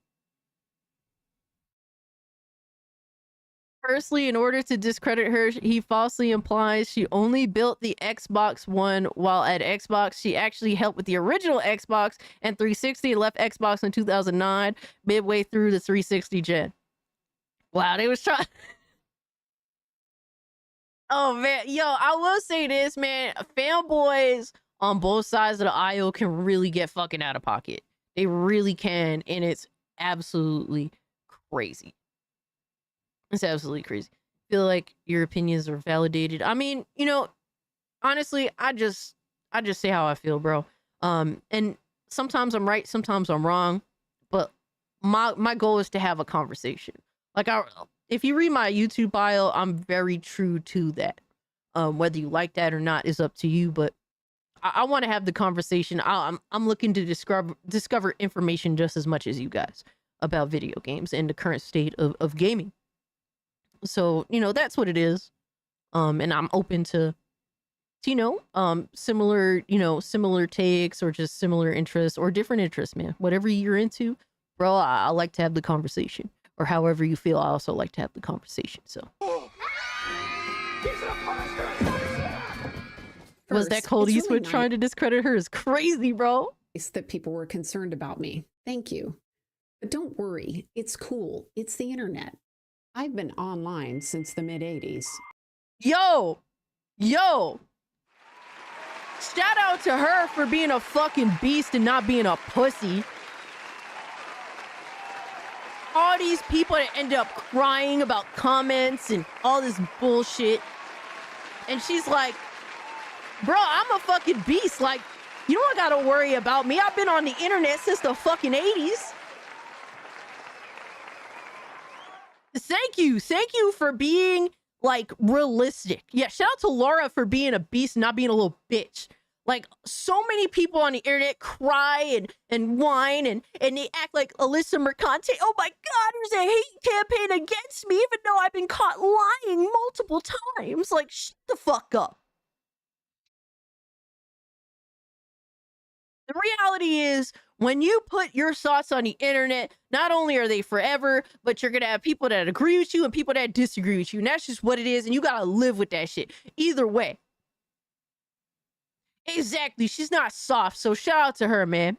Firstly, in order to discredit her, he falsely implies she only built the Xbox One while at Xbox. She actually helped with the original Xbox and 360 and left Xbox in 2009, midway through the 360 gen. Wow, they was trying... Oh, man. Yo, I will say this, man. Fanboys on both sides of the aisle can really get fucking out of pocket. They really can, and it's absolutely crazy. It's absolutely crazy. I feel like your opinions are validated. I mean, you know, honestly, I just say how I feel, bro. And sometimes I'm right, sometimes I'm wrong, but my goal is to have a conversation. Like, if you read my YouTube bio, I'm very true to that. Whether you like that or not is up to you, but I want to have the conversation. I'm looking to discover information just as much as you guys about video games and the current state of gaming. So, you know, that's what it is. And I'm open to similar takes or just similar interests or different interests, man. Whatever you're into, bro, I like to have the conversation. Or however you feel, I also like to have the conversation. So. Was that Cold Eastwood trying to discredit her? Is crazy, bro. It's that people were concerned about me. Thank you. But don't worry. It's cool. It's the internet. I've been online since the mid-'80s. Yo! Shout out to her for being a fucking beast and not being a pussy. All these people that end up crying about comments and all this bullshit. And she's like, bro, I'm a fucking beast. Like, you don't gotta worry about me. I've been on the internet since the fucking 80s. Thank you for being, like, realistic. Yeah, shout out to Laura for being a beast and not being a little bitch. Like, so many people on the internet cry and whine and they act like Alyssa Mercante. Oh my god, there's a hate campaign against me even though I've been caught lying multiple times. Like, shut the fuck up. The reality is, when you put your thoughts on the internet, not only are they forever, but you're going to have people that agree with you and people that disagree with you. And that's just what it is. And you got to live with that shit. Either way. Exactly. She's not soft. So shout out to her, man.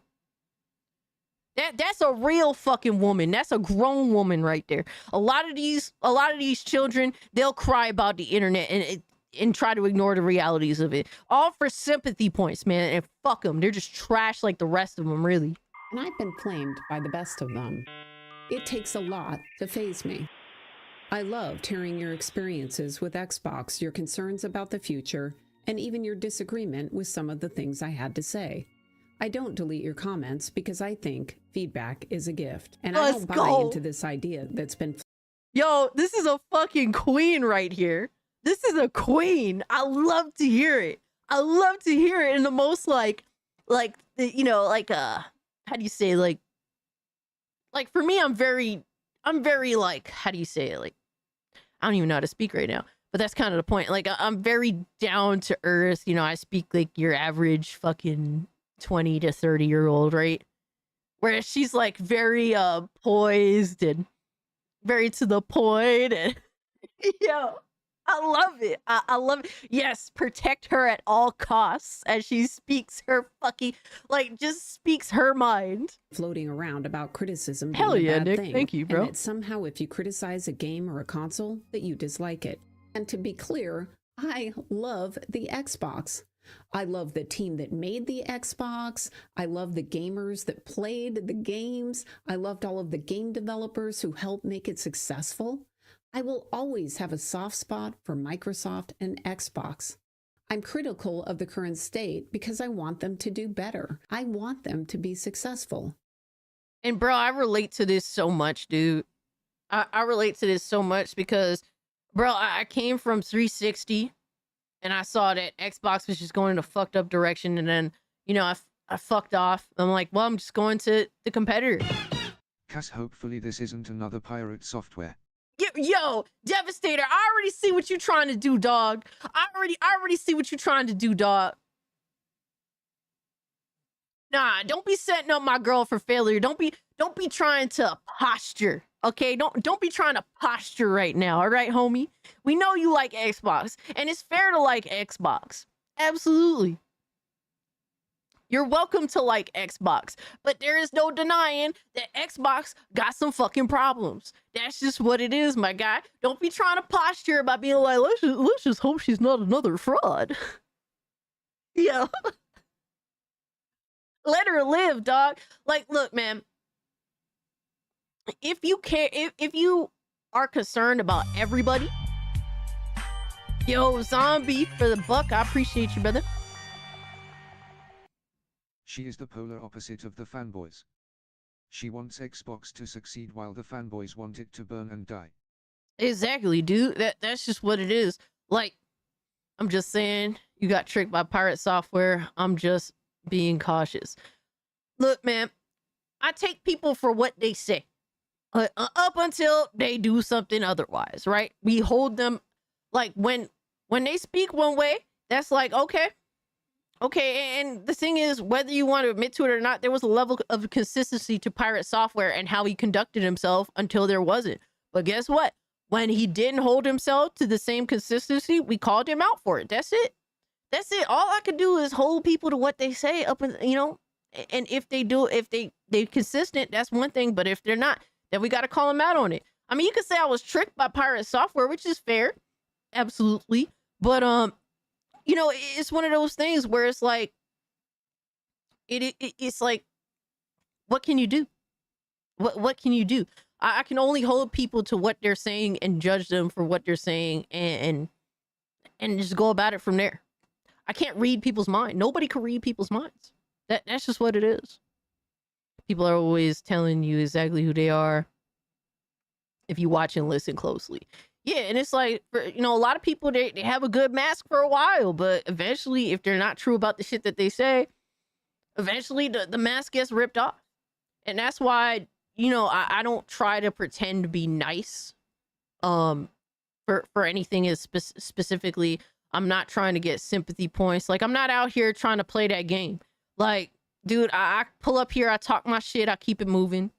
That's a real fucking woman. That's a grown woman right there. A lot of these children, they'll cry about the internet and try to ignore the realities of it. All for sympathy points, man. And fuck them. They're just trash like the rest of them, really. And I've been claimed by the best of them. It takes a lot to faze me. I loved hearing your experiences with Xbox, your concerns about the future, and even your disagreement with some of the things I had to say. I don't delete your comments because I think feedback is a gift, and I don't buy into this idea that's been. Yo, this is a fucking queen right here. This is a queen. I love to hear it. I love to hear it in the most how do you say, like for me, I'm very like, how do you say it? Like, I don't even know how to speak right now, but that's kind of the point. Like, I'm very down to earth. You know, I speak like your average fucking 20 to 30-year-old, right? Whereas she's like very poised and very to the point, and yo, I love it. I love it. Yes, protect her at all costs as she speaks her fucking, like, just speaks her mind. Floating around about criticism being Hell a yeah, bad Nick. thing, Thank you, bro. and that somehow if you criticize a game or a console, that you dislike it. And to be clear, I love the Xbox. I love the team that made the Xbox. I love the gamers that played the games. I loved all of the game developers who helped make it successful. I will always have a soft spot for Microsoft and Xbox. I'm critical of the current state because I want them to do better. I want them to be successful. And bro, I relate to this so much, dude. I relate to this so much because, bro, I came from 360 and I saw that Xbox was just going in a fucked up direction, and then, you know, I fucked off. I'm like, well, I'm just going to the competitor. Cass, hopefully this isn't another pirate software. Yo, Devastator, I already see what you're trying to do, dog. I already see what you're trying to do, dog. Nah, don't be setting up my girl for failure. Don't be trying to posture. Okay, don't be trying to posture right now, all right, homie? We know you like Xbox, and it's fair to like Xbox. Absolutely. You're welcome to like Xbox, but there is no denying that Xbox got some fucking problems. That's just what it is, my guy. Don't be trying to posture by being like, let's just hope she's not another fraud. Yeah. Let her live, dog. Like, look, man. If you care, if you are concerned about everybody, yo, Zombie for the buck, I appreciate you, brother. She is the polar opposite of the fanboys. She wants Xbox to succeed while the fanboys want it to burn and die. Exactly, dude. That's just what it is. Like, I'm just saying, you got tricked by pirate software. I'm just being cautious. Look, man, I take people for what they say. Up until they do something otherwise, right? We hold them, like, when they speak one way, that's like, okay, and the thing is, whether you want to admit to it or not, there was a level of consistency to pirate software and how he conducted himself until there wasn't. But guess what? When he didn't hold himself to the same consistency, we called him out for it. That's it. All I can do is hold people to what they say up, and you know, and if they're consistent, that's one thing. But if they're not, then we got to call them out on it. I mean, you could say I was tricked by pirate software, which is fair, absolutely. But you know, it's one of those things where it's like, it's like, what can you do? What can you do? I can only hold people to what they're saying and judge them for what they're saying, and just go about it from there. I can't read people's mind. Nobody can read people's minds. That's just what it is. People are always telling you exactly who they are if you watch and listen closely. Yeah, and it's like, you know, a lot of people, they have a good mask for a while, but eventually, if they're not true about the shit that they say, eventually the mask gets ripped off. And that's why, you know, I don't try to pretend to be nice for anything as specifically. I'm not trying to get sympathy points. Like, I'm not out here trying to play that game. Like, dude, I pull up here, I talk my shit, I keep it moving.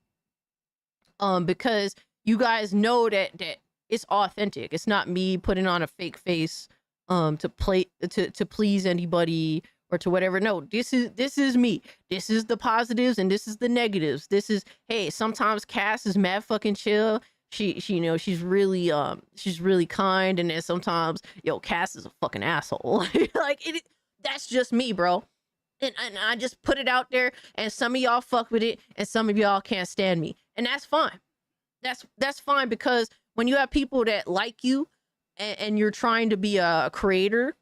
Because you guys know that it's authentic. It's not me putting on a fake face to please anybody or to whatever. No, this is me. This is the positives and this is the negatives. This is, hey, sometimes Cass is mad fucking chill. She you know, she's really kind, and then sometimes, yo, Cass is a fucking asshole. Like, that's just me, bro. And I just put it out there, and some of y'all fuck with it, and some of y'all can't stand me, and that's fine. That's fine, because when you have people that like you, and you're trying to be a creator,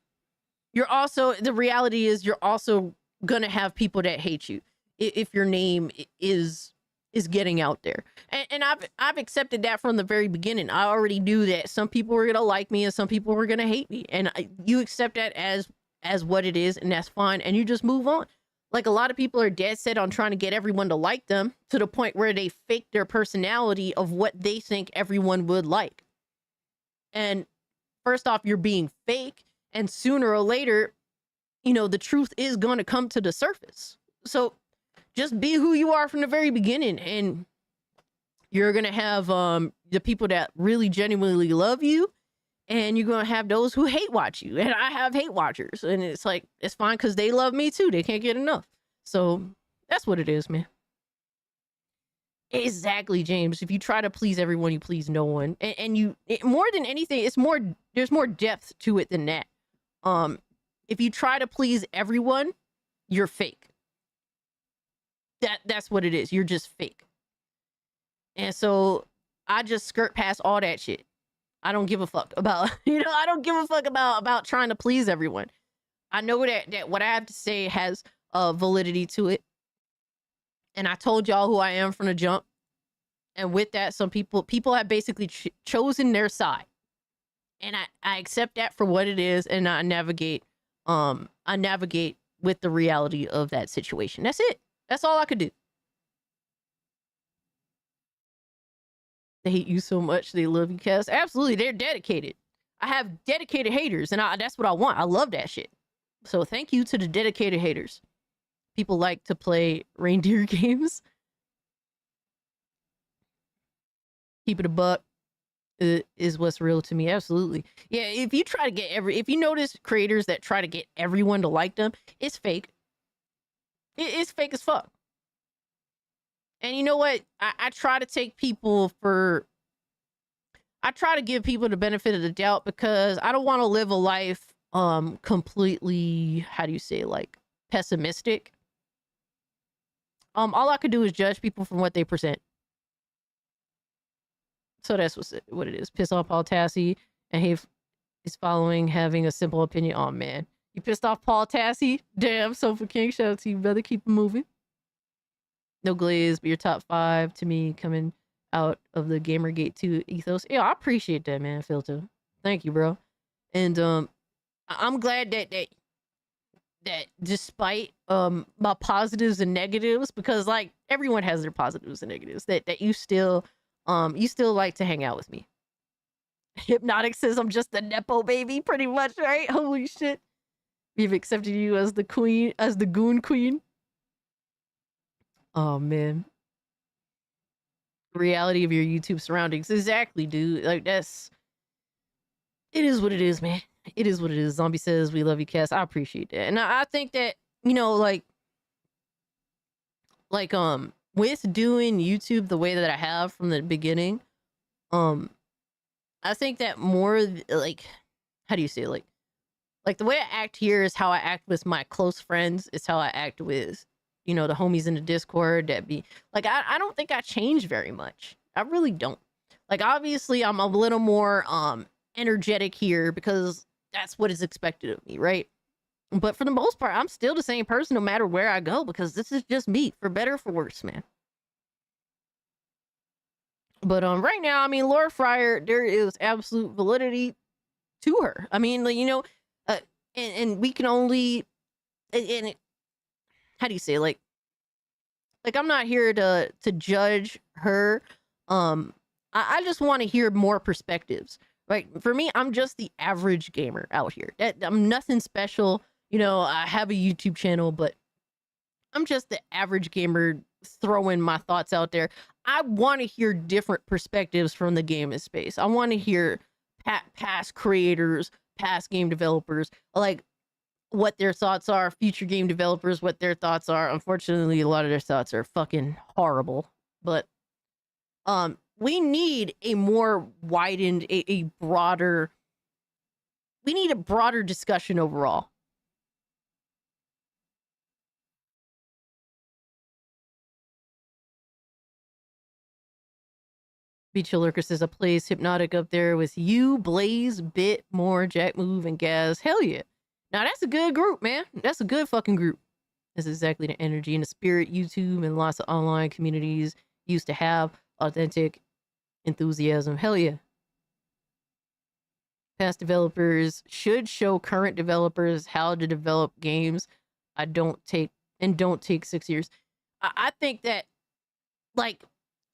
you're also, the reality is you're also gonna have people that hate you if your name is getting out there. And I've accepted that from the very beginning. I already knew that some people were gonna like me and some people were gonna hate me, and you accept that as what it is, and that's fine, and you just move on. Like, a lot of people are dead set on trying to get everyone to like them to the point where they fake their personality of what they think everyone would like. And first off, you're being fake, and sooner or later, you know, the truth is going to come to the surface. So just be who you are from the very beginning, and you're going to have the people that really genuinely love you, and you're going to have those who hate watch you. And I have hate watchers, and it's like, it's fine, because they love me too. They can't get enough. So that's what it is, man. Exactly, James. If you try to please everyone, you please no one. And more than anything, there's more depth to it than that. If you try to please everyone, you're fake. That's what it is. You're just fake. And so I just skirt past all that shit. I don't give a fuck about, I don't give a fuck about trying to please everyone. I know that what I have to say has validity to it. And I told y'all who I am from the jump. And with that, some people have basically chosen their side. And I accept that for what it is, and I navigate with the reality of that situation. That's it. That's all I could do. They hate you so much. They love you, Cass. Absolutely. They're dedicated. I have dedicated haters, and that's what I want. I love that shit. So thank you to the dedicated haters. People like to play reindeer games. Keep it a buck is what's real to me. Absolutely. Yeah, if you try to get if you notice creators that try to get everyone to like them, it's fake. It's fake as fuck. And you know what? I try to take people I try to give people the benefit of the doubt, because I don't want to live a life completely, how do you say, like, pessimistic. All I could do is judge people from what they present. So that's what it is. Piss off Paul Tassi and his following having a simple opinion. Oh man, you pissed off Paul Tassi? Damn, Sofa King, shout out to you, brother. Keep it moving. No Glaze, but your top 5 to me coming out of the Gamergate 2 ethos. Yeah, I appreciate that, man, Filter. Thank you, bro. And I'm glad that despite my positives and negatives, because like everyone has their positives and negatives, that you still like to hang out with me. Hypnotic says I'm just a nepo baby, pretty much, right? Holy shit. We've accepted you as the queen, as the goon queen. Oh man. Reality of your YouTube surroundings. Exactly, dude. Like, it is what it is, man. It is what it is. Zombie says we love you, Cass. I appreciate that. And I think that, like with doing YouTube the way that I have from the beginning, I think that more like, how do you say it? Like the way I act here is how I act with my close friends. It's how I act with, the homies in the Discord that be like, I don't think I change very much. I really don't. Like, obviously I'm a little more energetic here because that's what is expected of me, right? But for the most part, I'm still the same person no matter where I go, because this is just me, for better or for worse, man. But right now, I mean, Laura Fryer, there is absolute validity to her. I mean, like, and we can only, and how do you say, like I'm not here to judge her. I just want to hear more perspectives. Right? For me, I'm just the average gamer out here. I'm nothing special. I have a YouTube channel, but I'm just the average gamer throwing my thoughts out there. I want to hear different perspectives from the gaming space. I want to hear past creators, past game developers, like what their thoughts are, future game developers, what their thoughts are. Unfortunately, a lot of their thoughts are fucking horrible. But we need a more widened, a broader, we need a broader discussion overall. Beach Lurker says, I plays Hypnotic up there with you, Blaze, Bit, More, Jack Move, and Gaz. Hell yeah. Now that's a good group, man. That's a good fucking group. That's exactly the energy and the spirit YouTube and lots of online communities used to have. Authentic enthusiasm. Hell yeah. Past developers should show current developers how to develop games. Don't take 6 years. I think that, like,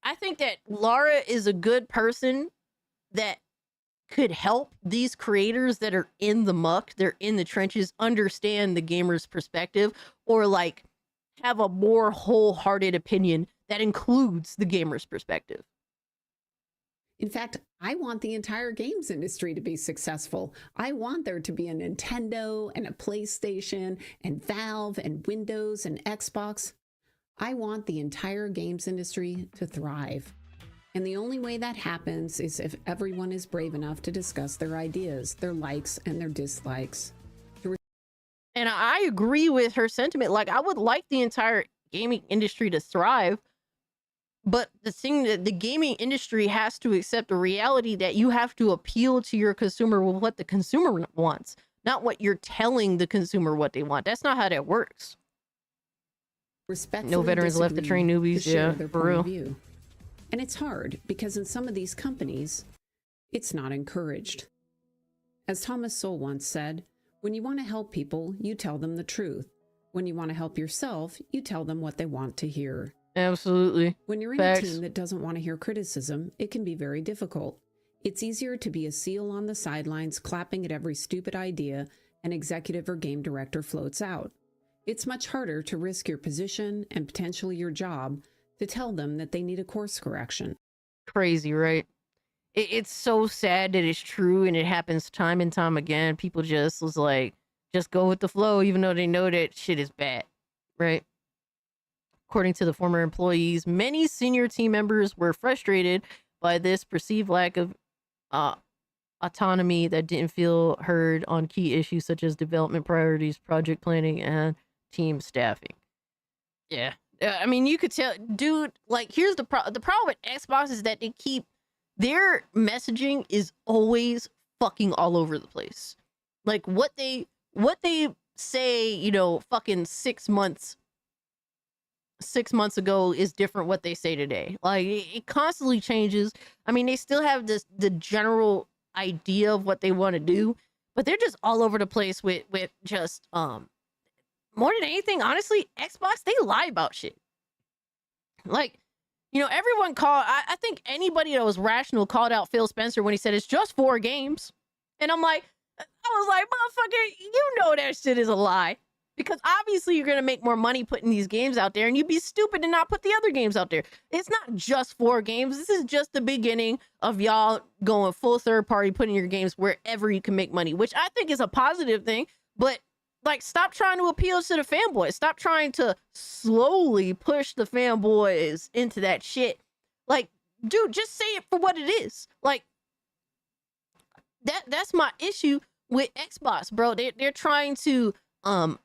I think that Lara is a good person that could help these creators that are in the muck, they're in the trenches, understand the gamer's perspective, or like have a more wholehearted opinion that includes the gamer's perspective. In fact, I want the entire games industry to be successful. I want there to be a Nintendo and a PlayStation and Valve and Windows and Xbox. I want the entire games industry to thrive. And the only way that happens is if everyone is brave enough to discuss their ideas, their likes and their dislikes. And I agree with her sentiment. Like, I would like the entire gaming industry to thrive. But the thing that the gaming industry has to accept the reality that you have to appeal to your consumer with what the consumer wants, not what you're telling the consumer what they want. That's not how that works. No veterans left to train newbies. Yeah, for real. And it's hard because in some of these companies, it's not encouraged. As Thomas Sowell once said, when you want to help people, you tell them the truth. When you want to help yourself, you tell them what they want to hear. Absolutely. When you're in a team that doesn't want to hear criticism, it can be very difficult. It's easier to be a seal on the sidelines, clapping at every stupid idea an executive or game director floats out. It's much harder to risk your position and potentially your job to tell them that they need a course correction. Crazy, right? It's so sad that it's true, and it happens time and time again. People just go with the flow, even though they know that shit is bad, right? According to the former employees, many senior team members were frustrated by this perceived lack of autonomy that didn't feel heard on key issues such as development priorities, project planning, and team staffing. Yeah. I mean, you could tell, dude, like, here's the problem. The problem with Xbox is that their messaging is always fucking all over the place. Like, what they say, you know, fucking 6 months ago is different what they say today. Like, it constantly changes. I mean, they still have the general idea of what they want to do, but they're just all over the place with just more than anything, honestly, Xbox, they lie about shit. Like, you know, everyone I think anybody that was rational called out Phil Spencer when he said it's just 4 games. And I was like, motherfucker, you know that shit is a lie. Because obviously you're going to make more money putting these games out there, and you'd be stupid to not put the other games out there. It's not just 4 games. This is just the beginning of y'all going full third party, putting your games wherever you can make money, which I think is a positive thing. But, like, stop trying to appeal to the fanboys. Stop trying to slowly push the fanboys into that shit. Like, dude, just say it for what it is. Like, that's my issue with Xbox, bro. They're trying to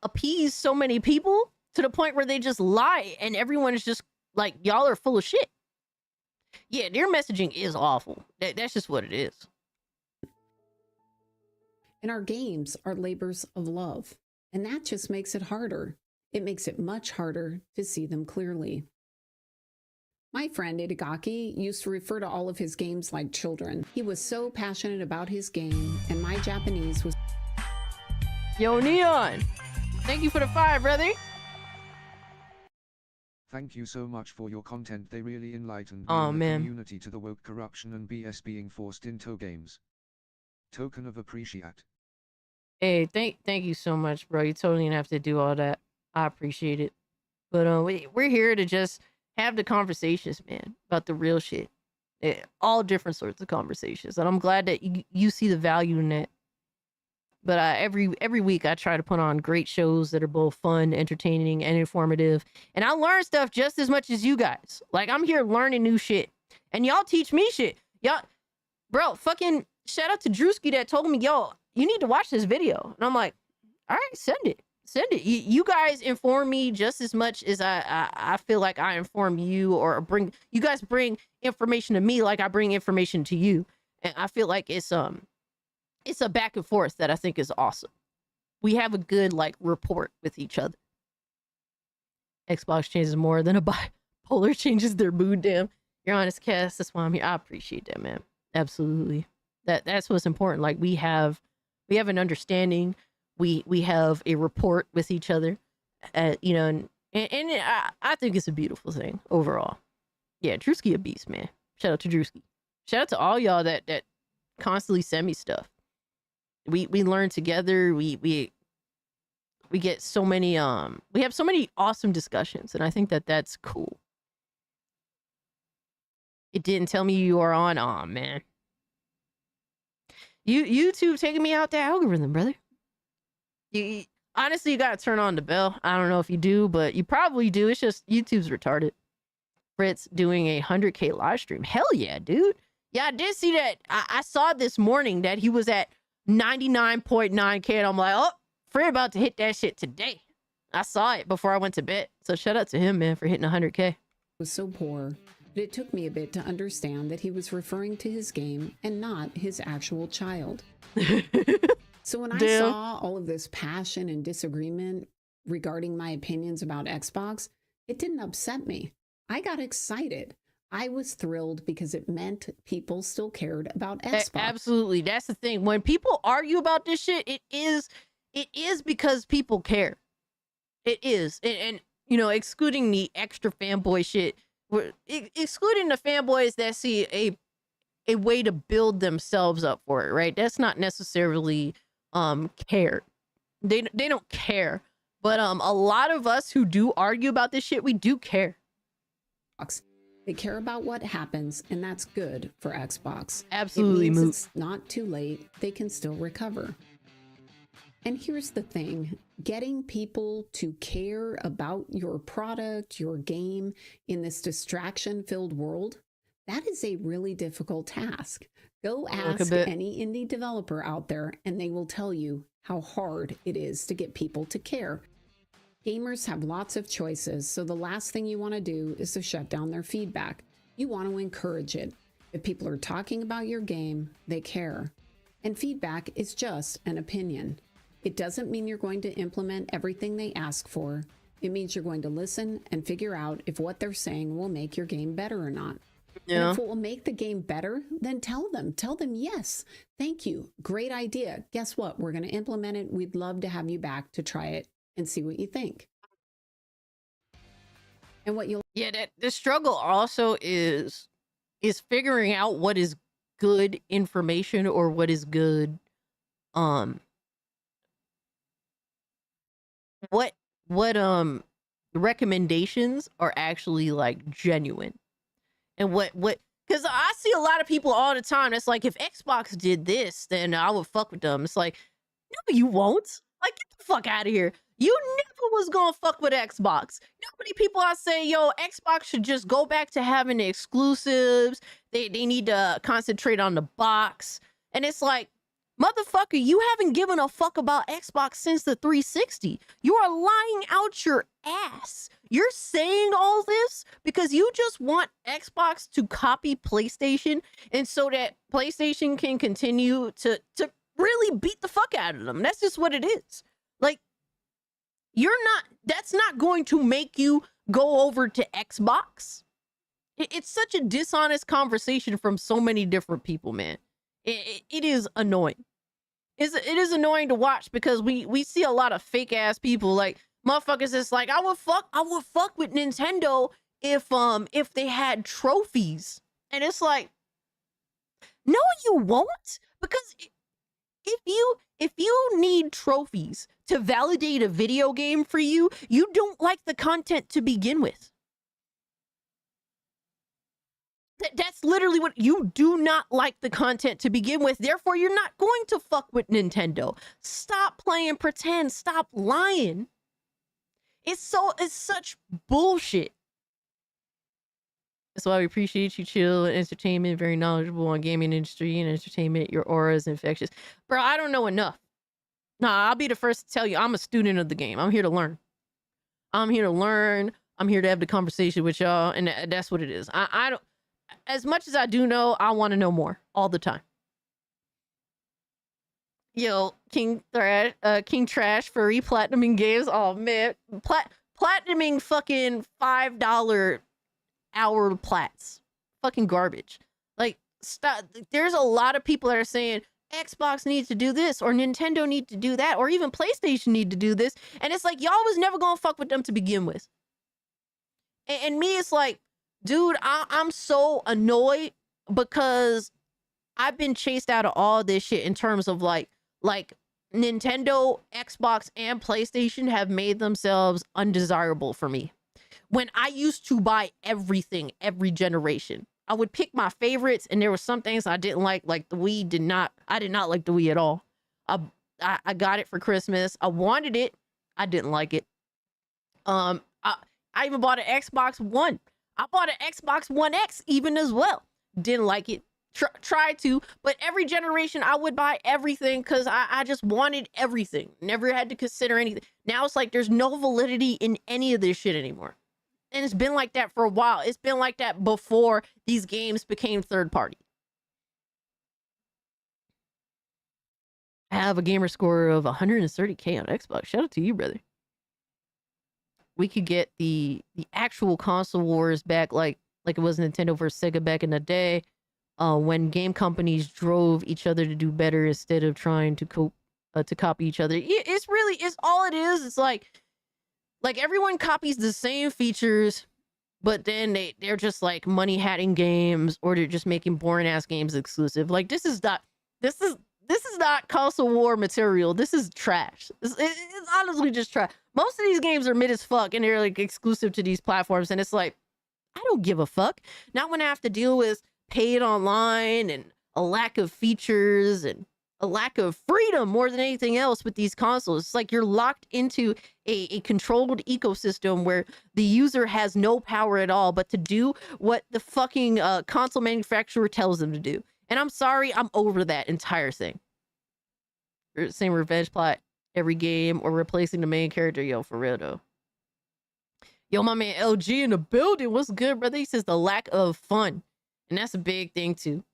appease so many people to the point where they just lie, and everyone is just like, y'all are full of shit. Yeah, their messaging is awful. That's just what it is. And our games are labors of love, and that just makes it harder. It makes it much harder to see them clearly. My friend Itagaki used to refer to all of his games like children. He was so passionate about his game, and my Japanese was... Yo, Neon, thank you for the 5, brother. Thank you so much for your content. They really enlightened the community to the woke corruption and BS being forced into games. Token of appreciate. Hey, thank you so much, bro. You totally didn't have to do all that. I appreciate it. But we're here to just have the conversations, man, about the real shit. All different sorts of conversations, and I'm glad that you see the value in it. But every week I try to put on great shows that are both fun, entertaining, and informative. And I learn stuff just as much as you guys. Like, I'm here learning new shit. And y'all teach me shit. Y'all, bro, fucking shout out to Drewski that told me, yo, you need to watch this video. And I'm like, all right, send it. Send it. You guys inform me just as much as I feel like I inform you, or you guys bring information to me like I bring information to you. And I feel like it's a back and forth that I think is awesome. we have a good like rapport with each other. Xbox changes more than a bipolar changes their mood. Damn, you're honest, Cass. That's why I'm here. I appreciate that, man. Absolutely. That's what's important. Like we have an understanding. We have a rapport with each other. You know, and I think it's a beautiful thing overall. Yeah, Drewski a beast, man. Shout out to Drewski. Shout out to all y'all that constantly send me stuff. We learn together. We get so many we have so many awesome discussions, and I think that's cool. It didn't tell me you are on. Aw, man. YouTube taking me out the algorithm, brother. You honestly, you gotta turn on the bell. I don't know if you do, but you probably do. It's just YouTube's retarded. Fritz doing a 100K live stream. Hell yeah, dude. Yeah, I did see that. I saw this morning that he was at 99.9K, and I'm like, oh, Fred about to hit that shit today. I saw it before I went to bed. So shout out to him, man, for hitting 100K. Was so poor, but it took me a bit to understand that he was referring to his game and not his actual child. So when I saw all of this passion and disagreement regarding my opinions about Xbox, it didn't upset me. I got excited. I was thrilled because it meant people still cared about Xbox. Absolutely. That's the thing. When people argue about this shit, it is because people care. It is. And you know, excluding the extra fanboy shit, excluding the fanboys that see a way to build themselves up for it, right? That's not necessarily care. They don't care. But a lot of us who do argue about this shit, we do care. They care about what happens, and that's good for Xbox. Absolutely. It means it's not too late. They can still recover. And here's the thing, getting people to care about your product, your game in this distraction-filled world, that is a really difficult task. Go ask any indie developer out there, and they will tell you how hard it is to get people to care. Gamers have lots of choices, so the last thing you want to do is to shut down their feedback. You want to encourage it. If people are talking about your game, they care. And feedback is just an opinion. It doesn't mean you're going to implement everything they ask for. It means you're going to listen and figure out if what they're saying will make your game better or not. Yeah. And if it will make the game better, then tell them, yes, thank you, great idea. Guess what? We're going to implement it. We'd love to have you back to try it and see what you think. And what you'll that the struggle also is figuring out what is good information or what is good what recommendations are actually like genuine. And what because I see a lot of people all the time that's like, if Xbox did this, then I would fuck with them. It's like, no, you won't. Like, get the fuck out of here. You never was gonna fuck with Xbox. You know how many people I say, yo, Xbox should just go back to having the exclusives. They need to concentrate on the box. And it's like, motherfucker, you haven't given a fuck about Xbox since the 360. You are lying out your ass. You're saying all this because you just want Xbox to copy PlayStation, and so that PlayStation can continue to really beat the fuck out of them. That's just what it is. Like, that's not going to make you go over to Xbox. It's such a dishonest conversation from so many different people, man. It is annoying. It is annoying to watch because we see a lot of fake ass people, like motherfuckers that's like, I would fuck with Nintendo if they had trophies. And it's like, no, you won't, because if you need trophies to validate a video game for you, you don't like the content to begin with. That's literally what you do not like the content to begin with. Therefore, you're not going to fuck with Nintendo. Stop playing pretend. Stop lying. It's such bullshit. That's why we appreciate you, Chill and Entertainment. Very knowledgeable on gaming industry and entertainment. Your aura is infectious. Bro, I don't know enough. Nah, I'll be the first to tell you, I'm a student of the game. I'm here to learn. I'm here to learn. I'm here to have the conversation with y'all. And that's what it is. I don't... As much as I do know, I want to know more all the time. Yo, King Trash for replatinuming games. Oh man, platinuming fucking $5 hour plats. Fucking garbage. Like, stop. There's a lot of people that are saying Xbox needs to do this, or Nintendo need to do that, or even PlayStation need to do this, and it's like y'all was never gonna fuck with them to begin with. And me, it's like, dude, I'm so annoyed because I've been chased out of all this shit in terms of like Nintendo, Xbox, and PlayStation have made themselves undesirable for me. When I used to buy everything, every generation, I would pick my favorites, and there were some things I didn't like the Wii. I did not like the Wii at all. I got it for Christmas. I wanted it. I didn't like it. I even bought an Xbox One. I bought an Xbox One X even as well. Didn't like it. Tried to, but every generation I would buy everything because I just wanted everything. Never had to consider anything. Now it's like there's no validity in any of this shit anymore. And it's been like that for a while. It's been like that before these games became third party. I have a gamer score of 130K on Xbox. Shout out to you, brother. We could get the actual console wars back like it was Nintendo versus Sega back in the day. When game companies drove each other to do better instead of trying to copy each other. It's all it is. It's like everyone copies the same features, but then they're just like money hatting games, or they're just making boring ass games exclusive. Like this is not console war material. This is trash. It's honestly just trash. Most of these games are mid as fuck, and they're like exclusive to these platforms, and it's like, I don't give a fuck. Not when I have to deal with paid online and a lack of features and a lack of freedom more than anything else with these consoles. It's like you're locked into a controlled ecosystem where the user has no power at all but to do what the fucking console manufacturer tells them to do. And I'm sorry, I'm over that entire thing. Same revenge plot every game, or replacing the main character. Yo, for real though. Yo, my man LG in the building. What's good, brother? He says the lack of fun. And that's a big thing too.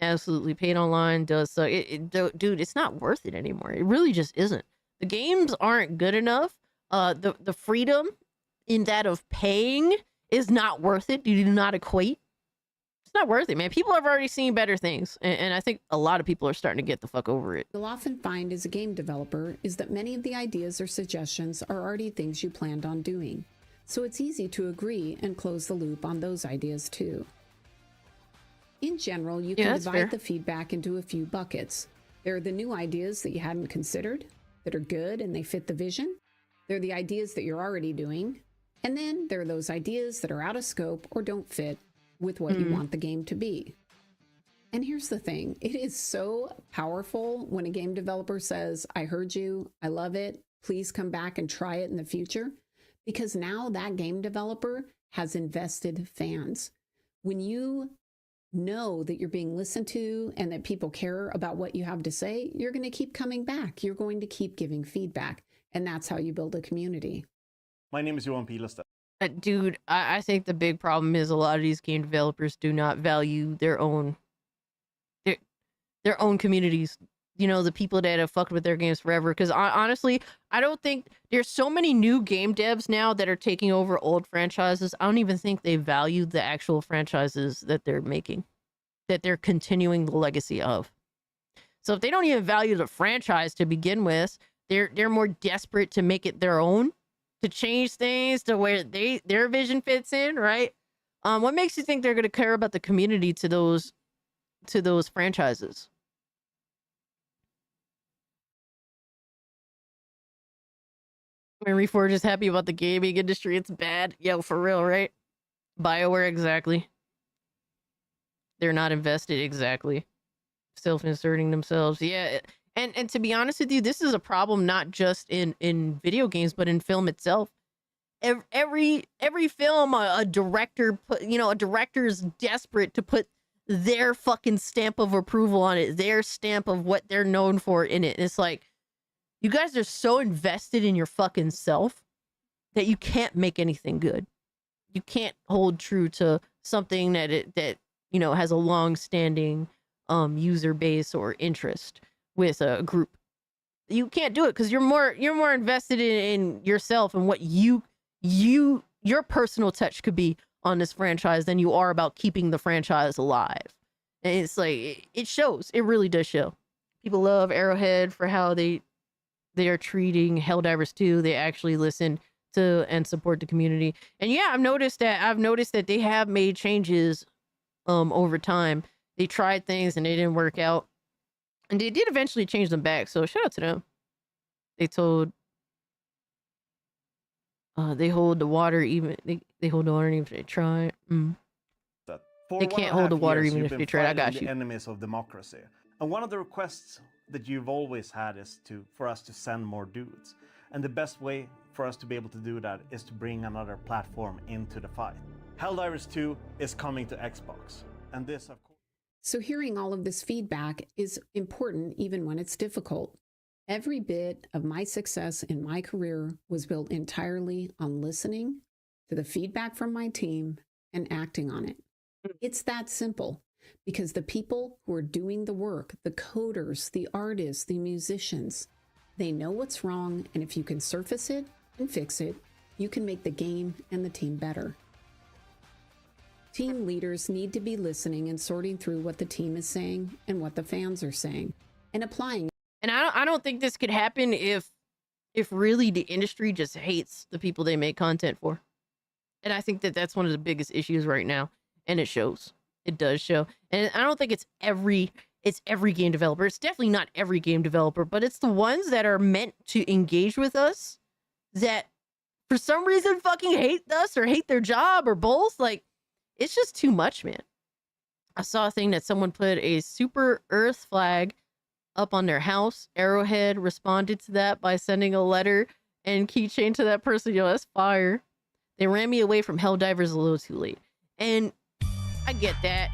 Absolutely. Paid online does suck. Dude, it's not worth it anymore. It really just isn't. The games aren't good enough. The freedom in that of paying is not worth it. You do not equate. It's not worth it, man. People have already seen better things. And I think a lot of people are starting to get the fuck over it. You'll often find as a game developer is that many of the ideas or suggestions are already things you planned on doing. So it's easy to agree and close the loop on those ideas too. In general, you can divide the feedback into a few buckets. There are the new ideas that you hadn't considered, that are good and they fit the vision. There are the ideas that you're already doing. And then there are those ideas that are out of scope or don't fit with what you want the game to be. And here's the thing. It is so powerful when a game developer says, I heard you, I love it, please come back and try it in the future. Because now that game developer has invested fans. When you know that you're being listened to and that people care about what you have to say, you're going to keep coming back. You're going to keep giving feedback. And that's how you build a community. My name is Johan Pilestad. Dude, I think the big problem is a lot of these game developers do not value their own communities. You know, the people that have fucked with their games forever. Because honestly, I don't think there's so many new game devs now that are taking over old franchises. I don't even think they value the actual franchises that they're making, that they're continuing the legacy of. So if they don't even value the franchise to begin with, they're more desperate to make it their own, to change things to where their vision fits in, right? What makes you think they're going to care about the community to those franchises? When Reforge is happy about the gaming industry, it's bad. Yo, for real, right? BioWare, exactly. They're not invested, exactly. Self-inserting themselves. Yeah, and to be honest with you, this is a problem not just in video games, but in film itself. Every film, a director a director is desperate to put their fucking stamp of approval on it, their stamp of what they're known for in it. And it's like, you guys are so invested in your fucking self that you can't make anything good. You can't hold true to something that has a long-standing user base or interest. with a group. You can't do it because you're more invested in yourself and what your personal touch could be on this franchise than you are about keeping the franchise alive. And it's like it shows. It really does show. People love Arrowhead for how they are treating Helldivers 2. They actually listen to and support the community. And yeah, I've noticed that they have made changes over time. They tried things and they didn't work out. And they did eventually change them back. So shout out to them. They told they hold the water even they hold the water even if they try. They can't hold the water even if they try. I got you. Enemies of democracy. And one of the requests that you've always had is for us to send more dudes. And the best way for us to be able to do that is to bring another platform into the fight. Helldivers 2 is coming to Xbox. And this, of course. So hearing all of this feedback is important even when it's difficult. Every bit of my success in my career was built entirely on listening to the feedback from my team and acting on it. It's that simple because the people who are doing the work, the coders, the artists, the musicians, they know what's wrong, and if you can surface it and fix it, you can make the game and the team better. Team leaders need to be listening and sorting through what the team is saying and what the fans are saying and applying. And I don't think this could happen if really the industry just hates the people they make content for. And I think that that's one of the biggest issues right now. And it shows. It does show. And I don't think it's every game developer. It's definitely not every game developer, but it's the ones that are meant to engage with us that for some reason fucking hate us or hate their job or both. Like, it's just too much, man. I saw a thing that someone put a Super Earth flag up on their house. Arrowhead responded to that by sending a letter and keychain to that person. Yo, that's fire. They ran me away from Helldivers a little too late. And I get that.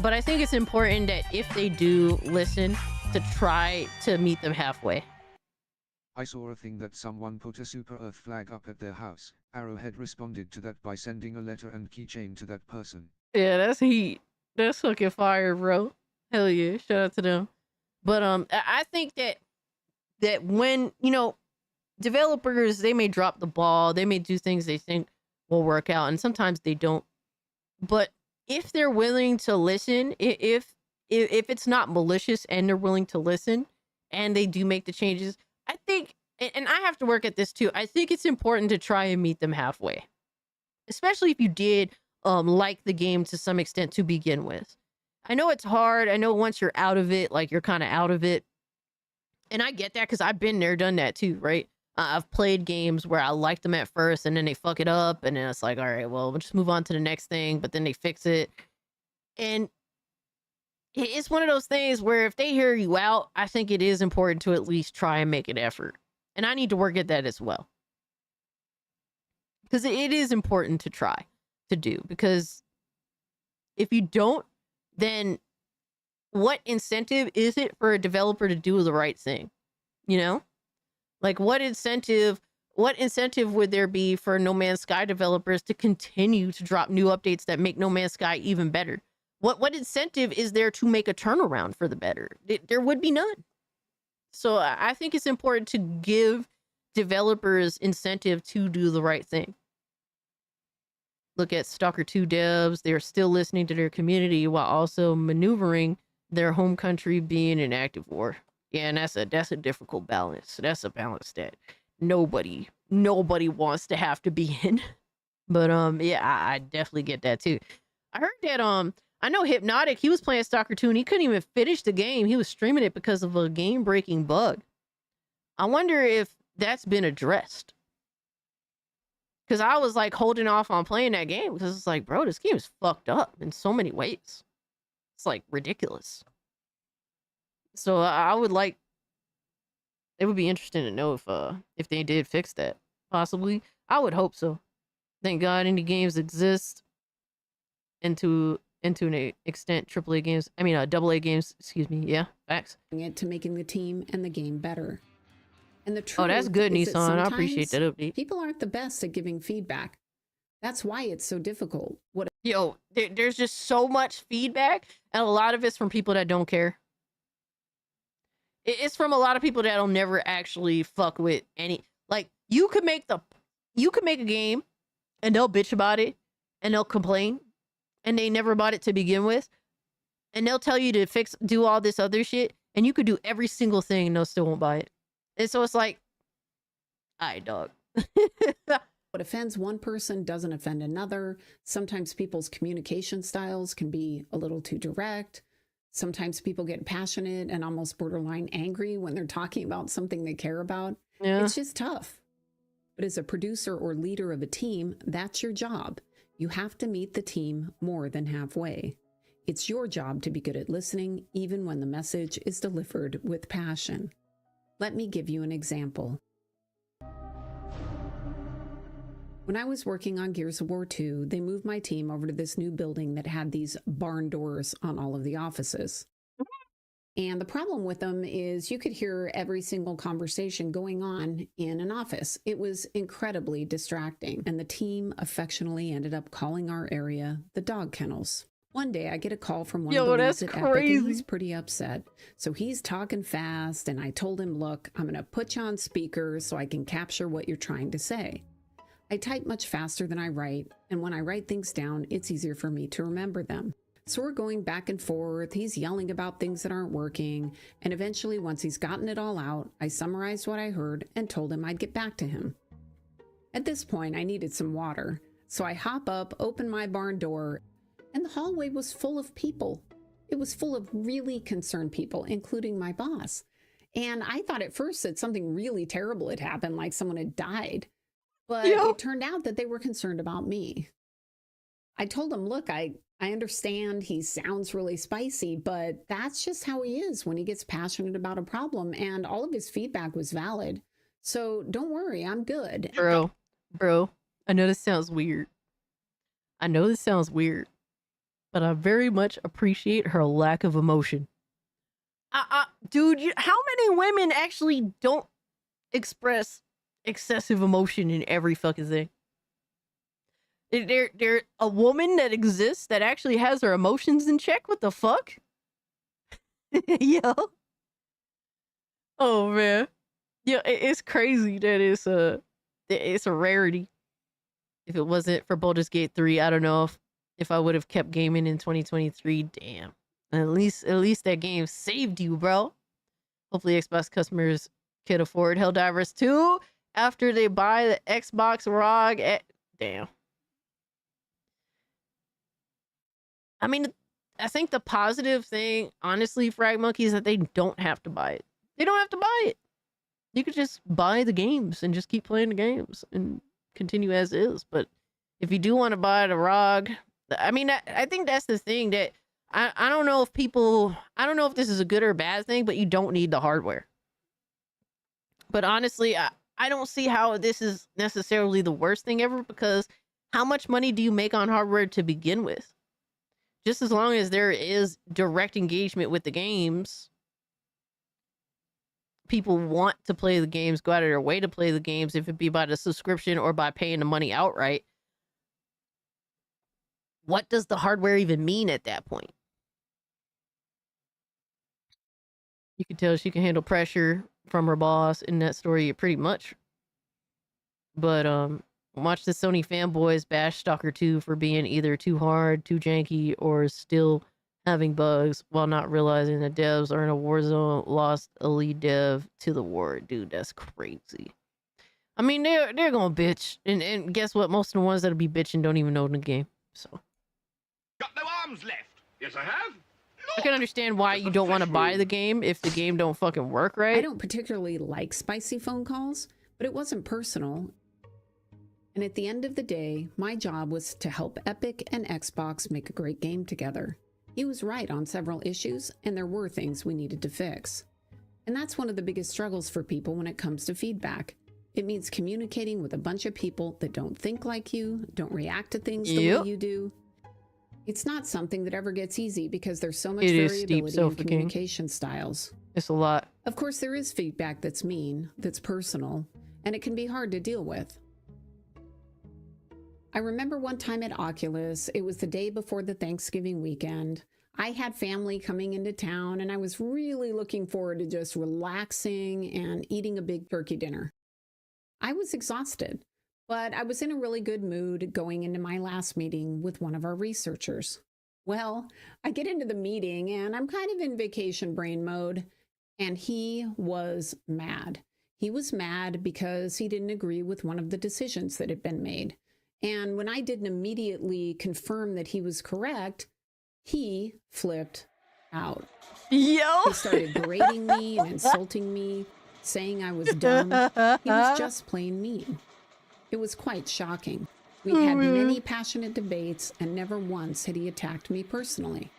But I think it's important that if they do listen, to try to meet them halfway. I saw a thing that someone put a Super Earth flag up at their house. Arrowhead responded to that by sending a letter and keychain to that person. Yeah, that's heat. That's fucking fire, bro. Hell yeah. Shout out to them. But I think that when, developers, they may drop the ball, they may do things they think will work out, and sometimes they don't. But if they're willing to listen, if it's not malicious and they're willing to listen and they do make the changes, I think, and I have to work at this too, I think it's important to try and meet them halfway. Especially if you did like the game to some extent to begin with. I know it's hard. I know once you're out of it, like you're kind of out of it. And I get that because I've been there, done that too, right? I've played games where I liked them at first and then they fuck it up. And then it's like, all right, well, we'll just move on to the next thing. But then they fix it. And it's one of those things where if they hear you out, I think it is important to at least try and make an effort. And I need to work at that as well. Because it is important to try to do. Because if you don't, then what incentive is it for a developer to do the right thing? Like what incentive would there be for No Man's Sky developers to continue to drop new updates that make No Man's Sky even better? What incentive is there to make a turnaround for the better? There would be none. So I think it's important to give developers incentive to do the right thing. Look at Stalker 2 devs. They're still listening to their community while also maneuvering their home country being in active war. Yeah, and that's a difficult balance. That's a balance that nobody wants to have to be in. But yeah, I definitely get that too. I heard that I know Hypnotic, he was playing Stalker 2 and he couldn't even finish the game. He was streaming it because of a game-breaking bug. I wonder if that's been addressed. Because I was like holding off on playing that game because it's like, bro, this game is fucked up in so many ways. It's like ridiculous. So I would like, it would be interesting to know if they did fix that. Possibly. I would hope so. Thank God indie games exist. And to an extent, AAA games, AA games, excuse me. Yeah, facts. To making the team and the game better. And the truth that's good, is Nissan. I appreciate that update. People aren't the best at giving feedback. That's why it's so difficult. Yo, there's just so much feedback, and a lot of it's from people that don't care. It's from a lot of people that'll never actually fuck with any. Like, you could make a game and they'll bitch about it and they'll complain and they never bought it to begin with, and they'll tell you to do all this other shit, and you could do every single thing and they'll still won't buy it. And so it's like, all right, dog. What offends one person doesn't offend another. Sometimes people's communication styles can be a little too direct. Sometimes people get passionate and almost borderline angry when they're talking about something they care about. Yeah. It's just tough. But as a producer or leader of a team, that's your job. You have to meet the team more than halfway. It's your job to be good at listening, even when the message is delivered with passion. Let me give you an example. When I was working on Gears of War 2, they moved my team over to this new building that had these barn doors on all of the offices. And the problem with them is you could hear every single conversation going on in an office. It was incredibly distracting, and the team affectionately ended up calling our area the dog kennels. One day I get a call from one of the leads at Epic, and he's pretty upset. So he's talking fast, and I told him, look, I'm going to put you on speaker so I can capture what you're trying to say. I type much faster than I write, and when I write things down, it's easier for me to remember them. So we're going back and forth, he's yelling about things that aren't working, and eventually once he's gotten it all out, I summarized what I heard and told him I'd get back to him. At this point, I needed some water, so I hop up, open my barn door, and the hallway was full of people. It was full of really concerned people, including my boss. And I thought at first that something really terrible had happened, like someone had died. But it turned out that they were concerned about me. I told him, look, I understand he sounds really spicy, but that's just how he is when he gets passionate about a problem, and all of his feedback was valid. So don't worry, I'm good. Bro, I know this sounds weird. But I very much appreciate her lack of emotion. Dude, how many women actually don't express excessive emotion in every fucking thing? There a woman that exists that actually has her emotions in check? What the fuck? Yo. Oh man. Yeah, it's crazy that it's a rarity. If it wasn't for Baldur's Gate 3, I don't know if I would have kept gaming in 2023. Damn. At least that game saved you, bro. Hopefully Xbox customers can afford Helldivers 2 after they buy the Xbox ROG. Damn. I mean, I think the positive thing, honestly, Frag Monkey, is that they don't have to buy it. They don't have to buy it. You could just buy the games and just keep playing the games and continue as is. But if you do want to buy the ROG, I mean, I think that's the thing that I don't know if people, I don't know if this is a good or bad thing, but you don't need the hardware. But honestly, I don't see how this is necessarily the worst thing ever, because how much money do you make on hardware to begin with? Just as long as there is direct engagement with the games, people want to play the games, go out of their way to play the games, if it be by the subscription or by paying the money outright. What does the hardware even mean at that point? You can tell she can handle pressure from her boss in that story pretty much. But watch the Sony fanboys bash Stalker 2 for being either too hard, too janky, or still having bugs, while not realizing that devs are in a war zone, lost a lead dev to the war. Dude, that's crazy. I mean, they're gonna bitch, and guess what? Most of the ones that'll be bitching don't even know the game. So Got no arms left. Yes, I have. I can understand why you don't want to buy the game if the game don't fucking work right. I don't particularly like spicy phone calls, but it wasn't personal. And at the end of the day, my job was to help Epic and Xbox make a great game together. He was right on several issues, and there were things we needed to fix. And that's one of the biggest struggles for people when it comes to feedback. It means communicating with a bunch of people that don't think like you, don't react to things the way you do. It's not something that ever gets easy because there's so much variability in communication styles. It's a lot. Of course, there is feedback that's mean, that's personal, and it can be hard to deal with. I remember one time at Oculus, it was the day before the Thanksgiving weekend. I had family coming into town and I was really looking forward to just relaxing and eating a big turkey dinner. I was exhausted, but I was in a really good mood going into my last meeting with one of our researchers. Well, I get into the meeting and I'm kind of in vacation brain mode, and he was mad. He was mad because he didn't agree with one of the decisions that had been made. And when I didn't immediately confirm that he was correct, he flipped out. Yo! He started berating me and insulting me, saying I was dumb. He was just plain mean. It was quite shocking. We'd had many passionate debates, and never once had he attacked me personally.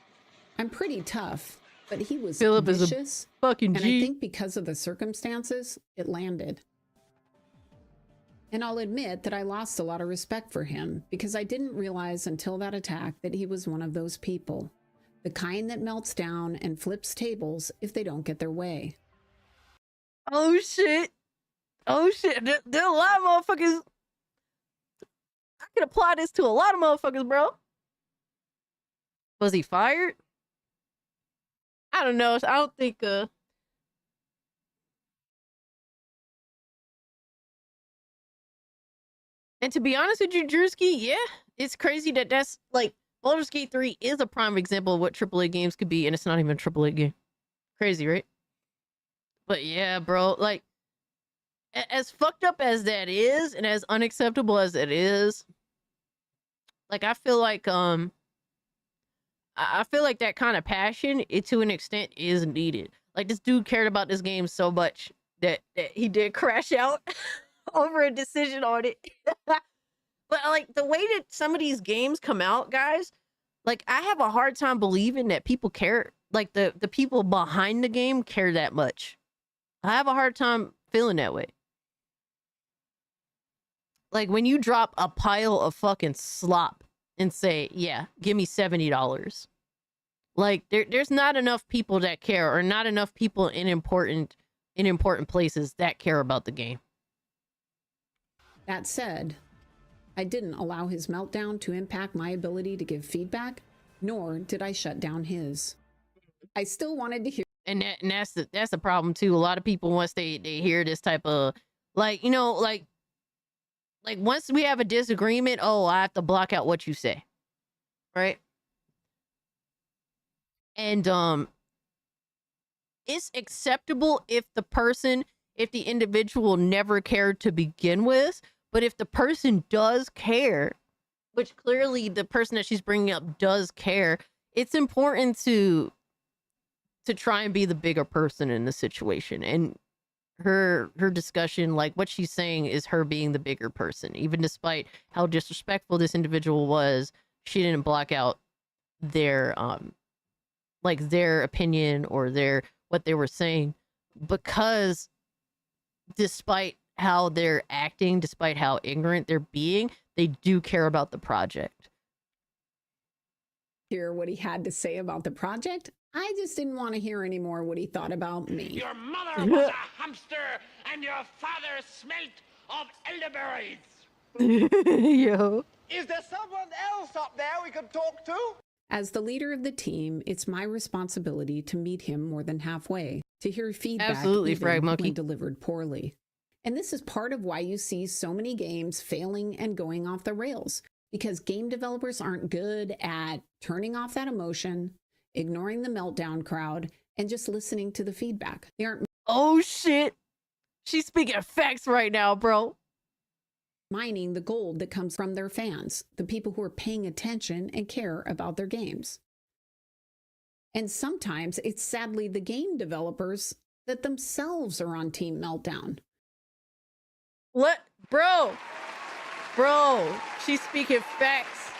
I'm pretty tough, but he was Philip vicious, is a fucking and G. I think because of the circumstances, it landed. And I'll admit that I lost a lot of respect for him because I didn't realize until that attack that he was one of those people, the kind that melts down and flips tables if they don't get their way. Oh shit. Oh shit. There are a lot of motherfuckers. I can apply this to a lot of motherfuckers, bro. Was he fired? I don't know. I don't think And to be honest with you, Drewski, yeah, it's crazy that that's like Baldur's Gate 3 is a prime example of what AAA games could be, and it's not even a AAA game. Crazy, right? But yeah, bro, like as fucked up as that is, and as unacceptable as it is, like I feel like I feel like that kind of passion, it to an extent is needed. Like this dude cared about this game so much that he did crash out over a decision on it. But like the way that some of these games come out, guys, like I have a hard time believing that people care, like the people behind the game care that much. I have a hard time feeling that way. Like when you drop a pile of fucking slop and say, yeah, give me $70. Like there's not enough people that care, or not enough people in important places that care about the game. That said, I didn't allow his meltdown to impact my ability to give feedback, nor did I shut down his. I still wanted to hear. And that's the problem too. A lot of people, once they hear this type of, like, you know, like once we have a disagreement, oh, I have to block out what you say, right? And it's acceptable if the individual never cared to begin with, but if the person does care, which clearly the person that she's bringing up does care, it's important to try and be the bigger person in the situation. And her discussion, like what she's saying, is her being the bigger person. Even despite how disrespectful this individual was, she didn't block out their like their opinion or what they were saying, because despite how they're acting, despite how ignorant they're being, they do care about the project. Hear what he had to say about the project. I just didn't want to hear any more what he thought about me. Your mother was a hamster, and your father smelt of elderberries. Yo. Is there someone else up there we could talk to? As the leader of the team, it's my responsibility to meet him more than halfway, to hear feedback Absolutely, even Frag Monkey. when delivered poorly. And this is part of why you see so many games failing and going off the rails, because game developers aren't good at turning off that emotion, ignoring the meltdown crowd, and just listening to the feedback. They aren't. Oh shit. She's speaking facts right now, bro. Mining the gold that comes from their fans, the people who are paying attention and care about their games. And sometimes it's sadly the game developers that themselves are on Team Meltdown. What? Bro, she's speaking facts.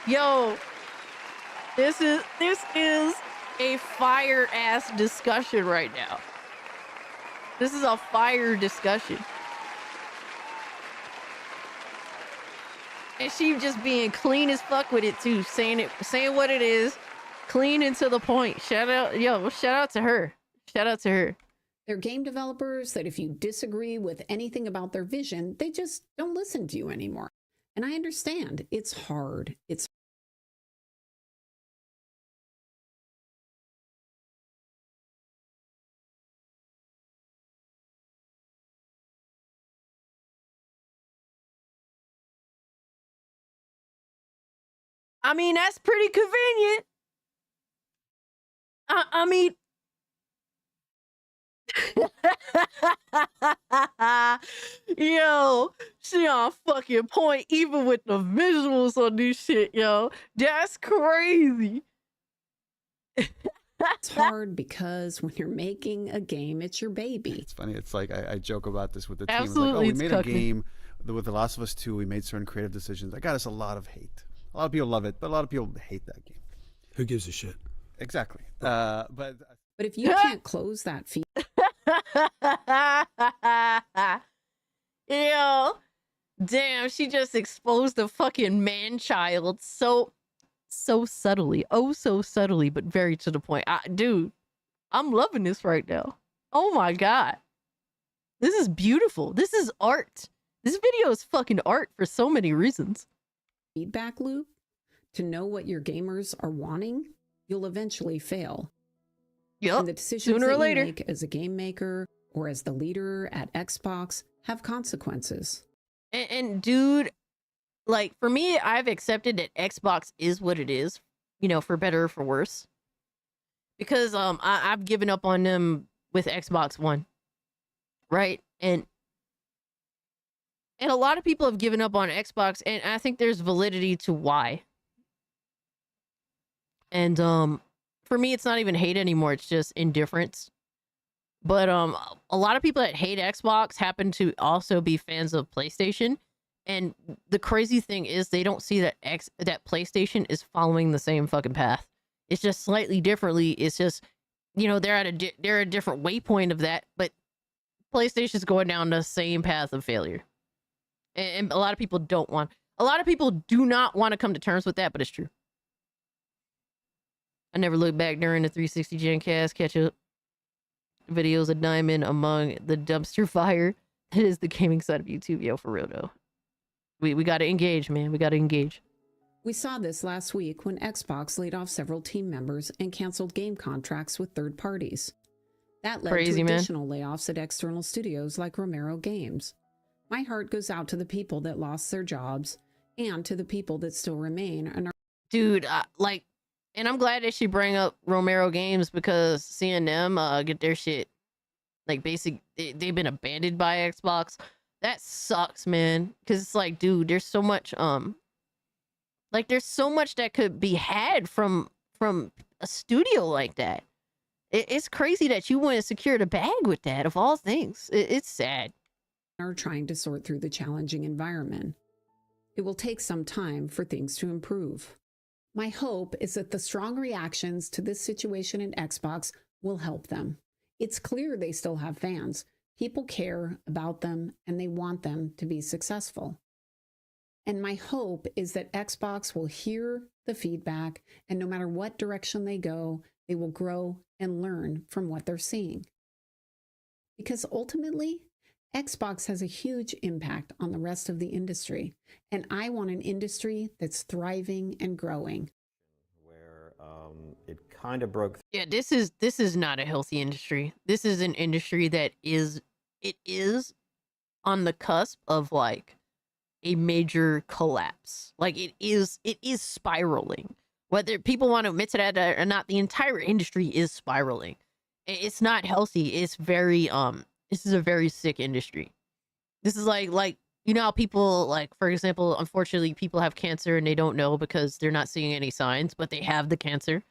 Yo, this is a fire ass discussion right now. This is a fire discussion. And she just being clean as fuck with it too, saying what it is, clean and to the point. Shout out to her. Shout out to her. They're game developers that if you disagree with anything about their vision, they just don't listen to you anymore. And I understand it's hard. It's I mean, that's pretty convenient. I mean, yo, she on fucking point even with the visuals on this shit, yo. That's crazy. It's hard because when you're making a game, it's your baby. It's funny. It's like I joke about this with the team. Absolutely, it's like, oh, we it's made a cucking. game with The Last of Us 2. We made certain creative decisions. I got us a lot of hate. A lot of people love it, but a lot of people hate that game. Who gives a shit? Exactly. But if you can't close that feed, Yo, damn, she just exposed the fucking man-child so subtly. Oh, so subtly, but very to the point. Dude, I'm loving this right now. Oh my God. This is beautiful. This is art. This video is fucking art for so many reasons. feedback loop to know what your gamers are wanting, you'll eventually fail. Yep. And the decisions Sooner that or you later. make as a game maker or as the leader at Xbox have consequences. And dude, like for me, I've accepted that Xbox is what it is, you know, for better or for worse. Because I've given up on them with Xbox One. Right? And a lot of people have given up on Xbox, and I think there's validity to why. And for me, it's not even hate anymore, it's just indifference. But a lot of people that hate Xbox happen to also be fans of PlayStation. And the crazy thing is they don't see that that PlayStation is following the same fucking path. It's just slightly differently. It's just, you know, they're at a different waypoint of that, but PlayStation's going down the same path of failure. And a lot of people do not want to come to terms with that, but it's true. I never looked back during the 360 Gen Cast catch up videos of Diamond among the dumpster fire. It is the gaming side of YouTube, yo, for real though. We got to engage, man. We got to engage. We saw this last week when Xbox laid off several team members and canceled game contracts with third parties. That led Crazy, to man. additional layoffs at external studios like Romero Games. My heart goes out to the people that lost their jobs and to the people that still remain and are Dude, and I'm glad that she bring up Romero Games because seeing them get their shit like they've been abandoned by Xbox. That sucks, man. Cause it's like, dude, there's so much there's so much that could be had from a studio like that. It's crazy that you went and secured a bag with that of all things. It's sad. are trying to sort through the challenging environment. It will take some time for things to improve. My hope is that the strong reactions to this situation in Xbox will help them. It's clear they still have fans. People care about them and they want them to be successful. And my hope is that Xbox will hear the feedback and no matter what direction they go, they will grow and learn from what they're seeing. Because ultimately, Xbox has a huge impact on the rest of the industry, and I want an industry that's thriving and growing. Where it kind of broke. Yeah, this is not a healthy industry. This is an industry that is on the cusp of like a major collapse. Like it is spiraling. Whether people want to admit to that or not, the entire industry is spiraling. It's not healthy. It's very this is a very sick industry. This is like you know how people, like, for example, unfortunately people have cancer and they don't know because they're not seeing any signs, but they have the cancer.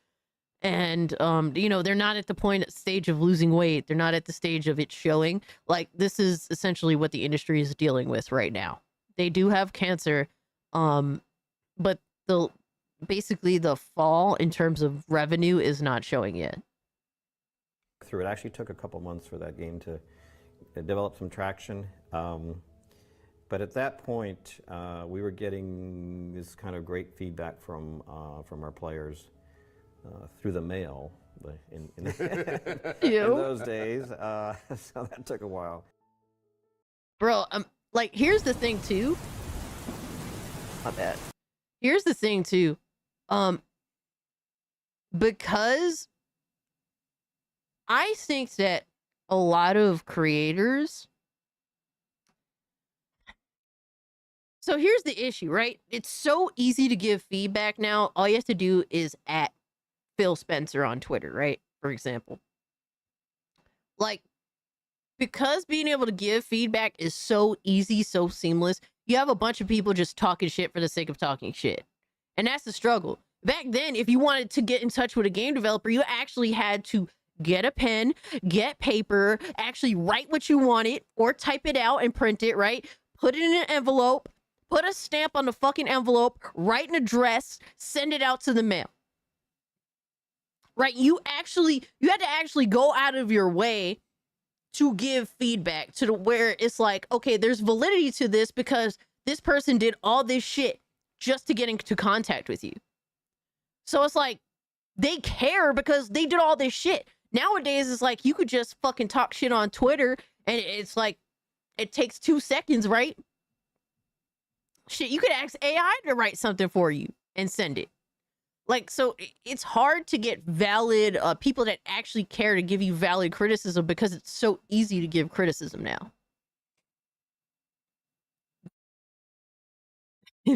And you know, they're not at the stage of losing weight. They're not at the stage of it showing. Like, this is essentially what the industry is dealing with right now. They do have cancer, but basically the fall in terms of revenue is not showing yet. Through it actually took a couple months for that game to develop some traction. But at that point, we were getting this kind of great feedback from our players through the mail in those days. So that took a while. Bro, like, here's the thing too. Not bad. Here's the thing too. Because I think that a lot of creators. So here's the issue, right? It's so easy to give feedback now. All you have to do is at Phil Spencer on Twitter, right? For example. Like, because being able to give feedback is so easy, so seamless, you have a bunch of people just talking shit for the sake of talking shit. And that's the struggle. Back then, if you wanted to get in touch with a game developer, you actually had to get a pen, get paper, actually write what you wanted, or type it out and print it, right? Put it in an envelope, put a stamp on the fucking envelope, write an address, send it out to the mail. Right? You had to actually go out of your way to give feedback to the where it's like, okay, there's validity to this because this person did all this shit just to get into contact with you. So it's like, they care because they did all this shit. Nowadays, it's like, you could just fucking talk shit on Twitter and it's like, it takes 2 seconds, right? Shit, you could ask AI to write something for you and send it. Like, so it's hard to get valid people that actually care to give you valid criticism because it's so easy to give criticism now.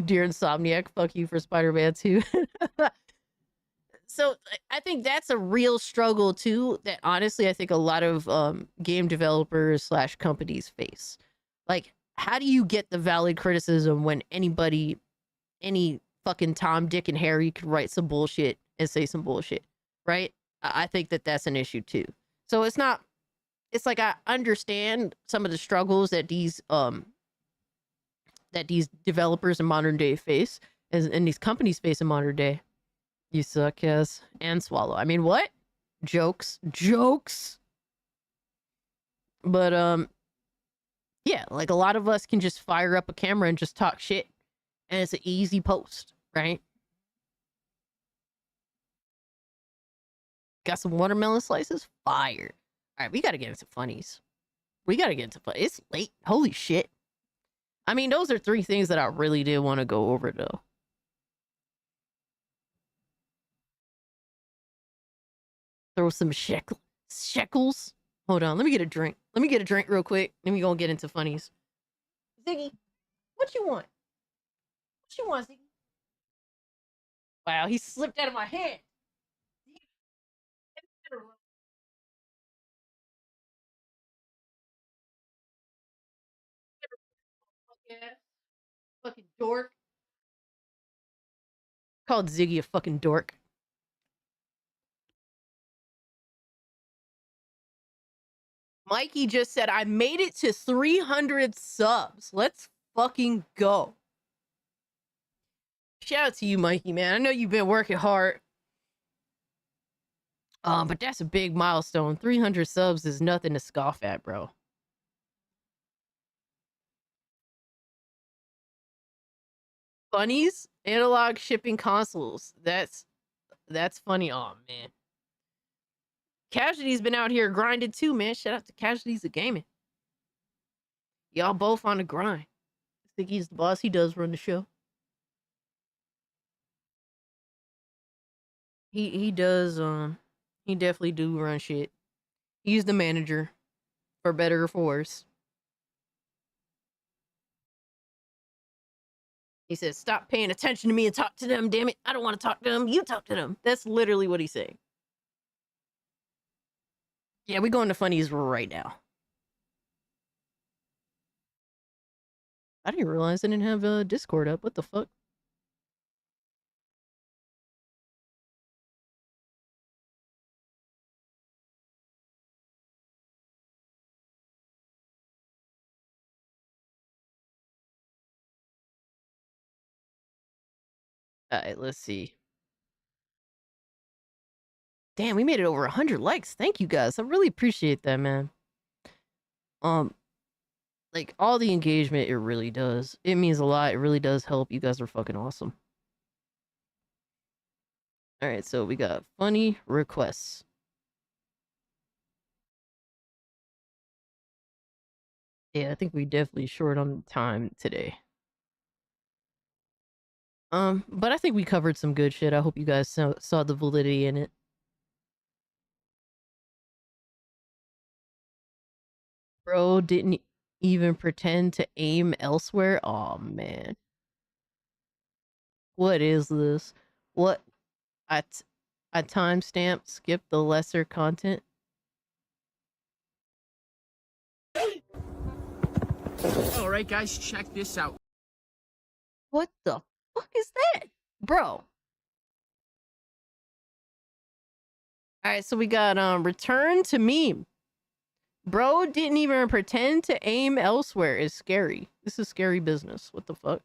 Dear Insomniac, fuck you for Spider-Man 2. So I think that's a real struggle too, that honestly I think a lot of game developers / companies face. Like, how do you get the valid criticism when any fucking Tom, Dick, and Harry could write some bullshit and say some bullshit, right? I think that that's an issue too. So it's like, I understand some of the struggles that these developers in modern day face and these companies face in modern day. You suck, Kaz. And Swallow. I mean, what? Jokes. But yeah, like a lot of us can just fire up a camera and just talk shit. And it's an easy post, right? Got some watermelon slices? Fire. All right, we got to get into funnies. It's late. Holy shit. I mean, those are 3 things that I really did want to go over, though. Throw some shekels. Hold on, let me get a drink. Let me get a drink real quick. Then we gonna get into funnies. Ziggy, what you want? What you want, Ziggy? Wow, he slipped out of my hand. Fucking dork. Called Ziggy a fucking dork. Mikey just said, I made it to 300 subs. Let's fucking go. Shout out to you, Mikey, man. I know you've been working hard. But that's a big milestone. 300 subs is nothing to scoff at, bro. Funnies? Analog shipping consoles. That's funny. Oh, man. Casualty's been out here grinding too, man. Shout out to Casualties of Gaming. Y'all both on the grind. I think he's the boss. He does run the show. He does, he definitely do run shit. He's the manager, for better or for worse. He says, stop paying attention to me and talk to them, damn it. I don't want to talk to them. You talk to them. That's literally what he's saying. Yeah, we going to funnies right now. I didn't realize I didn't have Discord up. What the fuck? Alright, let's see. Damn, we made it over 100 likes. Thank you guys. I really appreciate that, man. Like, all the engagement, it really does. It means a lot. It really does help. You guys are fucking awesome. Alright, so we got funny requests. Yeah, I think we definitely short on time today. But I think we covered some good shit. I hope you guys saw the validity in it. Bro, didn't even pretend to aim elsewhere. Oh man. What is this? What? I timestamp skip the lesser content. All right, guys, check this out. What the fuck is that? Bro. Alright, so we got return to meme. Bro didn't even pretend to aim elsewhere. Is scary. This is scary business. What the fuck?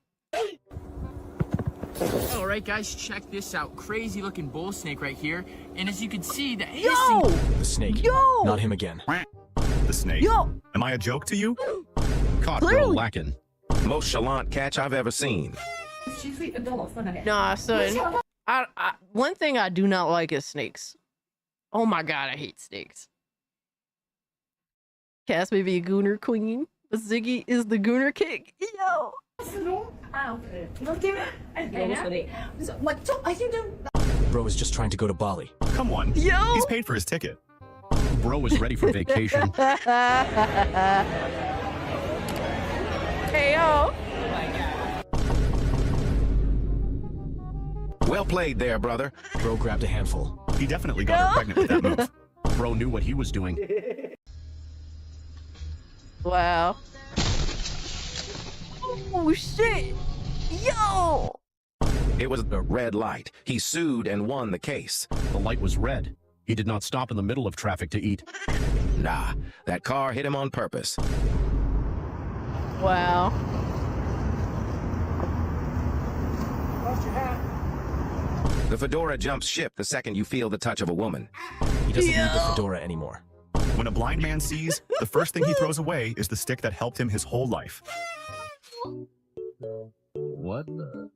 All right, guys, check this out. Crazy looking bull snake right here. And as you can see, the Yo! The snake. Yo! Not him again. The snake? Yo! Am I a joke to you? Caught Clearly. bro lacking. Most chalant catch I've ever seen. Nah, son. One thing I do not like is snakes. Oh my god, I hate snakes. Cass may be a gooner queen, but Ziggy is the gooner king. Yo! Bro is just trying to go to Bali. Come on. Yo! He's paid for his ticket. Bro is ready for vacation. Hey, yo! Well played there, brother. Bro grabbed a handful. He definitely got her pregnant with that move. Bro knew what he was doing. Wow. Oh shit! Yo! It was a red light. He sued and won the case. The light was red. He did not stop in the middle of traffic to eat. Nah, that car hit him on purpose. Wow. The fedora jumps ship the second you feel the touch of a woman. He doesn't need the fedora anymore. When a blind man sees, the first thing he throws away is the stick that helped him his whole life. What the?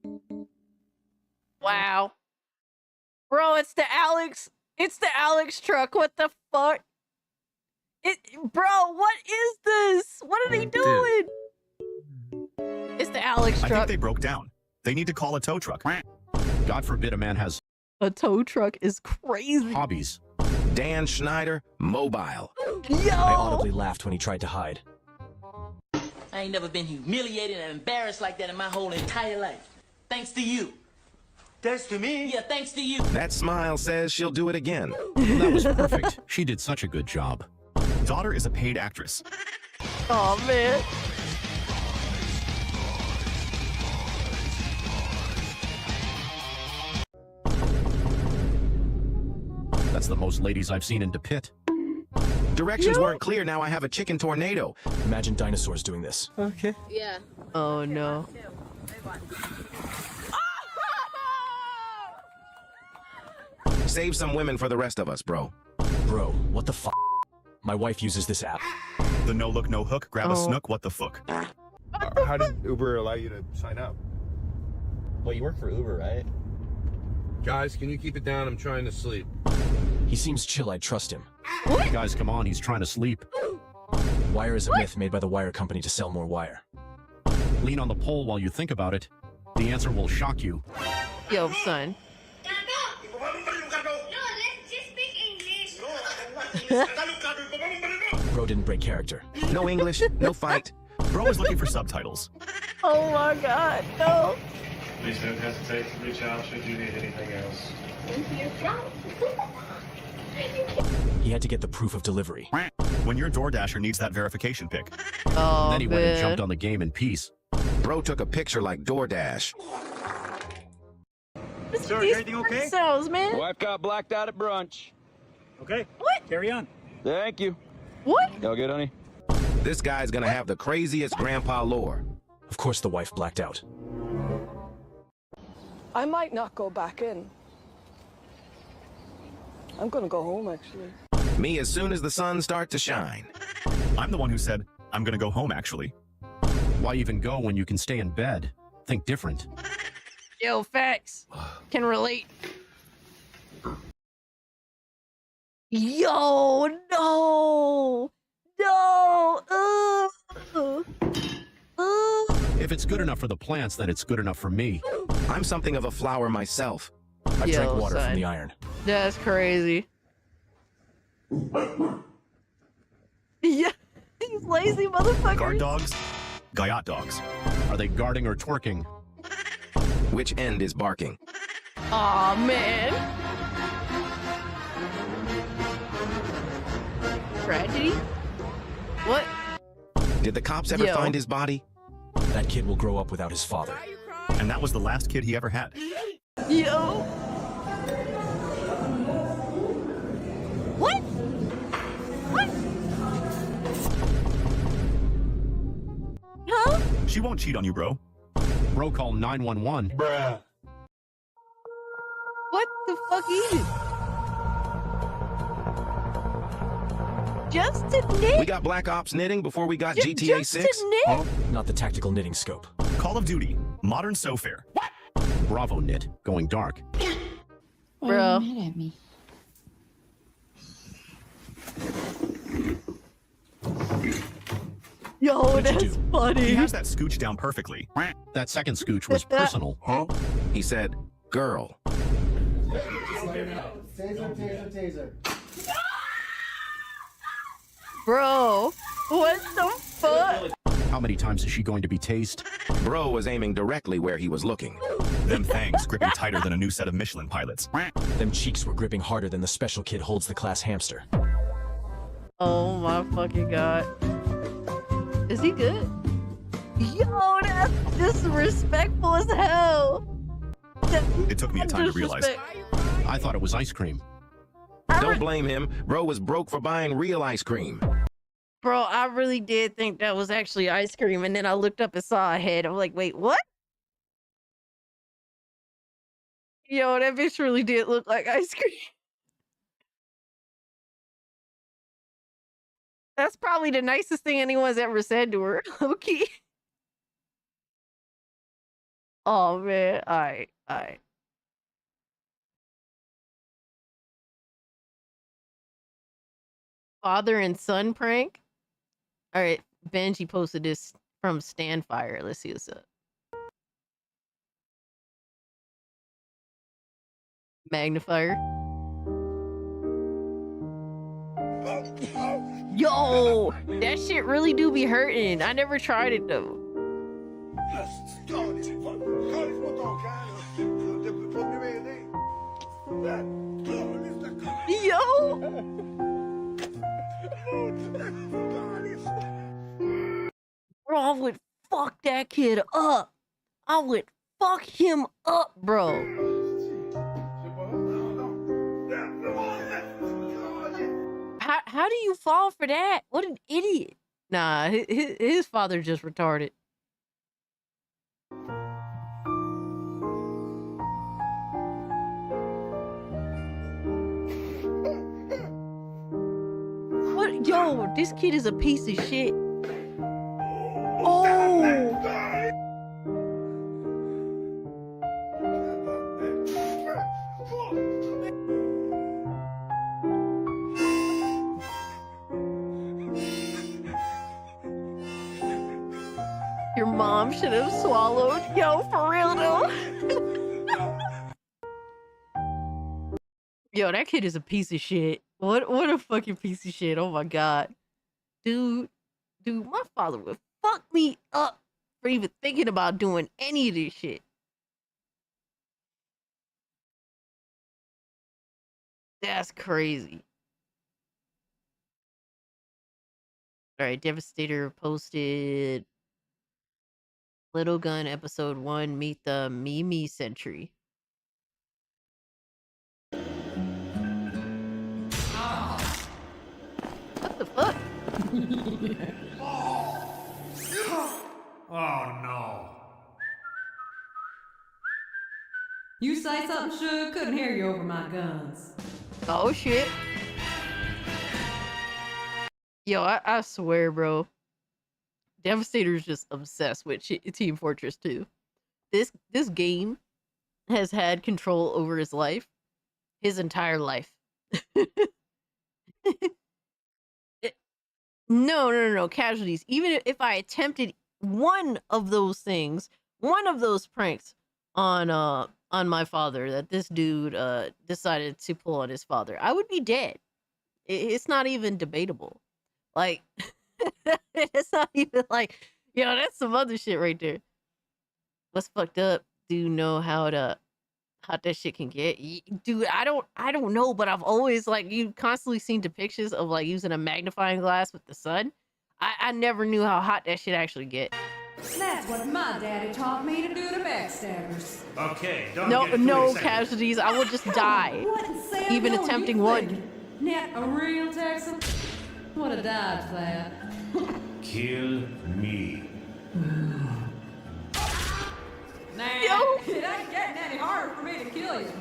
Wow. Bro, it's the Alex. It's the Alex truck. What the fuck? Bro, what is this? What are they doing? It's the Alex I truck. think they broke down. They need to call a tow truck. God forbid a man has A tow truck is crazy. hobbies. Dan Schneider, mobile. Yo! I audibly laughed when he tried to hide. I ain't never been humiliated and embarrassed like that in my whole entire life. Thanks to you. Thanks to me? Yeah, thanks to you. That smile says she'll do it again. That was perfect. She did such a good job. Daughter is a paid actress. Oh man. That's the most ladies I've seen in DePitt. Directions weren't clear. Now I have a chicken tornado. Imagine dinosaurs doing this. Okay. Yeah. Oh no. Save some women for the rest of us, bro. Bro, what the fuck? My wife uses this app. The no look, no hook, grab a snook, what the fuck? How did Uber allow you to sign up? Well, you work for Uber, right? Guys, can you keep it down? I'm trying to sleep. He seems chill, I'd trust him. Guys, come on, he's trying to sleep. Wire is a myth made by the wire company to sell more wire. Lean on the pole while you think about it. The answer will shock you. Yo, son. Bro didn't break character. No English, no fight. Bro is looking for subtitles. Oh my god, no. Please don't hesitate to reach out should you need anything else. He had to get the proof of delivery. When your DoorDasher needs that verification pic. Oh, then he went and man. jumped on the game in peace. Bro took a picture like DoorDash. Sir, everything okay? Sounds, man. Wife got blacked out at brunch. Okay. What? Carry on. Thank you. What? Y'all good, honey? This guy's gonna have the craziest grandpa lore. Of course the wife blacked out. I might not go back in. I'm gonna go home, actually. Me as soon as the sun starts to shine. I'm the one who said, I'm gonna go home, actually. Why even go when you can stay in bed? Think different. Yo, facts. Can relate. Yo, no. No. If it's good enough for the plants, then it's good enough for me. I'm something of a flower myself. I Yo, drank water son. from the iron. That's crazy. Yeah. These lazy motherfuckers. Guard dogs? Guyot dogs. Are they guarding or twerking? Which end is barking? Aw, man. Tragedy? What? Did the cops ever find his body? That kid will grow up without his father. And that was the last kid he ever had. Yo. What? What? Huh? She won't cheat on you, bro. Bro, call 911. Bruh. What the fuck is it? Just to knit? We got Black Ops knitting before we got GTA Just 6? to knit? Huh? Not the tactical knitting scope. Call of Duty. Modern SoFair. What? Bravo knit. Going dark. Bro. Mad at me. Yo, that's funny. He has that scooch down perfectly. That second scooch was personal. Huh? He said, girl. Taser. Bro, what the fuck? How many times is she going to be tased? Bro was aiming directly where he was looking. Them fangs gripping tighter than a new set of Michelin pilots. Them cheeks were gripping harder than the special kid holds the class hamster. Oh my fucking god. Is he good? Yo, that's disrespectful as hell. It took me a time to realize. I thought it was ice cream. Don't blame him. Bro was broke for buying real ice cream. Bro, I really did think that was actually ice cream, and then I looked up and saw a head. I'm like, wait, what? Yo, that bitch really did look like ice cream. That's probably the nicest thing anyone's ever said to her. Okay. Oh man, alright. Father and son prank. All right, Benji posted this from Standfire. Let's see what's up. Magnifier. Yo, that shit really do be hurting. I never tried it though. Yo. Bro, I would fuck that kid up. I would fuck him up, bro. How do you fall for that? What an idiot. Nah, his father just retarded. What? Yo, this kid is a piece of shit. Oh! Your mom should have swallowed. Yo, for real though. Yo, that kid is a piece of shit. What a fucking piece of shit. Oh my god. Dude, my father would fuck me up for even thinking about doing any of this shit. That's crazy. Alright, Devastator posted Little Gun episode 1, Meet the Mimi Century. What the fuck? Oh no. You say something, Suge? Couldn't hear you over my guns. Oh shit. Yo, I swear, bro. Devastator's just obsessed with Team Fortress 2. This game has had control over his life, his entire life. No, casualties. Even if I attempted one of those things, one of those pranks on my father that this dude decided to pull on his father, I would be dead. It's not even debatable. Like It's not even like, yo, that's some other shit right there. What's fucked up? Do you know how that shit can get? Dude, I don't know, but I've always like you constantly seen depictions of like using a magnifying glass with the sun. I never knew how hot that shit actually get. That's what my daddy taught me to do to backstabbers. Okay, don't No, get too no excited. casualties. I would just die, Wouldn't say I even know attempting you one. think. Net a real Texan? What a dodge that. Kill me. Nah, Yo. it ain't getting any harder for me to kill you.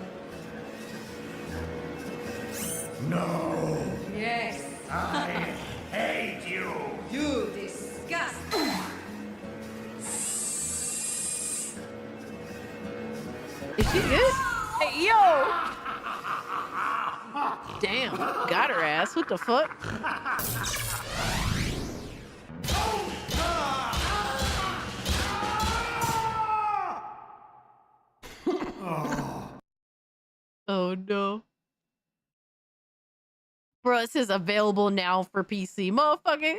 No. Yes. I hate you. You disgust. Is she good? Hey, yo! Damn, got her ass. What the fuck? Oh no. Bro, it says available now for PC. Motherfucker,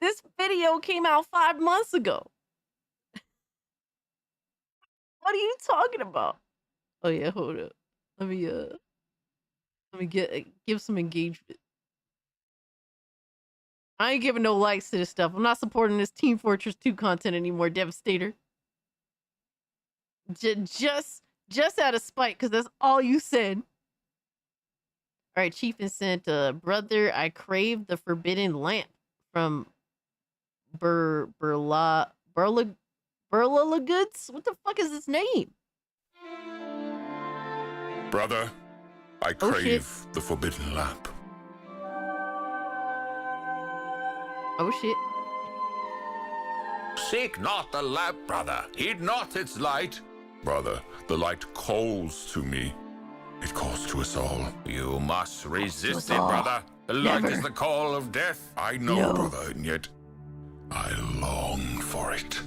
this video came out 5 months ago. What are you talking about? Oh yeah, hold up. Let me give some engagement. I ain't giving no likes to this stuff. I'm not supporting this Team Fortress 2 content anymore, Devastator. Just out of spite, because that's all you said. All right, Chief and sent, brother, I crave the forbidden lamp from Burla Goods? What the fuck is his name? Brother, I Oh, crave shit. the forbidden lamp. Oh shit. Seek not the lamp, brother. Heed not its light. Brother, the light calls to me. It calls to us all. You must resist it, brother. The light is the call of death. I know, brother, and yet I long for it.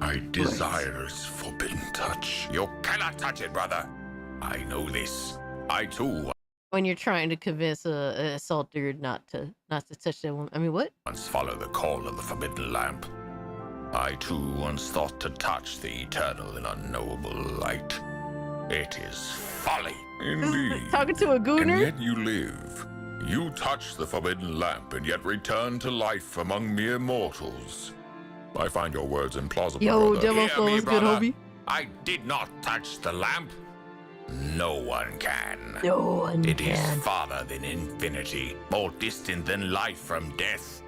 I desire its forbidden touch. You cannot touch it, brother. I know this. I too When you're trying to convince a assaulter not to touch that one. I mean, what? once followed the call of the forbidden lamp. I too once thought to touch the eternal and unknowable light. It is folly. Indeed. Talking to a And gooner? yet you live. You touch the forbidden lamp and yet return to life among mere mortals. I find your words implausible, Yo, brother. Demo Hear Flow me, is good, brother. homie. I did not touch the lamp. No one can. No one It is can. farther than infinity, more distant than life from death.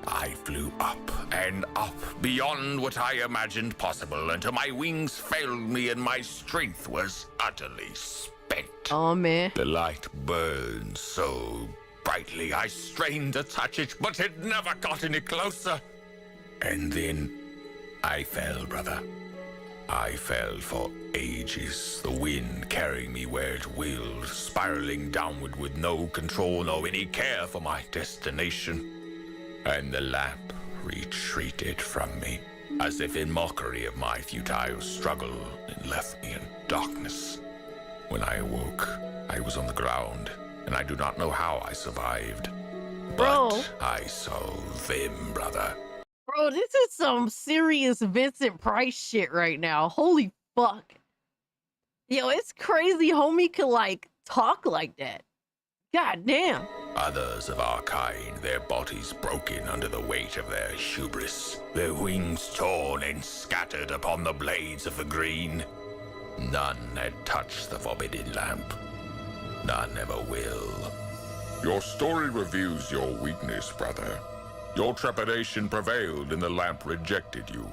I flew up and up beyond what I imagined possible until my wings failed me and my strength was utterly spent. Oh man. The light burned so brightly I strained to touch it, but it never got any closer. And then I fell, brother. I fell for ages, the wind carrying me where it willed, spiraling downward with no control nor any care for my destination. And the lamp retreated from me, as if in mockery of my futile struggle, and left me in darkness. When I awoke, I was on the ground, and I do not know how I survived. Bro. But I saw them, brother. Bro, this is some serious Vincent Price shit right now. Holy fuck. Yo, it's crazy homie could like talk like that. God damn. Others of our kind, their bodies broken under the weight of their hubris, their wings torn and scattered upon the blades of the green. None had touched the forbidden lamp. None ever will. Your story reveals your weakness, brother. Your trepidation prevailed and the lamp rejected you.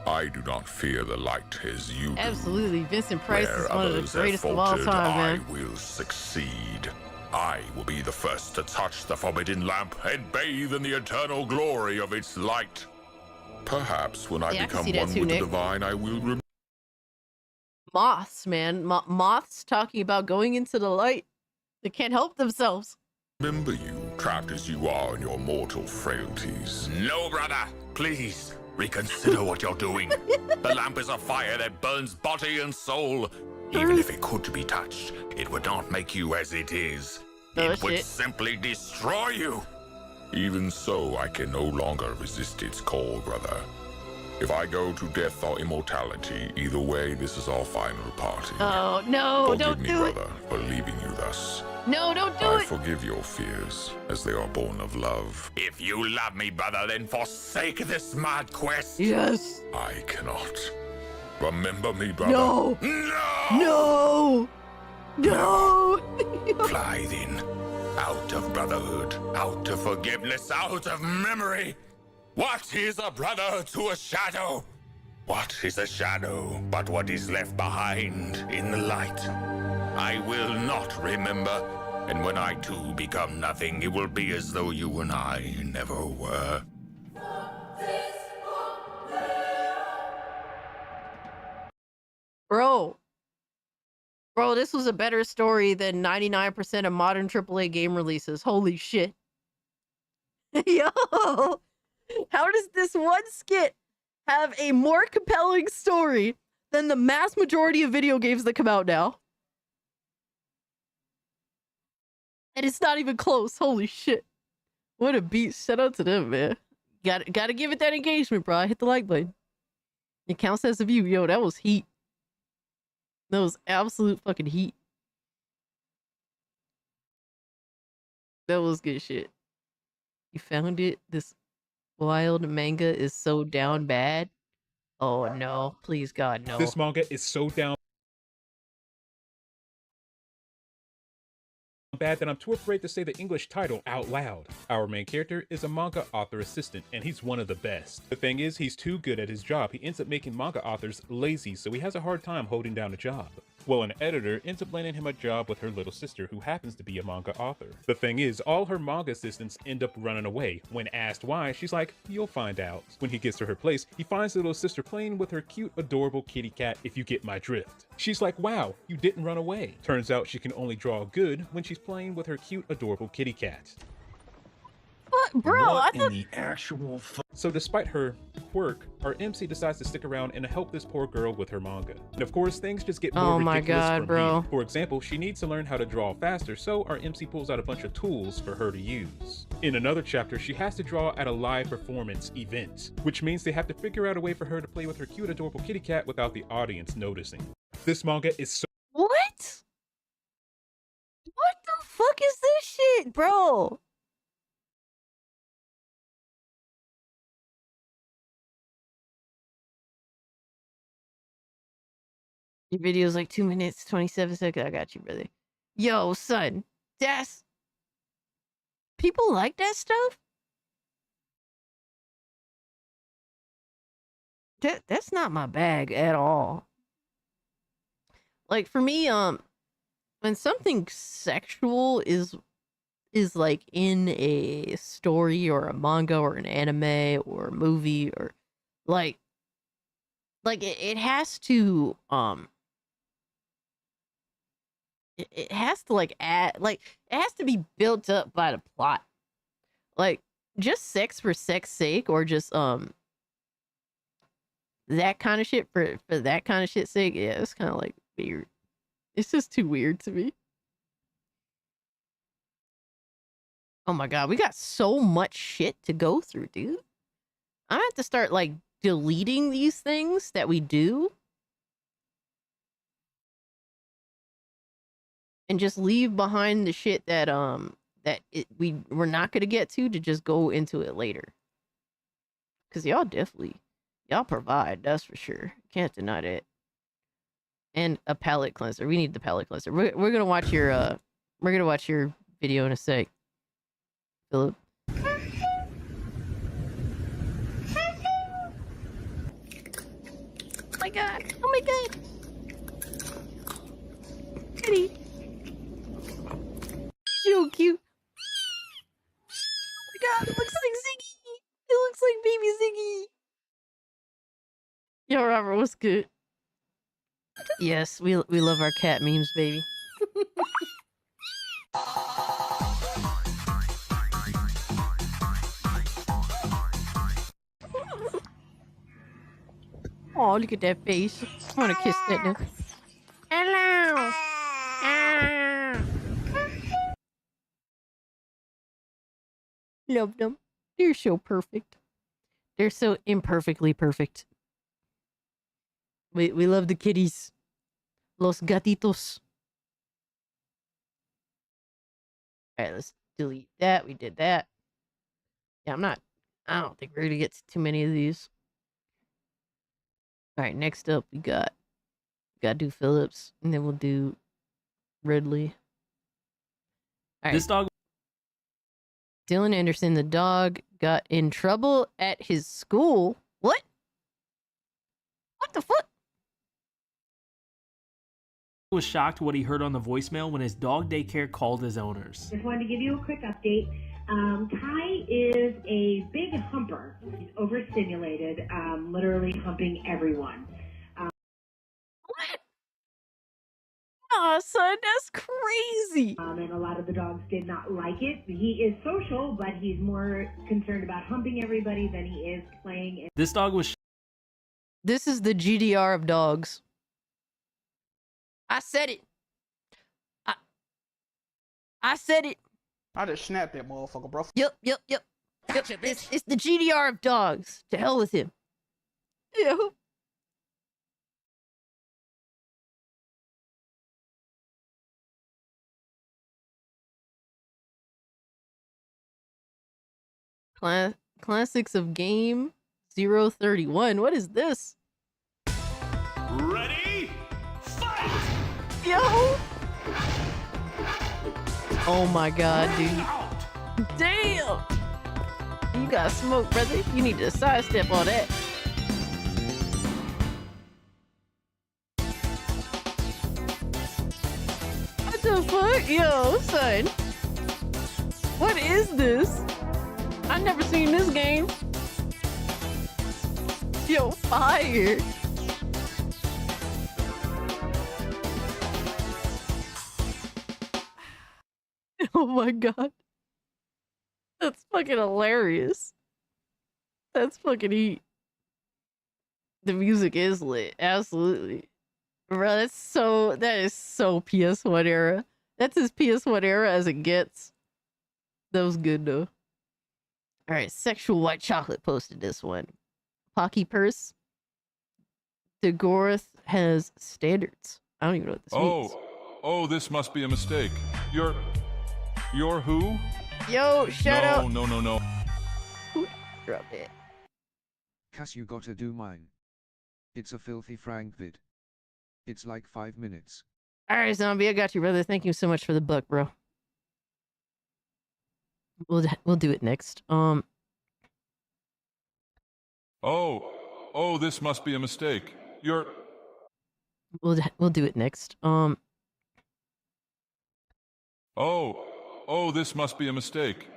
I do not fear the light as you do. Absolutely. Vincent Price Where is one of the others have greatest of all faltered, time, man. I will succeed. I will be the first to touch the forbidden lamp and bathe in the eternal glory of its light. Perhaps when I Yeah, I can become see that one too, with Nick. the divine, I will Moths, man. Moths talking about going into the light. They can't help themselves. remember you, trapped as you are in your mortal frailties. No, brother, please. Reconsider what you're doing. The lamp is a fire that burns body and soul. Even if it could be touched, it would not make you as it is. Oh, It would shit. simply destroy you. Even so, I can no longer resist its call, brother. If I go to death or immortality, either way, this is our final party. Oh, no, Forgive don't me, do it. brother, for leaving you thus. No, don't do I it. forgive your fears, as they are born of love. If you love me, brother, then forsake this mad quest. Yes. I cannot. Remember me, brother. No. No! No. No. Fly then. Out of brotherhood, out of forgiveness, out of memory. What is a brother to a shadow? What is a shadow but what is left behind in the light? I will not remember, and when I too become nothing, it will be as though you and I never were. Bro, this was a better story than 99% of modern AAA game releases. Holy shit. Yo, how does this one skit have a more compelling story than the mass majority of video games that come out now? And it's not even close. Holy shit. What a beast. Shout out to them, man. Gotta give it that engagement, bro. Hit the like button. It counts as a view. Yo, that was heat. That was absolute fucking heat. That was good shit. You found it? This wild manga is so down bad. Oh no, please God, no. This manga is so down bad that I'm too afraid to say the English title out loud. Our main character is a manga author assistant, and he's one of the best. The thing is, he's too good at his job. He ends up making manga authors lazy, so he has a hard time holding down a job. Well, an editor ends up landing him a job with her little sister, who happens to be a manga author. The thing is, all her manga assistants end up running away. When asked why, she's like, "You'll find out." When he gets to her place, he finds the little sister playing with her cute, adorable kitty cat, if you get my drift. She's like, "Wow, you didn't run away." Turns out she can only draw good when she's playing with her cute, adorable kitty cat. What? Bro, I thought... the actual So despite her quirk, our MC decides to stick around and help this poor girl with her manga. And of course, things just get more Oh my ridiculous God, from bro. here. For example, she needs to learn how to draw faster, so our MC pulls out a bunch of tools for her to use. In another chapter, she has to draw at a live performance event, which means they have to figure out a way for her to play with her cute, adorable kitty cat without the audience noticing. This manga is so... What? What the fuck is this shit, bro? Your video's like 2 minutes, 27 seconds. I got you, brother. Yo, son. That's... People like that stuff? That's not my bag at all. Like, for me, when something sexual is like in a story or a manga or an anime or a movie or like it has to it has to like add, like it has to be built up by the plot. Like just sex for sex sake or just that kind of shit for that kind of shit's sake. Yeah, it's kind of like weird. It's just too weird to me. Oh my God, we got so much shit to go through, dude. I have to start like deleting these things that we do and just leave behind the shit that we're not gonna get to just go into it later. Cause y'all provide, that's for sure. Can't deny that. And a palate cleanser. We need the palate cleanser. We're gonna watch your video in a sec, Philip. Oh my God! Oh my God! Kitty, so cute. Oh my God! It looks like Ziggy. It looks like baby Ziggy. Yo, Robert, what's good? Yes, we love our cat memes, baby. Oh, look at that face. I want to kiss that now. Hello. Ah. Love them. They're so perfect. They're so imperfectly perfect. We love the kitties. Los gatitos. All right, let's delete that. We did that. Yeah, I don't think we're gonna get to too many of these. All right, next up we gotta do Phillips, and then we'll do Ridley. All right. This dog. Dylan Anderson, the dog, got in trouble at his school. What? What the fuck? Was shocked what he heard on the voicemail when his dog daycare called his owners. Just wanted to give you a quick update. Kai is a big humper. He's overstimulated, literally humping everyone. What? Aw, son, that's crazy. And a lot of the dogs did not like it. He is social, but he's more concerned about humping everybody than he is playing. This dog was. This is the GDR of dogs. I said it. I said it. I just snapped that motherfucker, bro. Yep. Gotcha, bitch. It's the GDR of dogs. To hell with him. Yep. Classics of Game 031. What is this? Ready? Fight! Yo! Oh my god, dude. Damn! You got smoke, brother. You need to sidestep all that. What the fuck? Yo, son. What is this? I've never seen this game. Yo, fire. Oh my god. That's fucking hilarious. That's fucking heat. The music is lit. Absolutely. Bro, that is so PS1 era. That's as PS1 era as it gets. That was good though. Alright, Sexual White Chocolate posted this one. Pocky Purse. DeGorth has standards. I don't even know what this means. Oh, this must be a mistake. You're who? Yo, shut up. No. Drop it. Cause you gotta do mine. It's a filthy Frank vid. It's like 5 minutes. Alright, Zombie, I got you, brother. Thank you so much for the buck, bro. We'll do it next. Oh, this must be a mistake. We'll do it next. Oh, this must be a mistake.